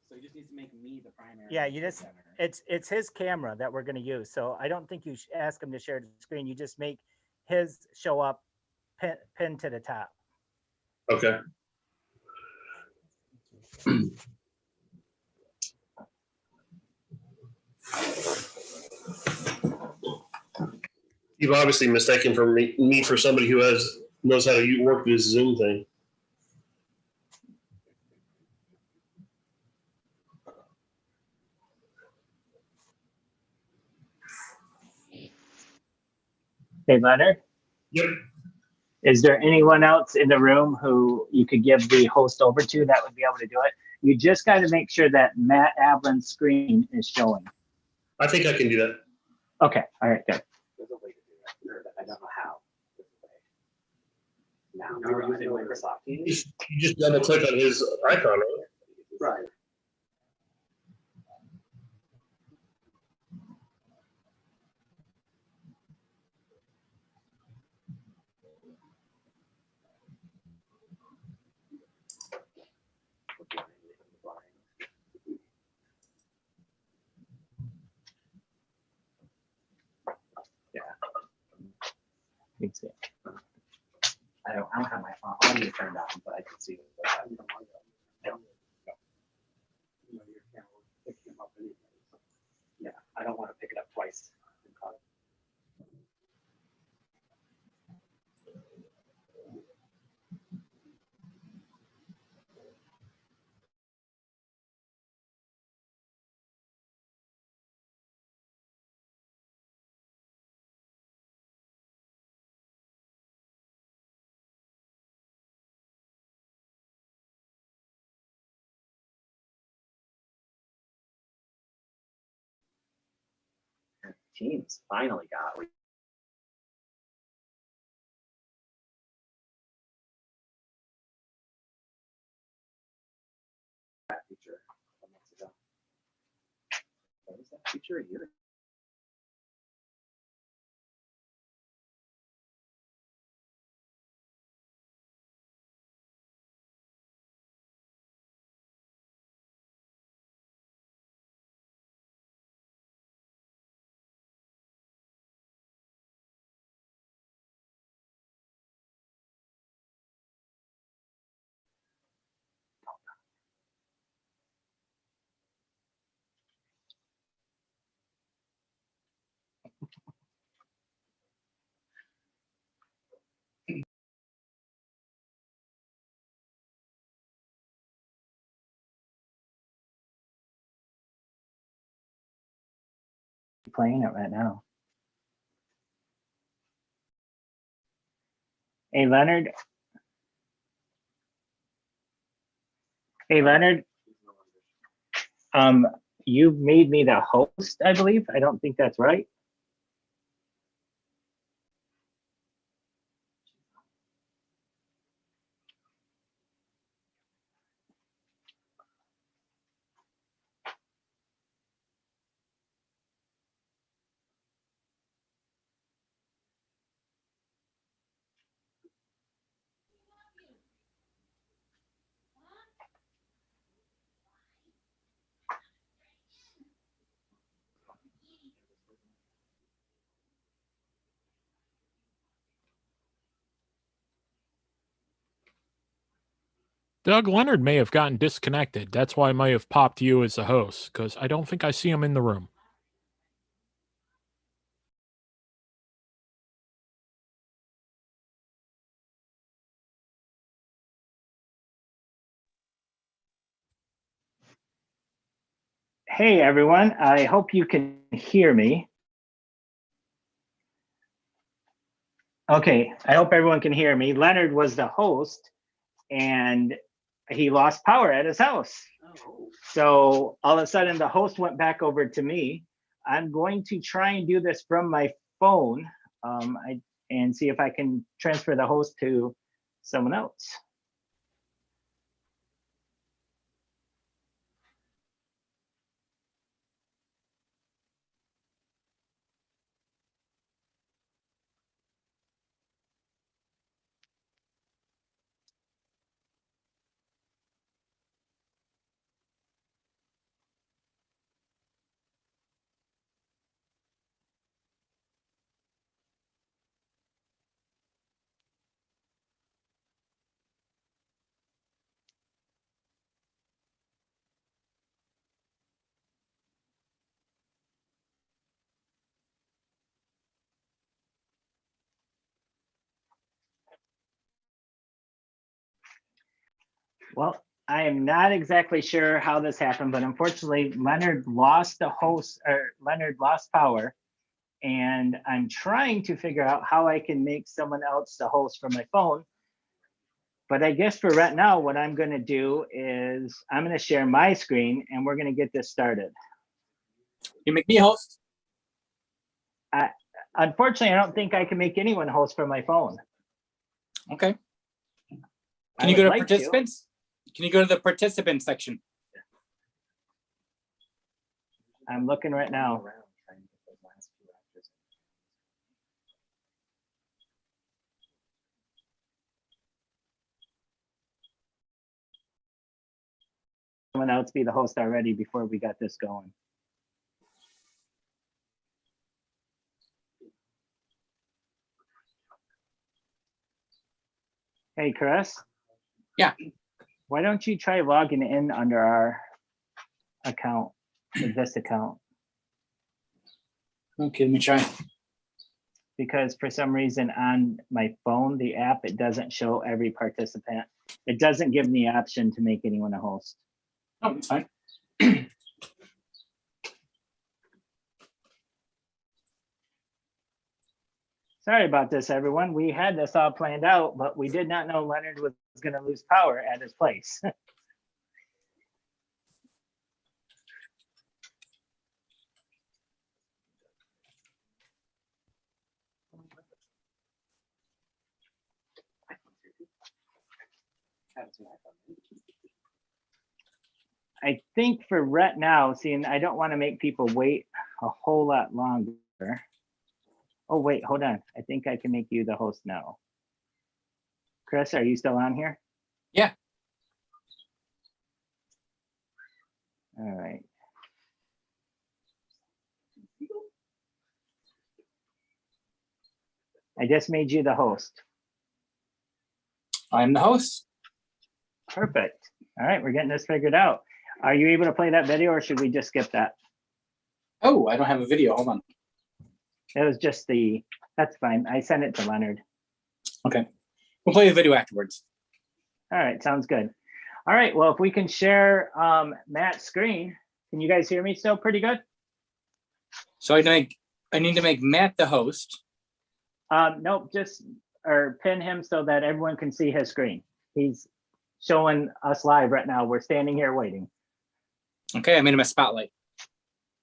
So he just needs to make me the primary. Yeah, it's his camera that we're going to use. So I don't think you should ask him to share the screen. You just make his show up pinned to the top. Okay. You've obviously mistaken for me for somebody who knows how to work this Zoom thing. Hey, Leonard. Yep. Is there anyone else in the room who you could give the host over to that would be able to do it? You just got to make sure that Matt Ablin's screen is showing. I think I can do that. Okay. All right. Good. There's a way to do it. I don't know how. Now we're using Microsoft Teams. You just double click on his icon, right? Right. Thanks. I don't have my audio turned on, but I can see it. Yeah, I don't want to pick it up twice. Teams finally got. That feature a couple months ago. What was that feature a year ago? Playing it right now. Hey, Leonard. Hey, Leonard. You made me the host, I believe. I don't think that's right. Doug Leonard may have gotten disconnected. That's why I might have popped you as the host, because I don't think I see him in the room. Hey, everyone. I hope you can hear me. Okay, I hope everyone can hear me. Leonard was the host, and he lost power at his house. Oh. So all of a sudden the host went back over to me. I'm going to try and do this from my phone and see if I can transfer the host to someone else. Well, I am not exactly sure how this happened, but unfortunately Leonard lost the host, or Leonard lost power. And I'm trying to figure out how I can make someone else the host from my phone. But I guess for right now, what I'm going to do is I'm going to share my screen and we're going to get this started. You make me a host. Unfortunately, I don't think I can make anyone host from my phone. Okay. I Can you would go to like participants? Can you go to the participant section? I'm looking right now. Someone else be the host already before we got this going. Hey, Chris. Yeah. Why don't you try logging in under our account, this account? Okay, let me try. Because for some reason on my phone, the app, it doesn't show every participant. It doesn't give me the option to make anyone a host. Oh, it's fine. Sorry about this, everyone. We had this all planned out, but we did not know Leonard was going to lose power at his place. I think for right now, seeing I don't want to make people wait a whole lot longer. Oh, wait, hold on. I think I can make you the host now. Chris, are you still on here? Yeah. All right. I just made you the host. I'm the host. Perfect. All right, we're getting this figured out. Are you able to play that video or should we just skip that? Oh, I don't have a video. Hold on. It was just the, that's fine. I sent it to Leonard. Okay. We'll play the video afterwards. All right, sounds good. All right, well, if we can share Matt's screen, can you guys hear me still pretty good? So I need to make Matt the host. Nope, just or pin him so that everyone can see his screen. He's showing us live right now. We're standing here waiting. Okay, I made him a spotlight.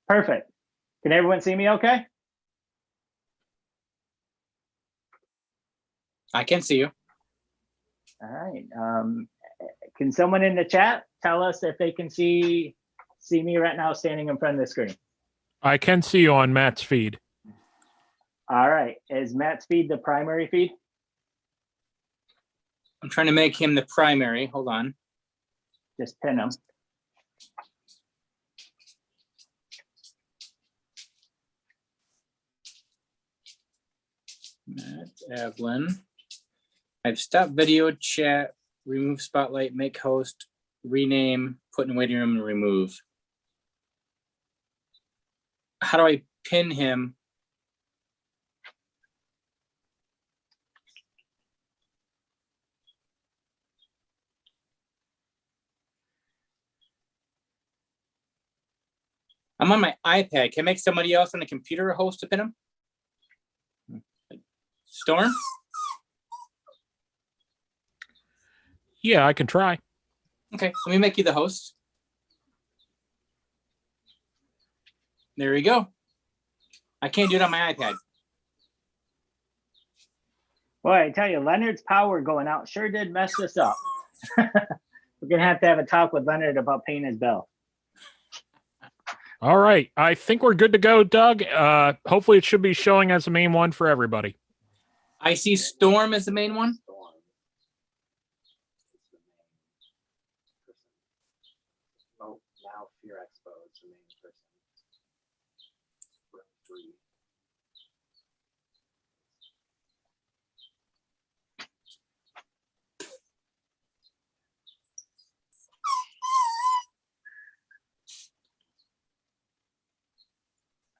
Perfect. Can everyone see me okay? I can see you. All right. Can someone in the chat tell us if they can see me right now standing in front of the screen? I can see you on Matt's feed. All right. Is Matt's feed the primary feed? I'm trying to make him the primary. Hold on. Just pin him. Matt Evelyn. I've stopped video, chat, remove spotlight, make host, rename, put in waiting room, and remove. How do I pin him? I'm on my iPad. Can I make somebody else on the computer a host to pin him? Storm? Yeah, I can try. Okay, let me make you the host. There you go. I can't do it on my iPad. Boy, I tell you, Leonard's power going out sure did mess this up. We're gonna have to have a talk with Leonard about paying his bill. All right. I think we're good to go, Doug. Hopefully it should be showing as the main one for everybody. I see Storm as the main one. Storm. Oh, now Fear Expo is the main person. Room 3.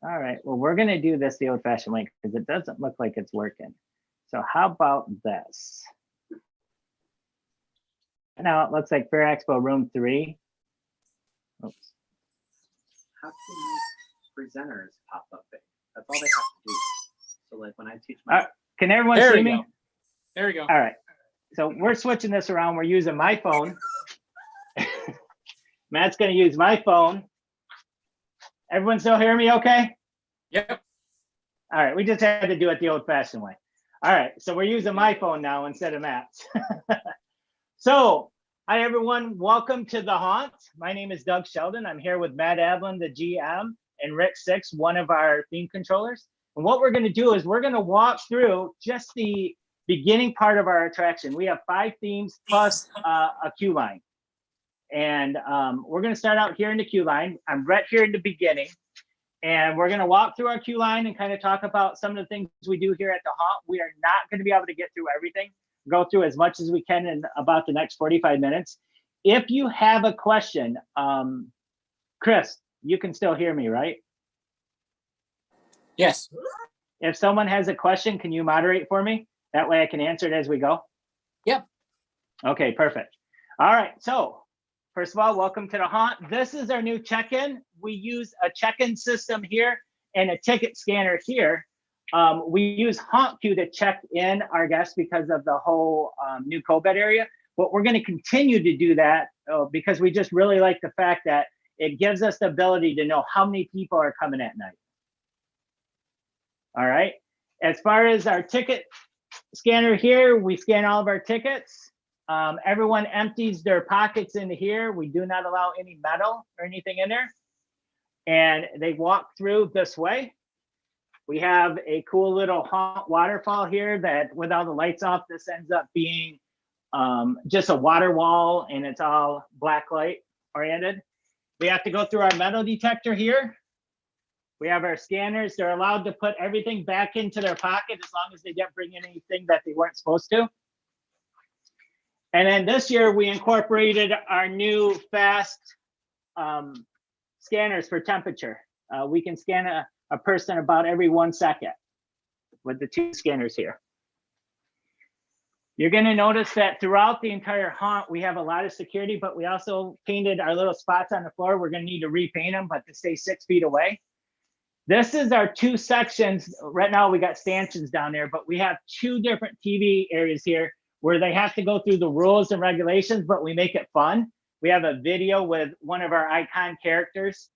All right, well, we're gonna do this the old fashioned way because it doesn't look like it's working. So how about this? Now it looks like Fair Expo room 3. Oops. How can these presenters pop up big? That's all they have to do. So like when I teach my Can everyone There see we me? go. There we go. All right, so we're switching this around. We're using my phone. Matt's gonna use my phone. Everyone still hear me okay? Yep. All right, we just had to do it the old fashioned way. All right, so we're using my phone now instead of Matt's. So, hi everyone, welcome to The Haunt. My name is Doug Sheldon. I'm here with Matt Adlin, the GM, and Rick Six, one of our theme controllers. And what we're gonna do is we're gonna walk through just the beginning part of our attraction. We have 5 themes plus a queue line. And we're gonna start out here in the queue line. I'm right here in the beginning. And we're gonna walk through our queue line and kind of talk about some of the things we do here at The Haunt. We are not gonna be able to get through everything, go through as much as we can in about the next 45 minutes. If you have a question, Chris, you can still hear me, right? Yes. If someone has a question, can you moderate for me? That way I can answer it as we go. Yep. Okay, perfect. All right, so first of all, welcome to The Haunt. This is our new check-in. We use a check-in system here and a ticket scanner here. We use Haunt Queue to check in our guests because of the whole new COVID area, but we're gonna continue to do that because we just really like the fact that it gives us the ability to know how many people are coming at night. All right, as far as our ticket scanner here, we scan all of our tickets. Everyone empties their pockets into here. We do not allow any metal or anything in there. And they walk through this way. We have a cool little haunt waterfall here that with all the lights off, this ends up being just a water wall and it's all black light oriented. We have to go through our metal detector here. We have our scanners. They're allowed to put everything back into their pocket as long as they didn't bring in anything that they weren't supposed to. And then this year we incorporated our new fast scanners for temperature. We can scan a person about every 1 second with the 2 scanners here. You're gonna notice that throughout the entire haunt, we have a lot of security, but we also painted our little spots on the floor. We're gonna need to repaint them, but to stay 6 feet away. This is our 2 sections. Right now we got stanchions down there, but we have 2 different TV areas here where they have to go through the rules and regulations, but we make it fun. We have a video with one of our icon characters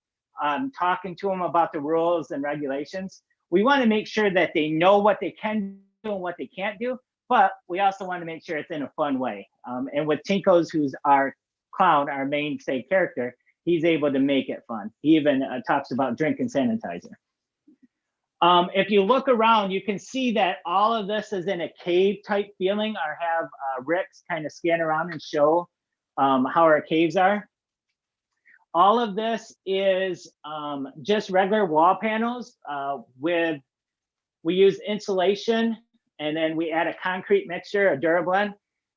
talking to them about the rules and regulations. We want to make sure that they know what they can do and what they can't do, but we also want to make sure it's in a fun way. And with Tinko's, who's our clown, our mainstay character, he's able to make it fun. He even talks about drinking sanitizer. If you look around, you can see that all of this is in a cave type feeling. Or have Rick's kind of scan around and show how our caves are. All of this is just regular wall panels we use insulation and then we add a concrete mixture, a Durablend.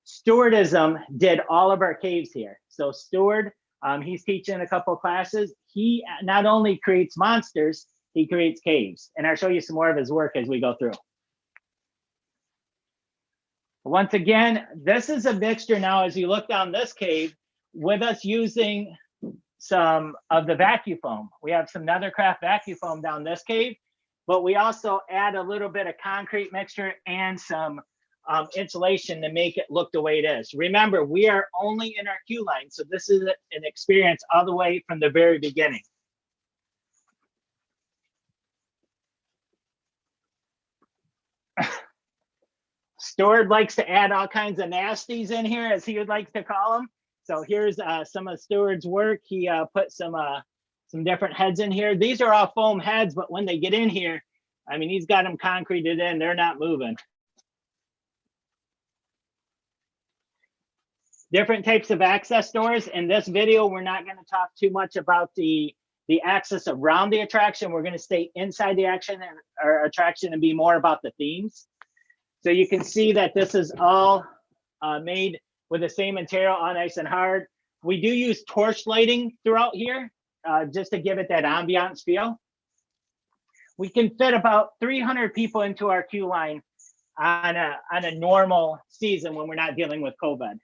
Stewardism did all of our caves here. So Steward, he's teaching a couple of classes. He not only creates monsters, he creates caves. And I'll show you some more of his work as we go through. Once again, this is a mixture now as you look down this cave with us using some of the vacuum foam. We have some Nethercraft vacuum foam down this cave, but we also add a little bit of concrete mixture and some insulation to make it look the way it is. Remember, we are only in our queue line, so this is an experience all the way from the very beginning. Stewart likes to add all kinds of nasties in here, as he would like to call them. So here's some of Stewart's work. He put some different heads in here. These are all foam heads, but when they get in here, I mean, he's got them concreted in. They're not moving. Different types of access doors. In this video, we're not going to talk too much about the access around the attraction. We're going to stay inside the attraction and be more about the themes. So you can see that this is all made with the same material, all nice and hard. We do use torch lighting throughout here, just to give it that ambiance feel. We can fit about 300 people into our queue line on a normal season when we're not dealing with COVID.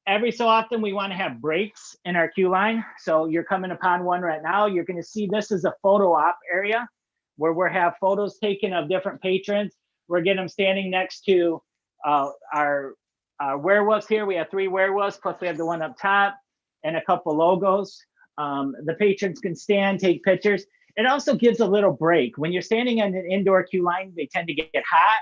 Every so often, we want to have breaks in our queue line. So you're coming upon one right now. You're going to see this is a photo op area where we'll have photos taken of different patrons. We're getting them standing next to our werewolves here. We have 3 werewolves, plus we have the one up top and a couple logos. The patrons can stand, take pictures. It also gives a little break. When you're standing in an indoor queue line, they tend to get hot.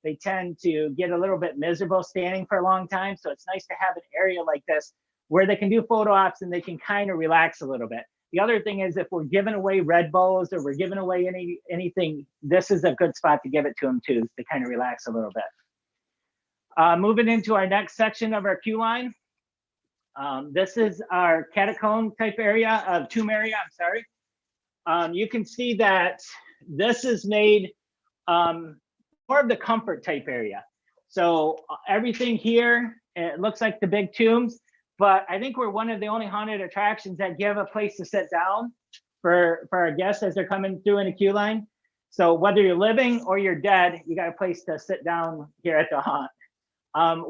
They tend to get a little bit miserable standing for a long time. So it's nice to have an area like this where they can do photo ops and they can kind of relax a little bit. The other thing is if we're giving away Red Bulls or we're giving away anything, this is a good spot to give it to them too, to kind of relax a little bit. Moving into our next section of our queue line. This is our catacomb type area of tomb area, I'm sorry. You can see that this is made more of the comfort type area. So everything here, it looks like the big tombs, but I think we're one of the only haunted attractions that give a place to sit down for our guests as they're coming through in a queue line. So whether you're living or you're dead, you got a place to sit down here at the haunt.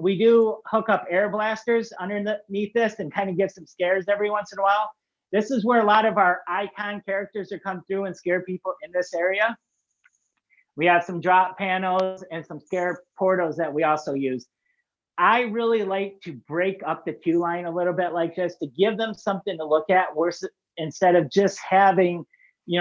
We do hook up air blasters underneath this and kind of give some scares every once in a while. This is where a lot of our icon characters are come through and scare people in this area. We have some drop panels and some scare portals that we also use. I really like to break up the queue line a little bit like this to give them something to look at instead of just having,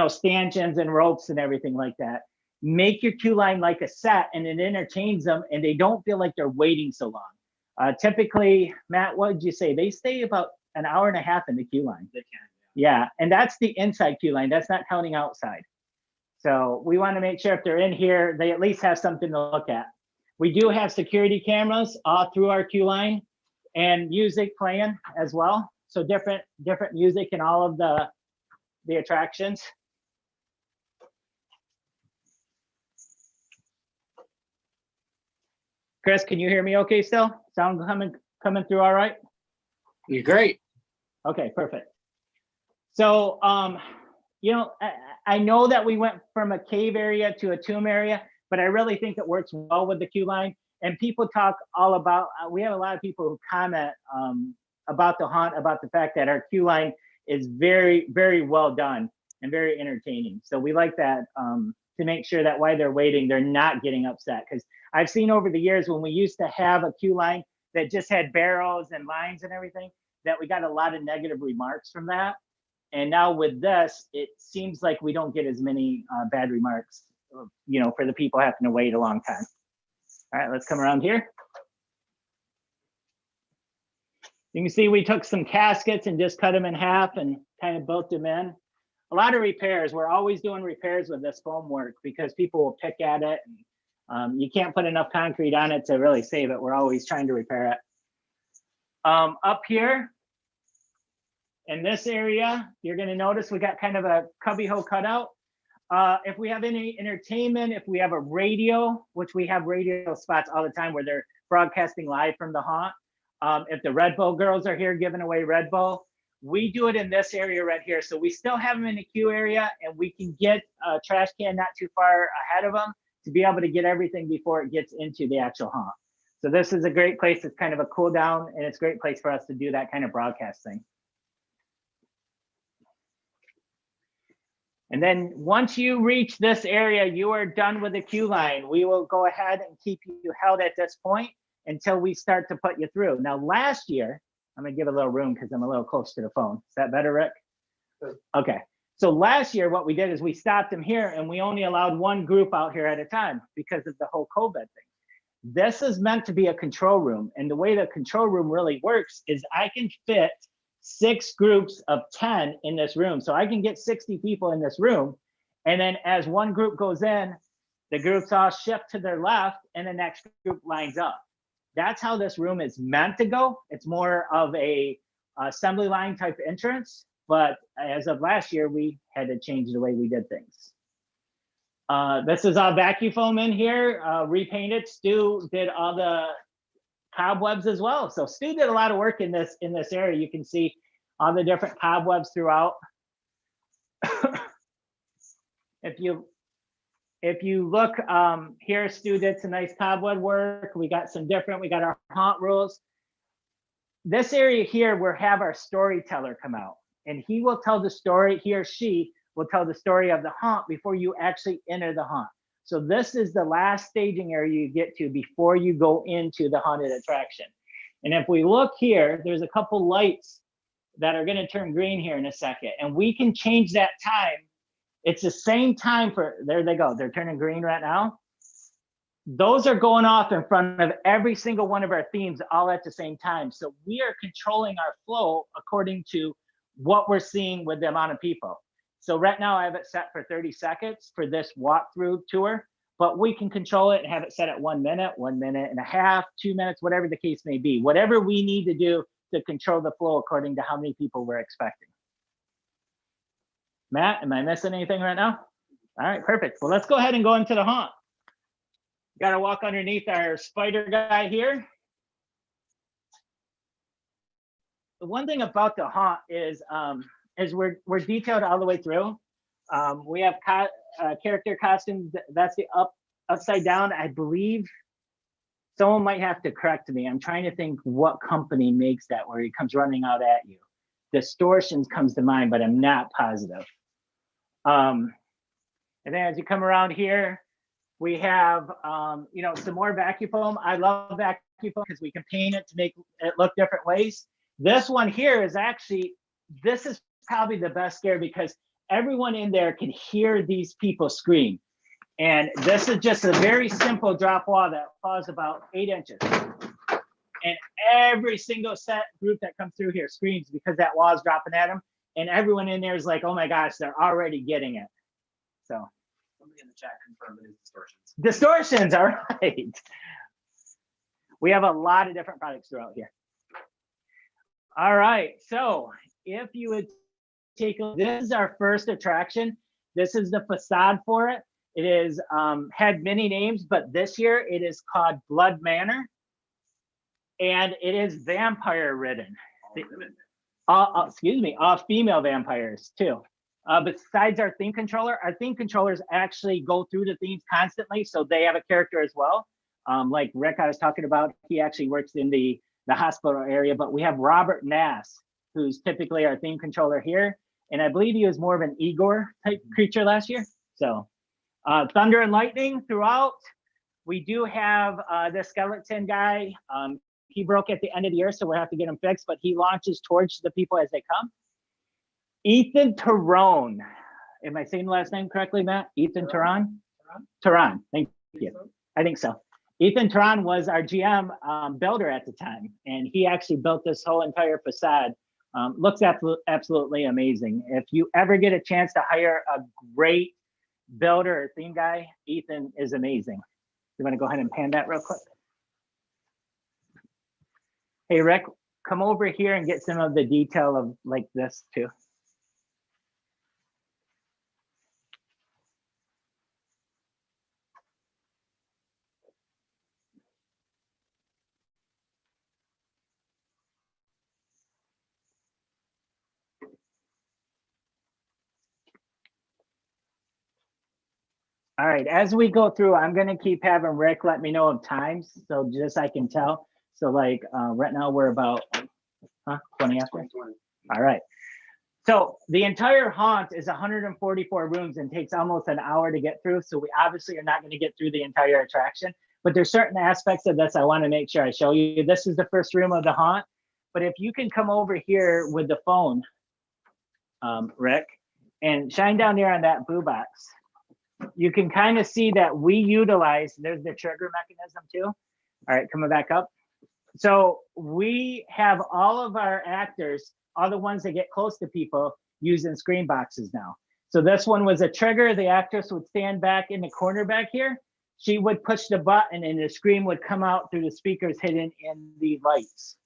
stanchions and ropes and everything like that. Make your queue line like a set and it entertains them and they don't feel like they're waiting so long. Typically, Matt, what did you say? They stay about an hour and a half in the queue line. They can. Yeah, and that's the inside queue line. That's not counting outside. So we want to make sure if they're in here, they at least have something to look at. We do have security cameras all through our queue line and music playing as well. So different music in all of the attractions. Chris, can you hear me okay still? Sound coming through all right? You're great. Okay, perfect. So, I know that we went from a cave area to a tomb area, but I really think it works well with the queue line. And people talk all about, we have a lot of people who comment about the haunt, about the fact that our queue line is very, very well done and very entertaining. So we like that to make sure that while they're waiting, they're not getting upset. Because I've seen over the years when we used to have a queue line that just had barrels and lines and everything, that we got a lot of negative remarks from that. And now with this, it seems like we don't get as many bad remarks, for the people having to wait a long time. All right, let's come around here. You can see we took some caskets and just cut them in half and kind of built them in. A lot of repairs. We're always doing repairs with this foam work because people will pick at it. And, you can't put enough concrete on it to really save it. We're always trying to repair it. Up here, in this area, you're going to notice we got kind of a cubbyhole cutout. If we have any entertainment, if we have a radio, which we have radio spots all the time where they're broadcasting live from the haunt. If the Red Bull girls are here giving away Red Bull, we do it in this area right here. So we still have them in the queue area and we can get a trash can not too far ahead of them to be able to get everything before it gets into the actual haunt. So this is a great place. It's kind of a cool down and it's a great place for us to do that kind of broadcasting. And then once you reach this area, you are done with the queue line. We will go ahead and keep you held at this point until we start to put you through. Now, last year, I'm gonna give a little room because I'm a little close to the phone. Is that better, Rick? Okay. So last year, what we did is we stopped them here and we only allowed one group out here at a time because of the whole COVID thing. This is meant to be a control room. And the way the control room really works is I can fit 6 groups of 10 in this room. So I can get 60 people in this room. And then as one group goes in, the groups all shift to their left and the next group lines up. That's how this room is meant to go. It's more of a assembly line type entrance. But as of last year, we had to change the way we did things. This is all vacuum foam in here, repainted. Stu did all the cobwebs as well. So Stu did a lot of work in this area. You can see all the different cobwebs throughout. If you look here, Stu did some nice cobweb work. We got our haunt rules. This area here, we'll have our storyteller come out and he will tell the story, he or she will tell the story of the haunt before you actually enter the haunt. So this is the last staging area you get to before you go into the haunted attraction. And if we look here, there's a couple lights that are gonna turn green here in a second. And we can change that time. It's the same time for, there they go, they're turning green right now. Those are going off in front of every single one of our themes all at the same time. So we are controlling our flow according to what we're seeing with the amount of people. So right now I have it set for 30 seconds for this walkthrough tour, but we can control it and have it set at 1 minute, 1 minute and a half, 2 minutes, whatever the case may be, whatever we need to do to control the flow according to how many people we're expecting. Matt, am I missing anything right now? All right, perfect. Well, let's go ahead and go into the haunt. Got to walk underneath our spider guy here. The one thing about the haunt is we're detailed all the way through. We have character costumes. That's the upside down. I believe someone might have to correct me. I'm trying to think what company makes that where he comes running out at you. Distortions comes to mind, but I'm not positive. And then as you come around here, we have some more vacuum foam. I love vacuum foam because we can paint it to make it look different ways. This one here is actually, this is probably the best scare because everyone in there can hear these people scream. And this is just a very simple drop wall that falls about 8 inches. And every single set group that comes through here screams because that wall is dropping at them. And everyone in there is like, oh my gosh, they're already getting it. So. Somebody in the chat confirmed it is distortions. Distortions, all right. We have a lot of different products throughout here. All right, so if you would take a, this is our first attraction. This is the facade for it. It is had many names, but this year it is called Blood Manor, and it is vampire ridden. Excuse me, all female vampires too. Besides our theme controllers actually go through the themes constantly, so they have a character as well. Like Rick, I was talking about, he actually works in the hospital area, but we have Robert Nass, who's typically our theme controller here. And I believe he was more of an Igor type creature last year. So thunder and lightning throughout. We do have this skeleton guy. He broke at the end of the year, so we'll have to get him fixed, but he launches towards the people as they come. Ethan Tyrone. Am I saying the last name correctly, Matt? Ethan Tyrone? Tyrone, thank you. I think so. Ethan Tyrone was our GM builder at the time, and he actually built this whole entire facade. Looks absolutely amazing. If you ever get a chance to hire a great builder or theme guy, Ethan is amazing. You want to go ahead and pan that real quick? Hey, Rick, come over here and get some of the detail of like this too. All right, as we go through, I'm gonna keep having Rick let me know of times, so just I can tell. So like right now we're about 20 after? All right. So the entire haunt is 144 rooms and takes almost an hour to get through. So we obviously are not gonna get through the entire attraction, but there's certain aspects of this I wanna make sure I show you. This is the first room of the haunt, but if you can come over here with the phone, Rick, and shine down there on that blue box. You can kind of see that we utilize, there's the trigger mechanism too. All right, coming back up. So we have all of our actors, all the ones that get close to people, using screen boxes now. So this one was a trigger. The actress would stand back in the corner back here. She would push the button and the screen would come out through the speakers hidden in the lights.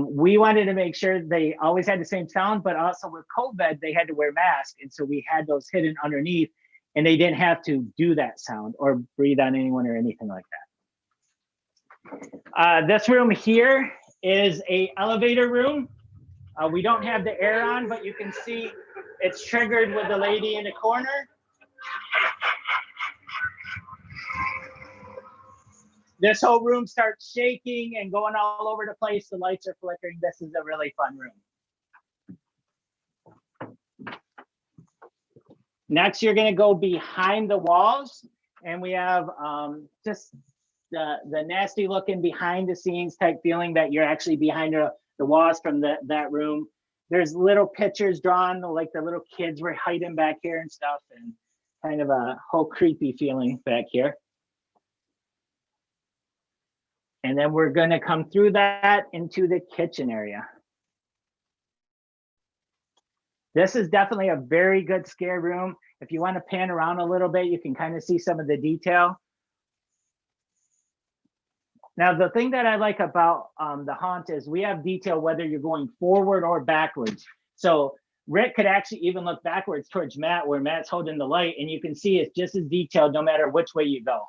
We wanted to make sure they always had the same sound, but also with COVID, they had to wear masks. And so we had those hidden underneath and they didn't have to do that sound or breathe on anyone or anything like that. This room here is a elevator room. We don't have the air on, but you can see it's triggered with the lady in the corner. This whole room starts shaking and going all over the place. The lights are flickering. This is a really fun room. Next, you're going to go behind the walls, and we have just the nasty looking behind the scenes type feeling that you're actually behind the walls from that room. There's little pictures drawn, like the little kids were hiding back here and stuff, and kind of a whole creepy feeling back here. And then we're going to come through that into the kitchen area. This is definitely a very good scare room. If you want to pan around a little bit, you can kind of see some of the detail. Now, the thing that I like about the haunt is we have detail whether you're going forward or backwards. So Rick could actually even look backwards towards Matt where Matt's holding the light, and you can see it's just as detailed no matter which way you go.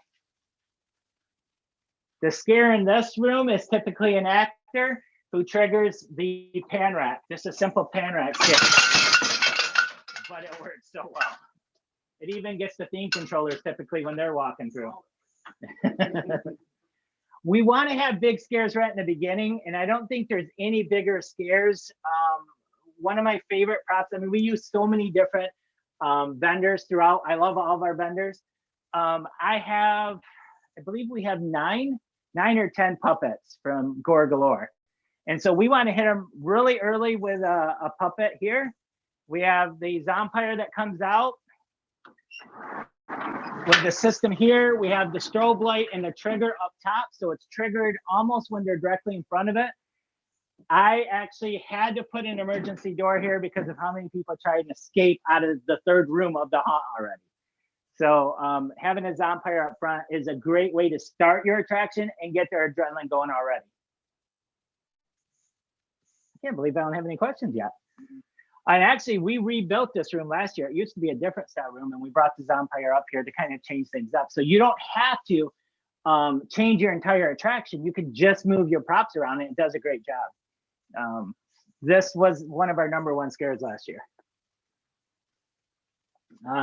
The scare in this room is typically an actor who triggers the pan rack, just a simple pan rack scare, but it works so well. It even gets the theme controllers typically when they're walking through. We want to have big scares right in the beginning, and I don't think there's any bigger scares. One of my favorite props, I mean, we use so many different vendors throughout. I love all of our vendors. I believe we have nine or 10 puppets from Gore Galore. And so we want to hit them really early with a puppet here. We have the Zompire that comes out. With the system here, we have the strobe light and the trigger up top. So it's triggered almost when they're directly in front of it. I actually had to put an emergency door here because of how many people tried to escape out of the third room of the haunt already. So having a Zompire up front is a great way to start your attraction and get their adrenaline going already. I can't believe I don't have any questions yet. And actually, we rebuilt this room last year. It used to be a different style room, and we brought the Zompire up here to kind of change things up. So you don't have to change your entire attraction. You can just move your props around, and it does a great job. This was one of our #1 scares last year.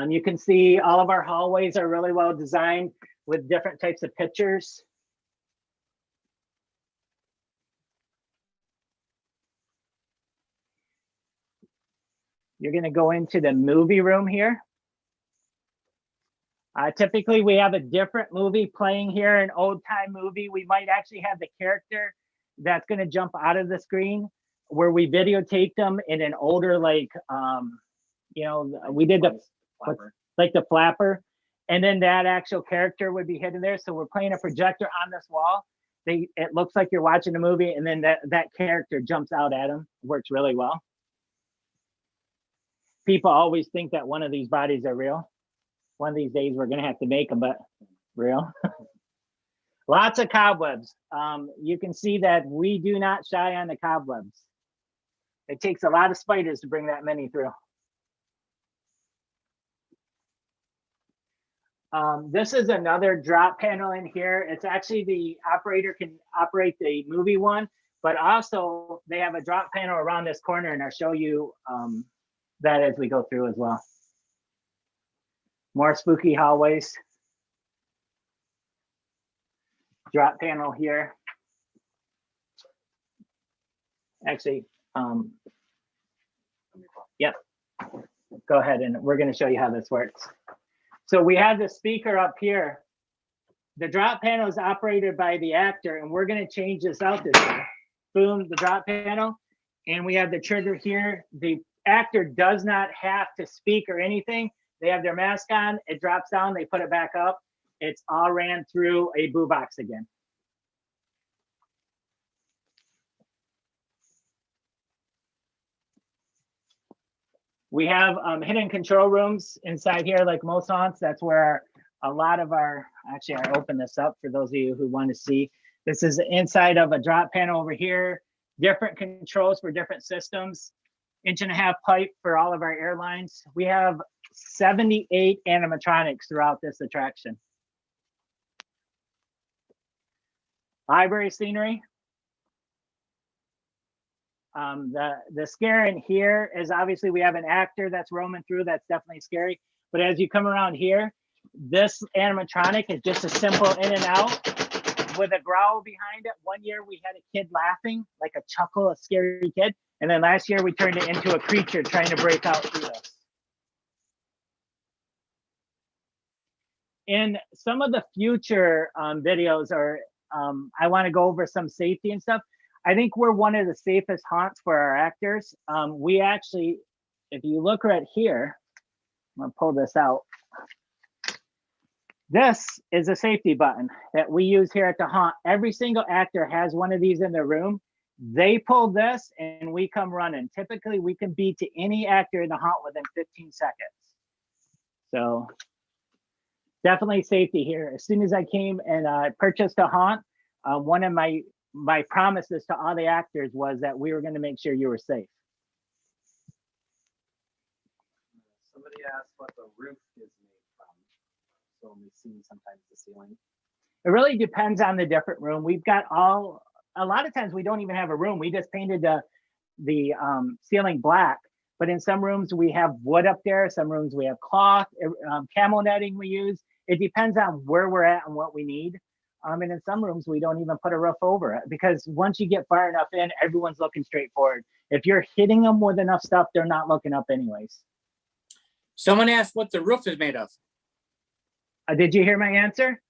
You can see all of our hallways are really well designed with different types of pictures. You're going to go into the movie room here. Typically, we have a different movie playing here, an old time movie. We might actually have the character that's going to jump out of the screen where we videotape them in an older, like, you know, we did the flapper. And then that actual character would be hidden there. So we're playing a projector on this wall. It looks like you're watching a movie, and then that character jumps out at them. Works really well. People always think that one of these bodies are real. One of these days we're going to have to make them, but real. Lots of cobwebs. You can see that we do not shy on the cobwebs. It takes a lot of spiders to bring that many through. This is another drop panel in here. It's actually the operator can operate the movie one, but also they have a drop panel around this corner, and I'll show you that as we go through as well. More spooky hallways. Drop panel here. Actually, yep. Go ahead, and we're going to show you how this works. So we have the speaker up here. The drop panel is operated by the actor, and we're going to change this out this way. Boom, the drop panel. And we have the trigger here. The actor does not have to speak or anything. They have their mask on, it drops down, they put it back up. It's all ran through a boo box again. We have hidden control rooms inside here, like most haunts. That's where a lot of our, actually, I open this up for those of you who want to see. This is inside of a drop panel over here, different controls for different systems, 1.5-inch pipe for all of our airlines. We have 78 animatronics throughout this attraction. Library scenery. The scare in here is obviously we have an actor that's roaming through. That's definitely scary. But as you come around here, this animatronic is just a simple in and out with a growl behind it. One year we had a kid laughing, like a chuckle, a scary kid. And then last year we turned it into a creature trying to break out through us. In some of the future videos, or I want to go over some safety and stuff. I think we're one of the safest haunts for our actors. We actually, if you look right here, I'm gonna pull this out. This is a safety button that we use here at the haunt. Every single actor has one of these in their room. They pull this and we come running. Typically we can beat to any actor in the haunt within 15 seconds. So definitely safety here. As soon as I came and purchased a haunt, one of my promises to all the actors was that we were going to make sure you were safe. Somebody asked what the roof is made from. So we've seen sometimes the ceiling. It really depends on the different room. We've got a lot of times we don't even have a room. We just painted the ceiling black. But in some rooms we have wood up there. Some rooms we have cloth, camel netting we use. It depends on where we're at and what we need. And in some rooms, we don't even put a roof over it because once you get far enough in, everyone's looking straight forward. If you're hitting them with enough stuff, they're not looking up anyways. Someone asked what the roof is made of. Did you hear my answer?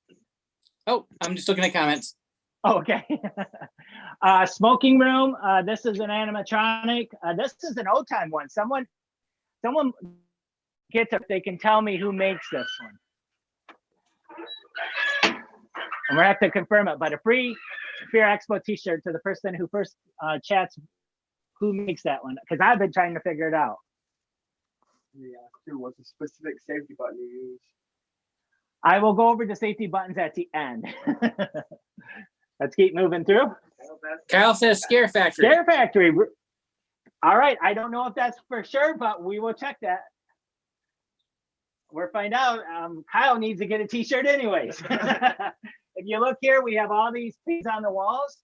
Oh, I'm just looking at comments. Oh, okay. Smoking room. This is an animatronic. This is an old time one. Someone gets up, they can tell me who makes this one. And we're gonna have to confirm it, but a free Fear Expo t-shirt to the person who first chats who makes that one, because I've been trying to figure it out. Yeah, what's a specific safety button you use? I will go over the safety buttons at the end. Let's keep moving through. Kyle says Scare Factory. Scare Factory. All right, I don't know if that's for sure, but we will check that. We'll find out. Kyle needs to get a t-shirt anyways. If you look here, we have all these things on the walls,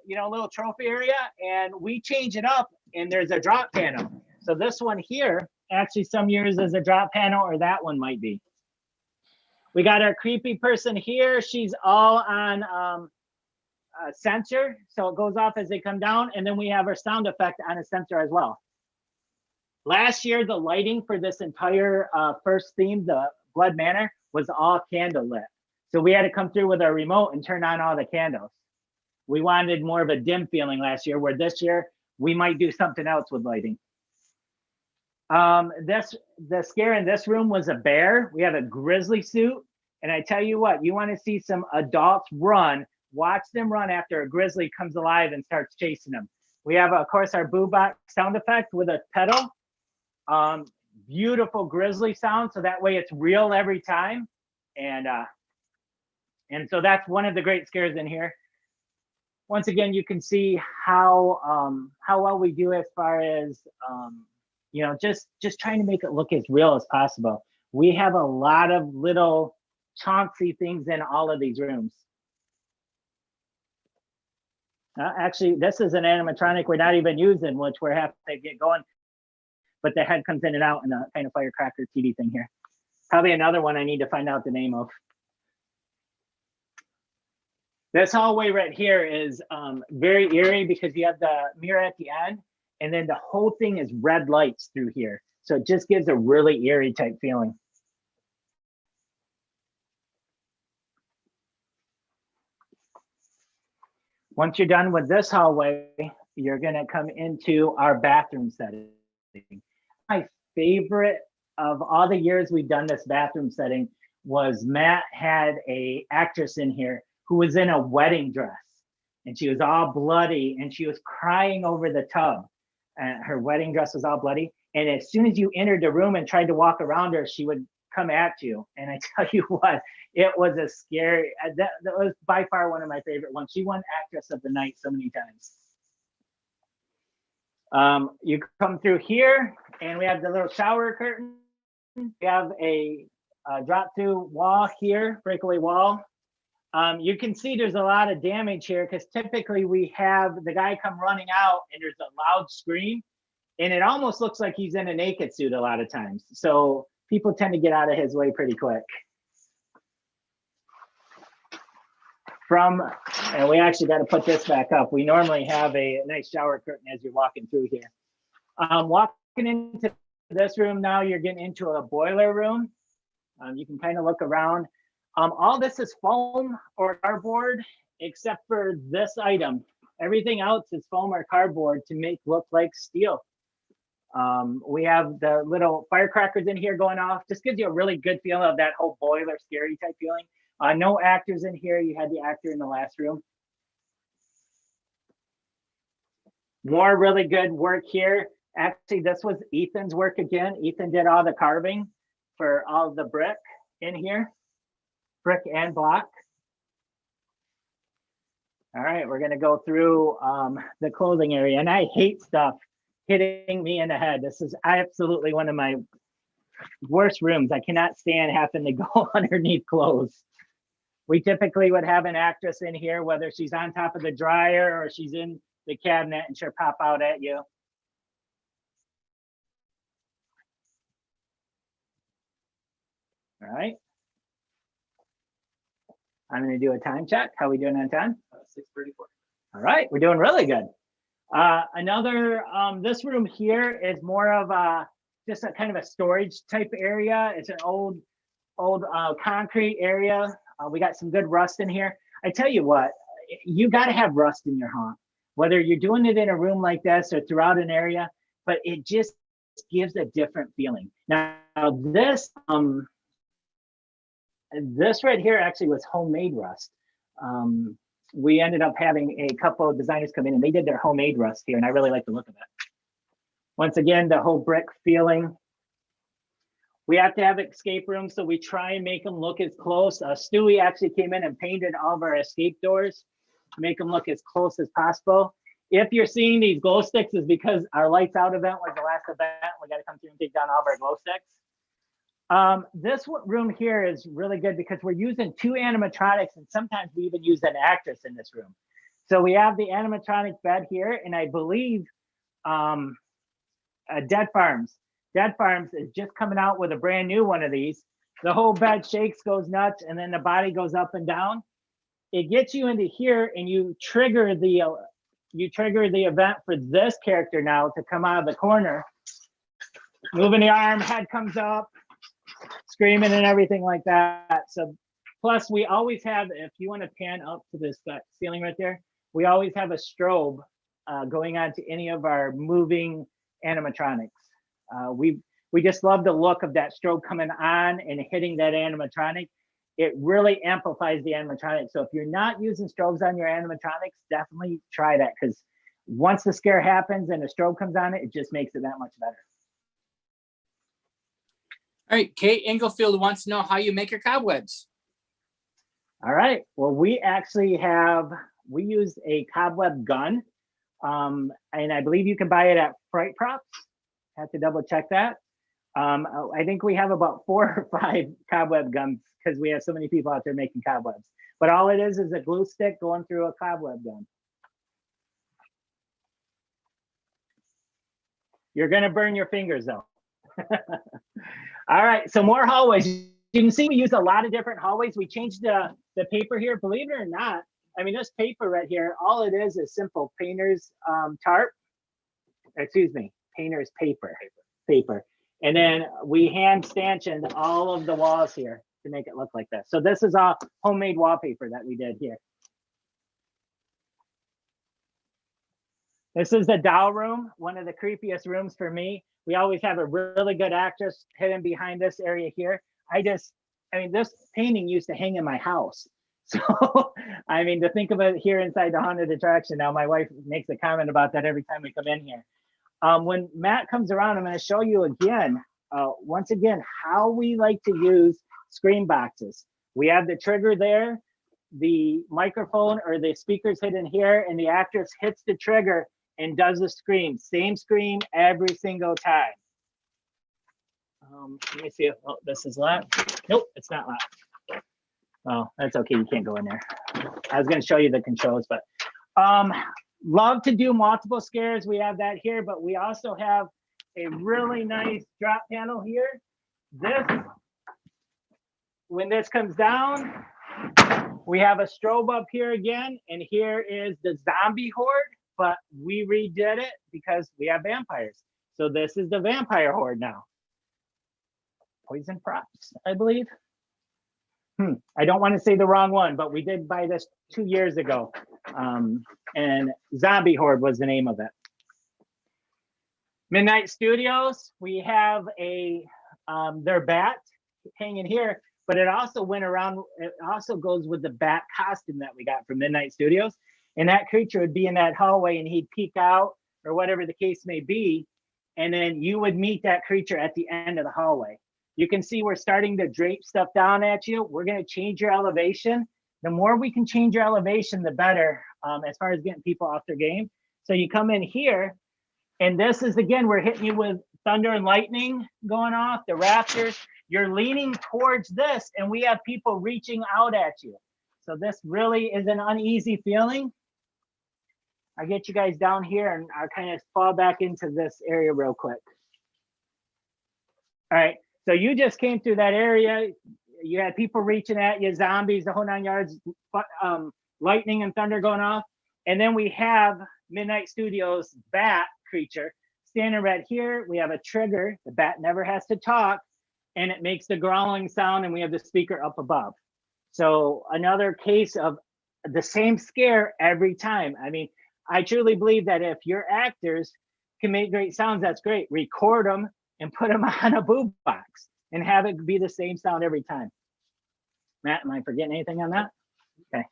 you know, a little trophy area, and we change it up and there's a drop panel. So this one here, actually some years is a drop panel, or that one might be. We got our creepy person here. She's all on a sensor. So it goes off as they come down. And then we have our sound effect on a sensor as well. Last year, the lighting for this entire first theme, the Blood Manor, was all candle lit. So we had to come through with our remote and turn on all the candles. We wanted more of a dim feeling last year, where this year we might do something else with lighting. The scare in this room was a bear. We have a grizzly suit. And I tell you what, you want to see some adults run, watch them run after a grizzly comes alive and starts chasing them. We have, of course, our boo box sound effect with a pedal. Beautiful grizzly sound, so that way it's real every time. And so that's one of the great scares in here. Once again, you can see how well we do as far as you know, just trying to make it look as real as possible. We have a lot of little chauncey things in all of these rooms. Actually, this is an animatronic we're not even using, which we're having to get going. But the head comes in and out in a kind of firecracker TV thing here. Probably another one I need to find out the name of. This hallway right here is very eerie because you have the mirror at the end, and then the whole thing is red lights through here. So it just gives a really eerie type feeling. Once you're done with this hallway, you're gonna come into our bathroom setting. My favorite of all the years we've done this bathroom setting was Matt had a actress in here who was in a wedding dress, and she was all bloody and she was crying over the tub. And her wedding dress was all bloody. And as soon as you entered the room and tried to walk around her, she would come at you. And I tell you what, it was a scary, that was by far one of my favorite ones. She won actress of the night so many times. You come through here and we have the little shower curtain. We have a drop through wall here, breakaway wall. You can see there's a lot of damage here because typically we have the guy come running out and there's a loud scream and it almost looks like he's in a naked suit a lot of times. So people tend to get out of his way pretty quick. And we actually got to put this back up. We normally have a nice shower curtain as you're walking through here. Walking into this room now, you're getting into a boiler room. You can kind of look around. All this is foam or cardboard, except for this item. Everything else is foam or cardboard to make look like steel. We have the little firecrackers in here going off. Just gives you a really good feeling of that whole boiler scary type feeling. No actors in here. You had the actor in the last room. More really good work here. Actually, this was Ethan's work again. Ethan did all the carving for all the brick in here. Brick and block. All right, we're gonna go through the clothing area, and I hate stuff hitting me in the head. This is absolutely one of my worst rooms. I cannot stand having to go underneath clothes. We typically would have an actress in here, whether she's on top of the dryer or she's in the cabinet, and she'll pop out at you. All right. I'm going to do a time check. How are we doing on time? 6:34. All right, we're doing really good. This room here is more of a just a kind of a storage type area. It's an old concrete area. We got some good rust in here. I tell you what, you got to have rust in your haunt, whether you're doing it in a room like this or throughout an area, but it just gives a different feeling. Now this right here actually was homemade rust. We ended up having a couple of designers come in and they did their homemade rust here, and I really like the look of it. Once again, the whole brick feeling. We have to have escape rooms, so we try and make them look as close. Stewie actually came in and painted all of our escape doors to make them look as close as possible. If you're seeing these glow sticks, is because our lights out event was the last event. We got to come through and take down all of our glow sticks. This room here is really good because we're using 2 animatronics, and sometimes we even use an actress in this room. So we have the animatronic bed here, and I believe Dead Farms is just coming out with a brand new one of these. The whole bed shakes, goes nuts, and then the body goes up and down. It gets you into here, and you trigger the event for this character now to come out of the corner. Moving the arm, head comes up, screaming and everything like that. So plus we always have, if you want to pan up to this ceiling right there, we always have a strobe going on to any of our moving animatronics. We just love the look of that strobe coming on and hitting that animatronic. It really amplifies the animatronic. So if you're not using strobes on your animatronics, definitely try that, because once the scare happens and the strobe comes on it, it just makes it that much better. All right, Kate Englefield wants to know how you make your cobwebs. All right, well, we use a cobweb gun, and I believe you can buy it at Fright Props. Have to double check that. I think we have about 4 or 5 cobweb guns because we have so many people out there making cobwebs. But all it is a glue stick going through a cobweb gun. You're gonna burn your fingers though. All right, so more hallways. You can see we use a lot of different hallways. We changed the paper here, believe it or not. I mean, this paper right here, all it is simple painter's tarp. Excuse me, painter's paper. And then we hand stanchioned all of the walls here to make it look like this. So this is all homemade wallpaper that we did here. This is the doll room, one of the creepiest rooms for me. We always have a really good actress hidden behind this area here. I mean, this painting used to hang in my house. So, I mean, to think of it here inside the haunted attraction now, my wife makes a comment about that every time we come in here. When Matt comes around, I'm going to show you again, once again, how we like to use screen boxes. We have the trigger there, the microphone or the speakers hidden here, and the actress hits the trigger and does the scream. Same scream every single time. Let me see if this is locked. Nope, it's not locked. Oh, that's okay. You can't go in there. I was going to show you the controls, but love to do multiple scares. We have that here, but we also have a really nice drop panel here. When this comes down, we have a strobe up here again, and here is the zombie horde, but we redid it because we have vampires. So this is the vampire horde now. Poison props, I believe. I don't want to say the wrong one, but we did buy this 2 years ago. And Zombie Horde was the name of it. Midnight Studios, we have their bat hanging here, but it also went around, it also goes with the bat costume that we got from Midnight Studios. And that creature would be in that hallway and he'd peek out or whatever the case may be. And then you would meet that creature at the end of the hallway. You can see we're starting to drape stuff down at you. We're going to change your elevation. The more we can change your elevation, the better, as far as getting people off their game. So you come in here, and this is, again, we're hitting you with thunder and lightning going off, the raptors. You're leaning towards this, and we have people reaching out at you. So this really is an uneasy feeling. I get you guys down here, and I'll kind of fall back into this area real quick. All right. So you just came through that area. You had people reaching at you, zombies, the whole 9 yards, lightning and thunder going off. And then we have Midnight Studios bat creature standing right here. We have a trigger. The bat never has to talk, and it makes the growling sound, and we have the speaker up above. So another case of the same scare every time. I mean, I truly believe that if your actors can make great sounds, that's great. Record them and put them on a boo box and have it be the same sound every time. Matt, am I forgetting anything on that? Okay.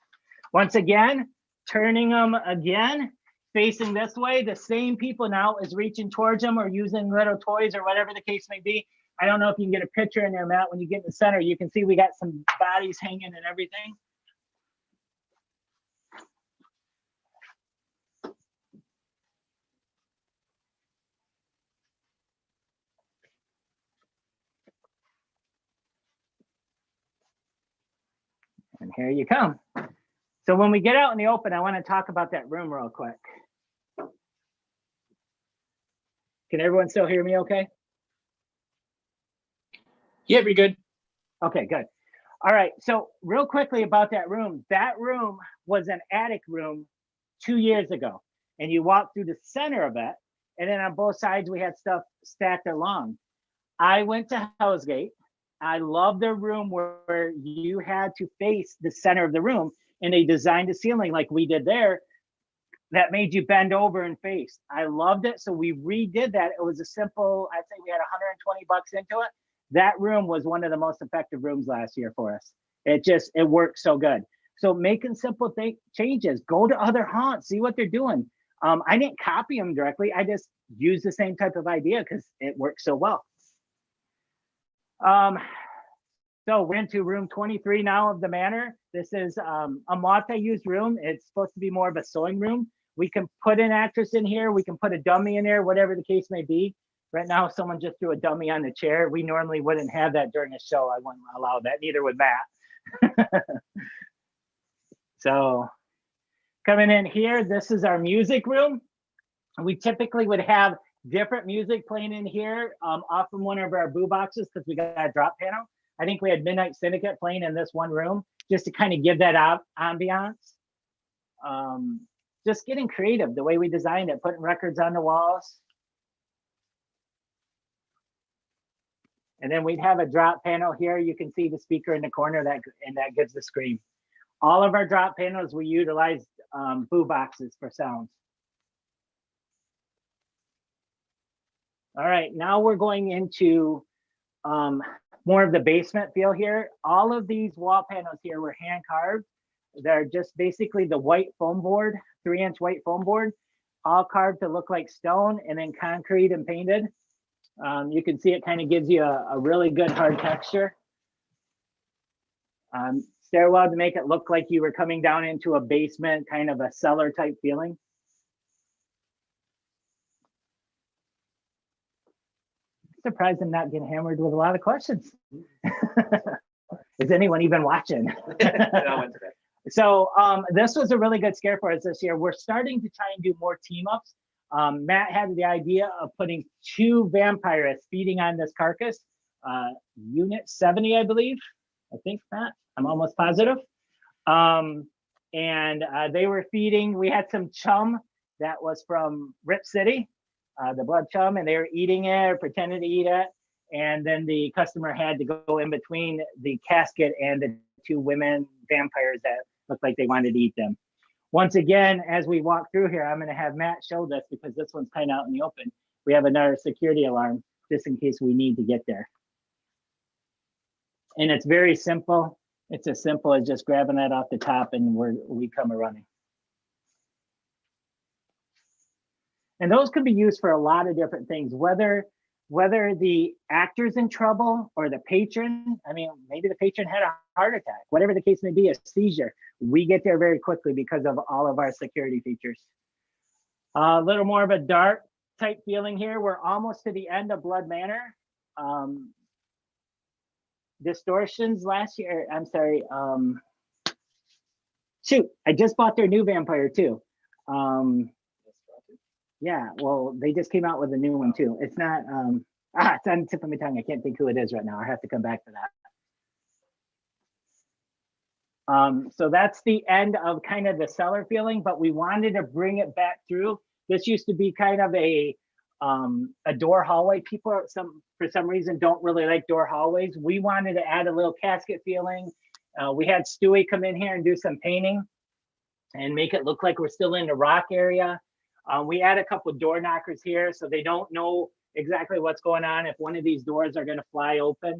Once again, turning them again, facing this way, the same people now is reaching towards them or using little toys or whatever the case may be. I don't know if you can get a picture in there, Matt. When you get in the center, you can see we got some bodies hanging and everything. And here you come. So when we get out in the open, I want to talk about that room real quick. Can everyone still hear me okay? Yeah, pretty good. Okay, good. All right, so real quickly about that room was an attic room 2 years ago. And you walk through the center of it, and then on both sides, we had stuff stacked along. I went to Hell's Gate. I love the room where you had to face the center of the room, and they designed a ceiling like we did there that made you bend over and face. I loved it, so we redid that. It was a simple, I'd say we had 120 bucks into it. That room was one of the most effective rooms last year for us. It worked so good. So making simple changes, go to other haunts, see what they're doing. I didn't copy them directly. I just used the same type of idea because it works so well. So we're into room 23 now of the manor. This is a multi-use room. It's supposed to be more of a sewing room. We can put an actress in here. We can put a dummy in there, whatever the case may be. Right now, someone just threw a dummy on the chair. We normally wouldn't have that during a show. I wouldn't allow that, neither would Matt. So coming in here, this is our music room. We typically would have different music playing in here off from one of our boo boxes because we got a drop panel. I think we had Midnight Syndicate playing in this one room just to kind of give that ambiance. Just getting creative, the way we designed it, putting records on the walls. And then we'd have a drop panel here. You can see the speaker in the corner and that gives the scream. All of our drop panels, we utilized boo boxes for sounds. All right, now we're going into more of the basement feel here. All of these wall panels here were hand carved. They're just basically the white foam board, 3-inch white foam board, all carved to look like stone and then concrete and painted. You can see it kind of gives you a really good hard texture. Stairwell to make it look like you were coming down into a basement, kind of a cellar type feeling. Surprised I'm not getting hammered with a lot of questions. Is anyone even watching? So this was a really good scare for us this year. We're starting to try and do more team ups. Matt had the idea of putting 2 vampires feeding on this carcass. Unit 70, I believe. I think, Matt, I'm almost positive. And they were feeding. We had some chum that was from Rip City, the blood chum, and they were eating it or pretending to eat it. And then the customer had to go in between the casket and the 2 women vampires that looked like they wanted to eat them. Once again, as we walk through here, I'm going to have Matt show this because this one's kind of out in the open. We have another security alarm just in case we need to get there. And it's very simple. It's as simple as just grabbing that off the top and we come running. And those could be used for a lot of different things, whether the actor's in trouble or the patron. I mean, maybe the patron had a heart attack, whatever the case may be, a seizure. We get there very quickly because of all of our security features. A little more of a dark type feeling here. We're almost to the end of Blood Manor. Distortions last year, I'm sorry. Shoot, I just bought their new vampire too. Yeah, well, they just came out with a new one too. It's not, it's on the tip of my tongue. I can't think who it is right now. I have to come back to that. So that's the end of kind of the cellar feeling, but we wanted to bring it back through. This used to be kind of a door hallway. People, for some reason, don't really like door hallways. We wanted to add a little casket feeling. We had Stewie come in here and do some painting and make it look like we're still in the rock area. We add a couple of door knockers here so they don't know exactly what's going on if one of these doors are going to fly open.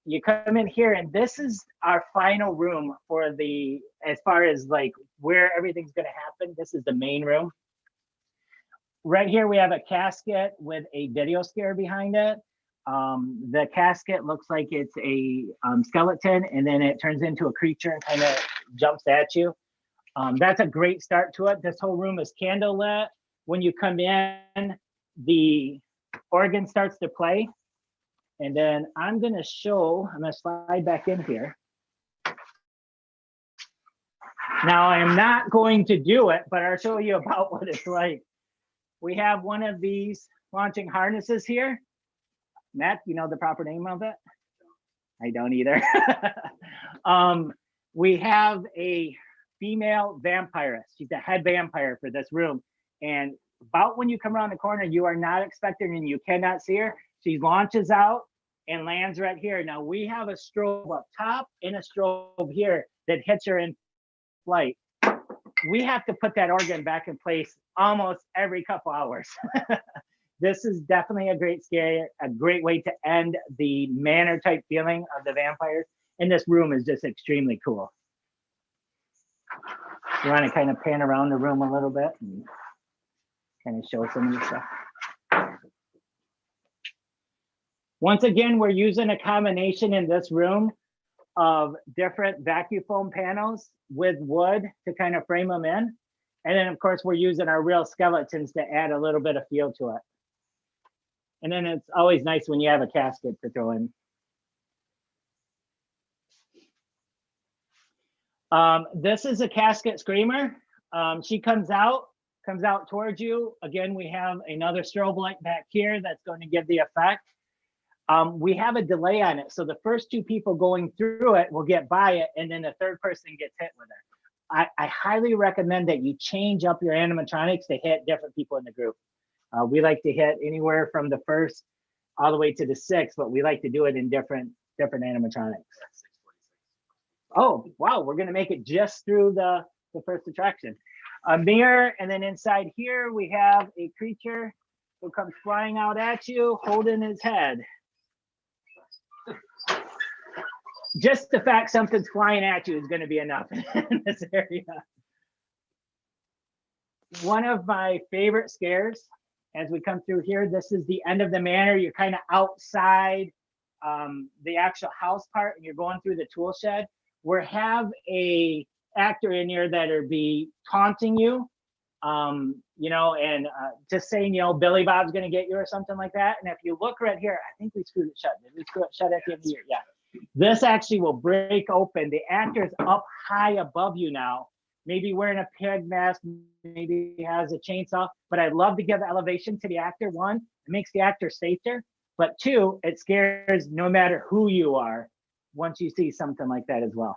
You come in here and this is our final room for the, as far as like where everything's going to happen. This is the main room. Right here we have a casket with a video scare behind it. The casket looks like it's a skeleton and then it turns into a creature and kind of jumps at you. That's a great start to it. This whole room is candle lit. When you come in, the organ starts to play. And then I'm going to slide back in here. Now I'm not going to do it, but I'll show you about what it's like. We have one of these launching harnesses here. Matt, you know the proper name of it? I don't either. We have a female vampirist. She's the head vampire for this room. And about when you come around the corner, you are not expecting and you cannot see her. She launches out and lands right here. Now we have a strobe up top and a strobe here that hits her in flight. We have to put that organ back in place almost every couple hours. This is definitely a great scare, a great way to end the manor type feeling of the vampires. And this room is just extremely cool. You want to kind of pan around the room a little bit and kind of show some of the stuff. Once again, we're using a combination in this room of different vacuum foam panels with wood to kind of frame them in. And then of course, we're using our real skeletons to add a little bit of feel to it. And then it's always nice when you have a casket to throw in. This is a casket screamer. She comes out towards you. Again, we have another strobe light back here that's going to give the effect. We have a delay on it. So the first 2 people going through it will get by it, and then the third person gets hit with it. I highly recommend that you change up your animatronics to hit different people in the group. We like to hit anywhere from the 1st all the way to the 6th, but we like to do it in different animatronics. Oh, wow, we're gonna make it just through the first attraction. A mirror, and then inside here we have a creature comes flying out at you, holding his head. Just the fact something's flying at you is going to be enough in this area. One of my favorite scares as we come through here, this is the end of the manor. You're kind of outside the actual house part and you're going through the tool shed. We have a actor in here that are be taunting you, you know, and just saying, you know, Billy Bob's going to get you or something like that. And if you look right here, I think we screwed it shut. Did we screw it shut at the end of the year? Yeah. This actually will break open. The actor's up high above you now, maybe wearing a pig mask, maybe he has a chainsaw, but I'd love to give elevation to the actor. One, it makes the actor safer, but two, it scares no matter who you are once you see something like that as well.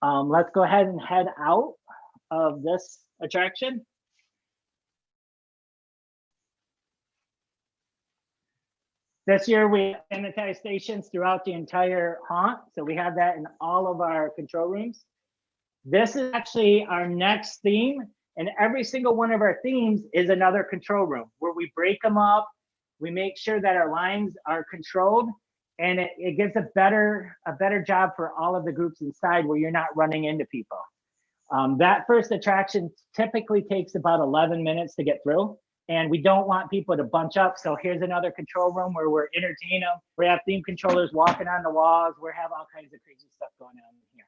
Let's go ahead and head out of this attraction. This year we sanitize stations throughout the entire haunt. So we have that in all of our control rooms. This is actually our next theme. And every single one of our themes is another control room where we break them up. We make sure that our lines are controlled and it gives a better job for all of the groups inside where you're not running into people. That first attraction typically takes about 11 minutes to get through. And we don't want people to bunch up. So here's another control room where we're entertaining them. We have theme controllers walking on the walls. We have all kinds of crazy stuff going on here.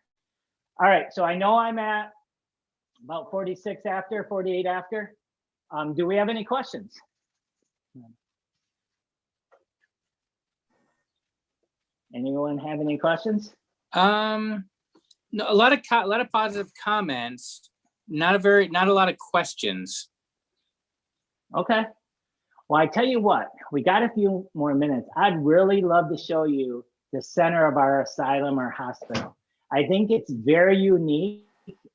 All right, so I know I'm at about 46 after, 48 after. Do we have any questions? Anyone have any questions? No, a lot of positive comments. Not a lot of questions. Okay. Well, I tell you what, we got a few more minutes. I'd really love to show you the center of our asylum or hospital. I think it's very unique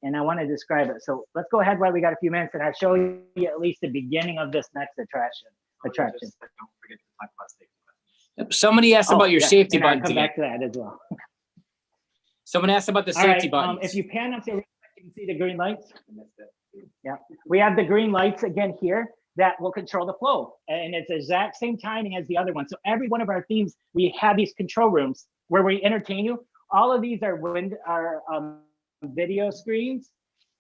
and I want to describe it. So let's go ahead while we got a few minutes and I'll show you at least the beginning of this next attraction. Don't forget to talk about safety. Somebody asked about your safety and I'll buttons come again. back to that as well. Someone asked about the All safety right, buttons. if you pan up there, you can see the green lights. Yeah, we have the green lights again here that will control the flow. And it's the exact same timing as the other one. So every one of our themes, we have these control rooms where we entertain you. All of these are video screens,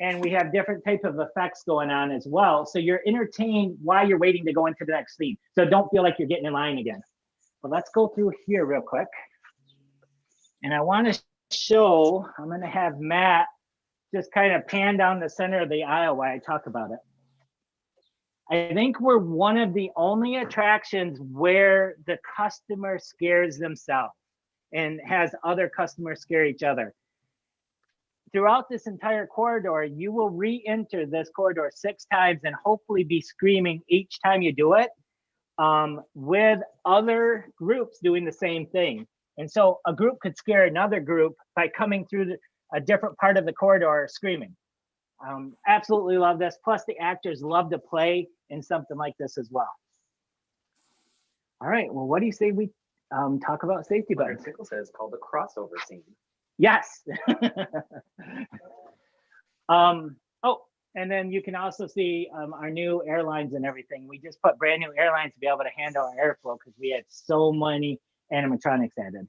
and we have different type of effects going on as well. So you're entertained while you're waiting to go into the next theme. So don't feel like you're getting in line again. But let's go through here real quick. And I want to show, I'm going to have Matt just kind of pan down the center of the aisle while I talk about it. I think we're one of the only attractions where the customer scares themselves and has other customers scare each other. Throughout this entire corridor, you will re-enter this corridor 6 times and hopefully be screaming each time you do it, with other groups doing the same thing. And so a group could scare another group by coming through a different part of the corridor screaming. Absolutely love this. Plus the actors love to play in something like this as well. All right, well, what do you say we talk about safety buttons? Tickle says called the crossover scene. Yes. Oh, and then you can also see our new airlines and everything. We just put brand new airlines to be able to handle our airflow because we had so many animatronics added.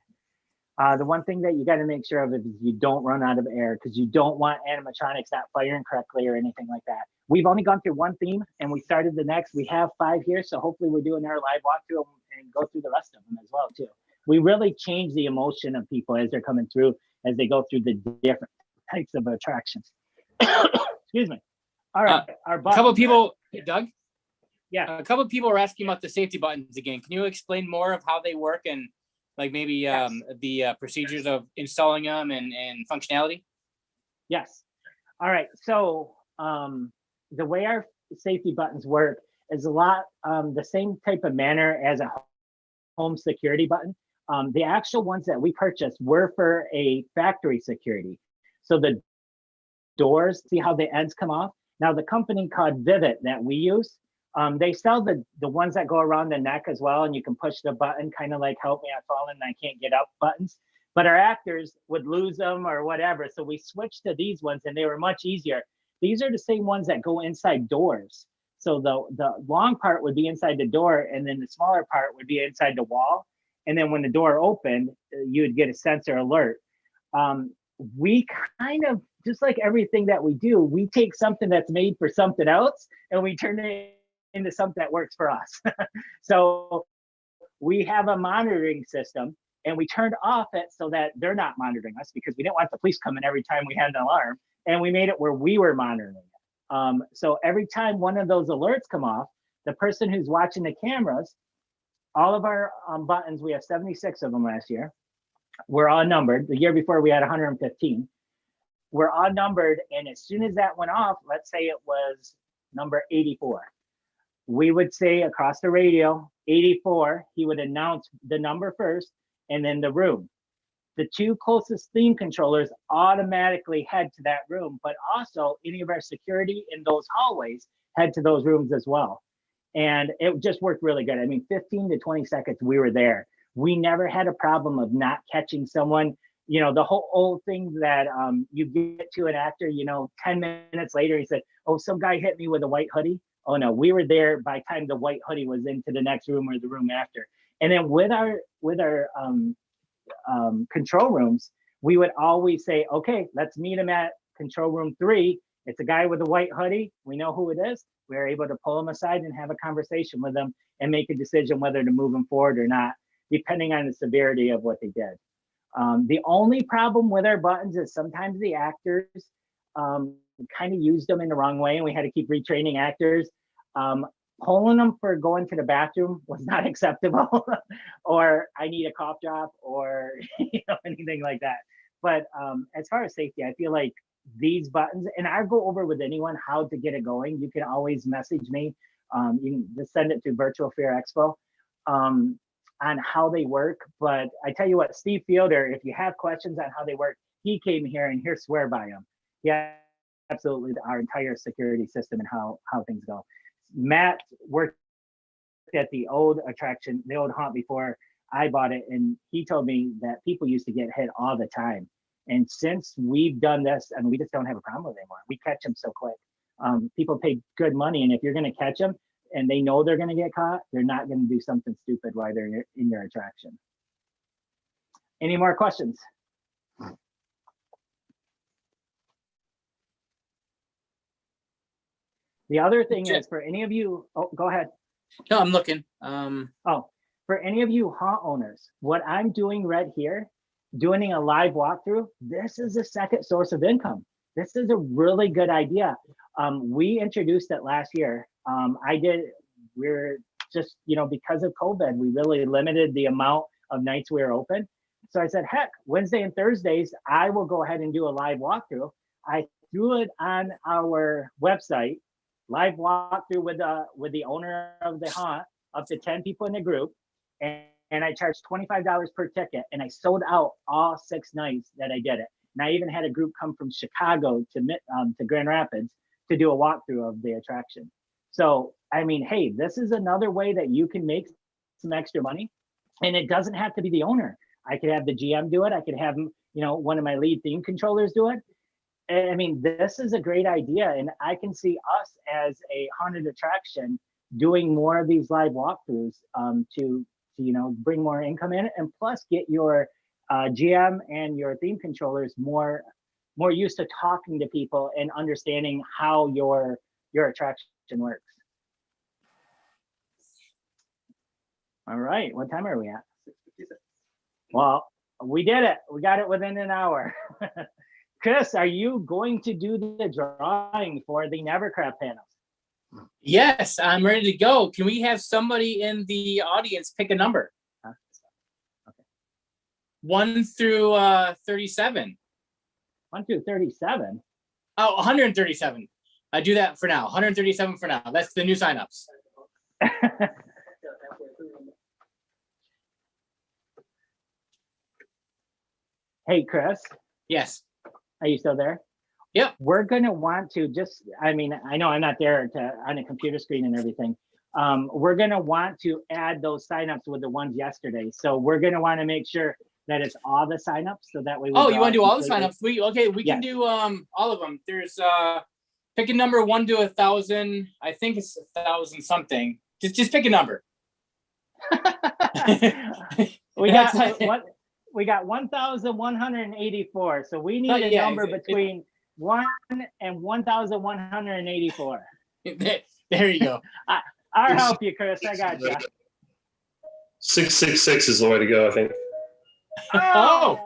The one thing that you got to make sure of is you don't run out of air because you don't want animatronics not firing correctly or anything like that. We've only gone through one theme and we started the next. We have 5 here, so hopefully we're doing our live walkthrough and go through the rest of them as well too. We really change the emotion of people as they're coming through, as they go through the different types of attractions. Excuse me. All right, a couple of people, Doug? Yeah. A couple of people are asking about the safety buttons again. Can you explain more of how they work and like maybe Yes. the procedures of installing them and functionality? Yes. All right. So the way our safety buttons work is a lot the same type of manner as a home security button. The actual ones that we purchased were for a factory security. So the doors, see how the ends come off? Now the company called Vivid that we use, they sell the ones that go around the neck as well, and you can push the button, kind of like help me, I've fallen and I can't get up buttons. But our actors would lose them or whatever. So we switched to these ones and they were much easier. These are the same ones that go inside doors. So the long part would be inside the door, and then the smaller part would be inside the wall. And then when the door opened, you would get a sensor alert. We kind of, just like everything that we do, we take something that's made for something else and we turn it into something that works for us. So we have a monitoring system, and we turned off it so that they're not monitoring us, because we didn't want the police coming every time we had an alarm, and we made it where we were monitoring it. So every time one of those alerts come off, the person who's watching the cameras, all of our buttons, we have 76 of them last year. We're all numbered. The year before we had 115. We're all numbered, and as soon as that went off, let's say it was number 84, we would say across the radio, 84, he would announce the number first and then the room. The two closest theme controllers automatically head to that room, but also any of our security in those hallways head to those rooms as well. And it just worked really good. I mean, 15 to 20 seconds, we were there. We never had a problem of not catching someone. You know, the whole old thing that you get to an actor, 10 minutes later, he said, oh, some guy hit me with a white hoodie. Oh no, we were there by the time the white hoodie was into the next room or the room after. And then with our control rooms, we would always say, okay, let's meet him at control room 3. It's a guy with a white hoodie. We know who it is. We're able to pull him aside and have a conversation with them and make a decision whether to move him forward or not, depending on the severity of what they did. The only problem with our buttons is sometimes the actors kind of used them in the wrong way, and we had to keep retraining actors. Pulling them for going to the bathroom was not acceptable, or I need a cough drop, or anything like that. But as far as safety, I feel like these buttons, and I'll go over with anyone how to get it going. You can always message me. You can just send it to Virtual Fair Expo on how they work. But I tell you what, Steve Fielder, if you have questions on how they work, he came here and he'll swear by them. Yeah, absolutely, our entire security system and how things go. Matt worked at the old attraction, the old haunt, before I bought it, and he told me that people used to get hit all the time. And since we've done this, and we just don't have a problem with it anymore. We catch them so quick. People pay good money, and if you're going to catch them and they know they're going to get caught, they're not going to do something stupid while they're in your attraction. Any more questions? The other thing is, for any of you, oh, go ahead. No, I'm looking. Oh, for any of you haunt owners, what I'm doing right here, doing a live walkthrough, this is a second source of income. This is a really good idea. We introduced it last year. We're just, because of COVID, we really limited the amount of nights we were open. So I said, heck, Wednesday and Thursdays, I will go ahead and do a live walkthrough. I threw it on our website, live walkthrough with the owner of the haunt, up to 10 people in the group. And I charged $25 per ticket, and I sold out all 6 nights that I did it. And I even had a group come from Chicago to Grand Rapids to do a walkthrough of the attraction. So, I mean, hey, this is another way that you can make some extra money, and it doesn't have to be the owner. I could have the GM do it. I could have, one of my lead theme controllers do it. And I mean, this is a great idea, and I can see us as a haunted attraction doing more of these live walkthroughs to bring more income in, and plus get your GM and your theme controllers more used to talking to people and understanding how your attraction works. All right, what time are we at? 6:56. Well, we did it. We got it within an hour. Chris, are you going to do the drawing for the Nevercraft panels? Yes, I'm ready to go. Can we have somebody in the audience pick a number? Okay. 1 through 37. 1 through 37? Oh, 137. I do that for now. 137 for now. That's the new signups. Hey, Chris. Yes. Are you still there? Yep. We're going to want to I know I'm not there on a computer screen and everything. We're going to want to add those signups with the ones yesterday. So we're going to want to make sure that it's all the signups, so that way. Oh, you want to do all the signups? We can Yes. do all of them. There's Pick a number 1 to 1,000. I think it's 1,000 something. Just pick a number. We got what? We got 1,184. So we need a number between 1 and 1,184. There you go. I'll help you, Chris. I got you. 666 is the way to go, I think. Oh.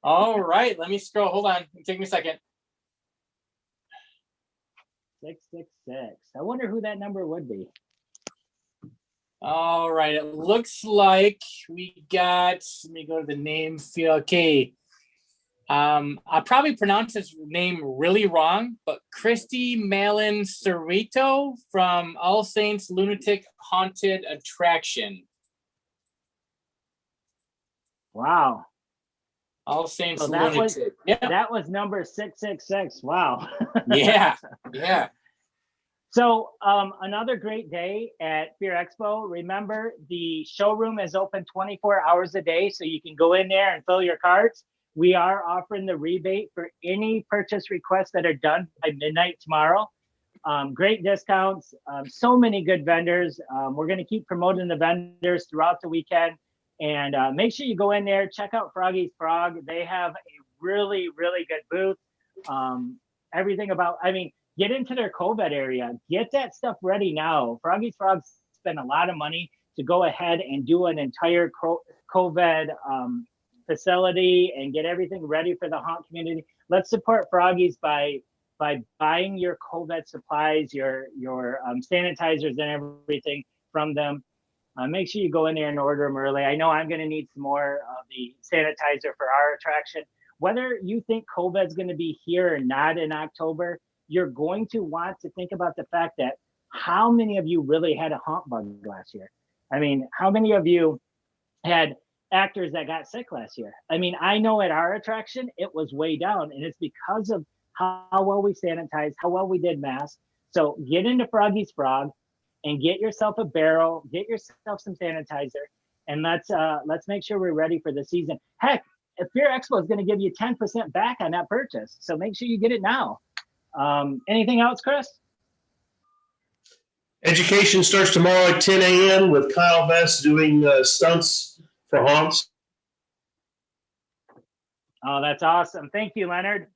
All right. Let me scroll. Hold on. Take me a second. 666. I wonder who that number would be. All right. It looks like we got, let me go to the name field. Okay. I'll probably pronounce his name really wrong, but Christy Malin Cerrito from All Saints Lunatic Haunted Attraction. Wow. All Saints So that was, Lunatic. Yeah. that was number 666. Wow. Yeah. Yeah. So another great day at Fear Expo. Remember, the showroom is open 24 hours a day, so you can go in there and fill your carts. We are offering the rebate for any purchase requests that are done by midnight tomorrow. Great discounts, so many good vendors. We're going to keep promoting the vendors throughout the weekend. And make sure you go in there, check out Froggy's Frog. They have a really, really good booth. Everything about, I mean, get into their COVID area. Get that stuff ready now. Froggy's Frog spent a lot of money to go ahead and do an entire COVID facility and get everything ready for the haunt community. Let's support Froggy's by buying your COVID supplies, your sanitizers and everything from them. Make sure you go in there and order them early. I know I'm going to need some more of the sanitizer for our attraction. Whether you think COVID is going to be here or not in October, you're going to want to think about the fact that how many of you really had a haunt bug last year? I mean, how many of you had actors that got sick last year? I mean, I know at our attraction, it was way down, and it's because of how well we sanitized, how well we did masks. So get into Froggy's Frog and get yourself a barrel, get yourself some sanitizer, and let's make sure we're ready for the season. Heck, Fear Expo is going to give you 10% back on that purchase, so make sure you get it now. Anything else, Chris? Education starts tomorrow at 10 a.m. with Kyle Vest doing stunts for haunts. Oh, that's awesome. Thank you, Leonard.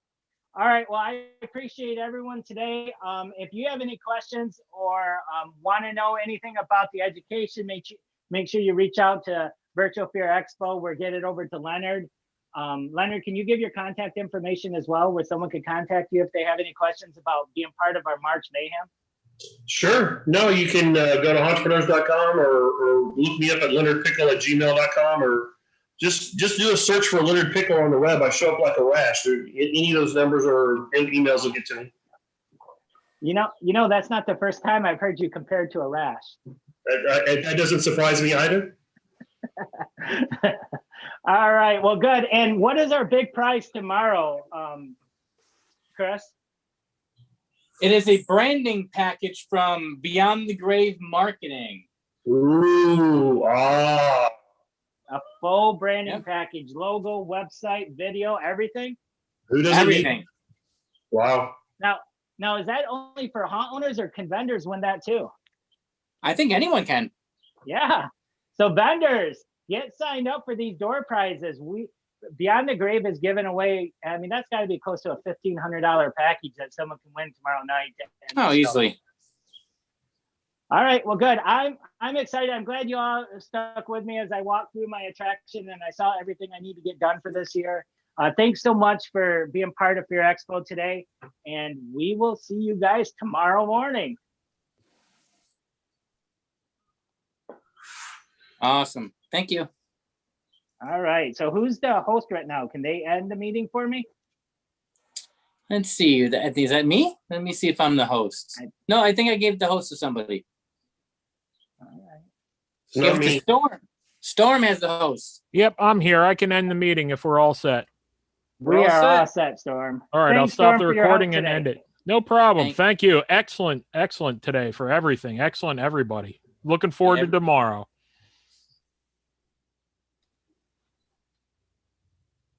All right, well, I appreciate everyone today. If you have any questions or want to know anything about the education, make sure you reach out to Virtual Fear Expo. We'll get it over to Leonard. Leonard, can you give your contact information as well, where someone could contact you if they have any questions about being part of our March Mayhem? Sure. No, you can go to entrepreneurs.com or look me up at leonardpickle@gmail.com, or just do a search for Leonard Pickle on the web. I show up like a rash. Any of those numbers or emails will get to me. You know, that's not the first time I've heard you compared to a rash. That doesn't surprise me either. All right, well, good. And what is our big prize tomorrow, Chris? It is a branding package from Beyond the Grave Marketing. Ooh, A full branding package, logo, website, video, everything? Who doesn't Everything. need? Wow. Now, is that only for haunt owners, or can vendors win that too? I think anyone can. Yeah. So vendors, get signed up for these door prizes. Beyond the Grave is giving away, I mean, that's got to be close to a $1,500 package that someone can win tomorrow night. Oh, easily. All right, well, good. I'm excited. I'm glad you all stuck with me as I walked through my attraction and I saw everything I need to get done for this year. Thanks so much for being part of Fear Expo today, and we will see you guys tomorrow morning. Awesome. Thank you. All right, so who's the host right now? Can they end the meeting for me? Let's see. Is that me? Let me see if I'm the host. No, I think I gave the host to somebody. All right. Not Give it to me. Storm. Storm as the host. Yep, I'm here. I can end the meeting if we're all set. We're We all are set. all set, Storm. All right, I'll Thanks, stop Storm, the for your help recording and today. end it. No problem. Thank- Thank you. Excellent today for everything. Excellent, everybody. Looking forward to tomorrow.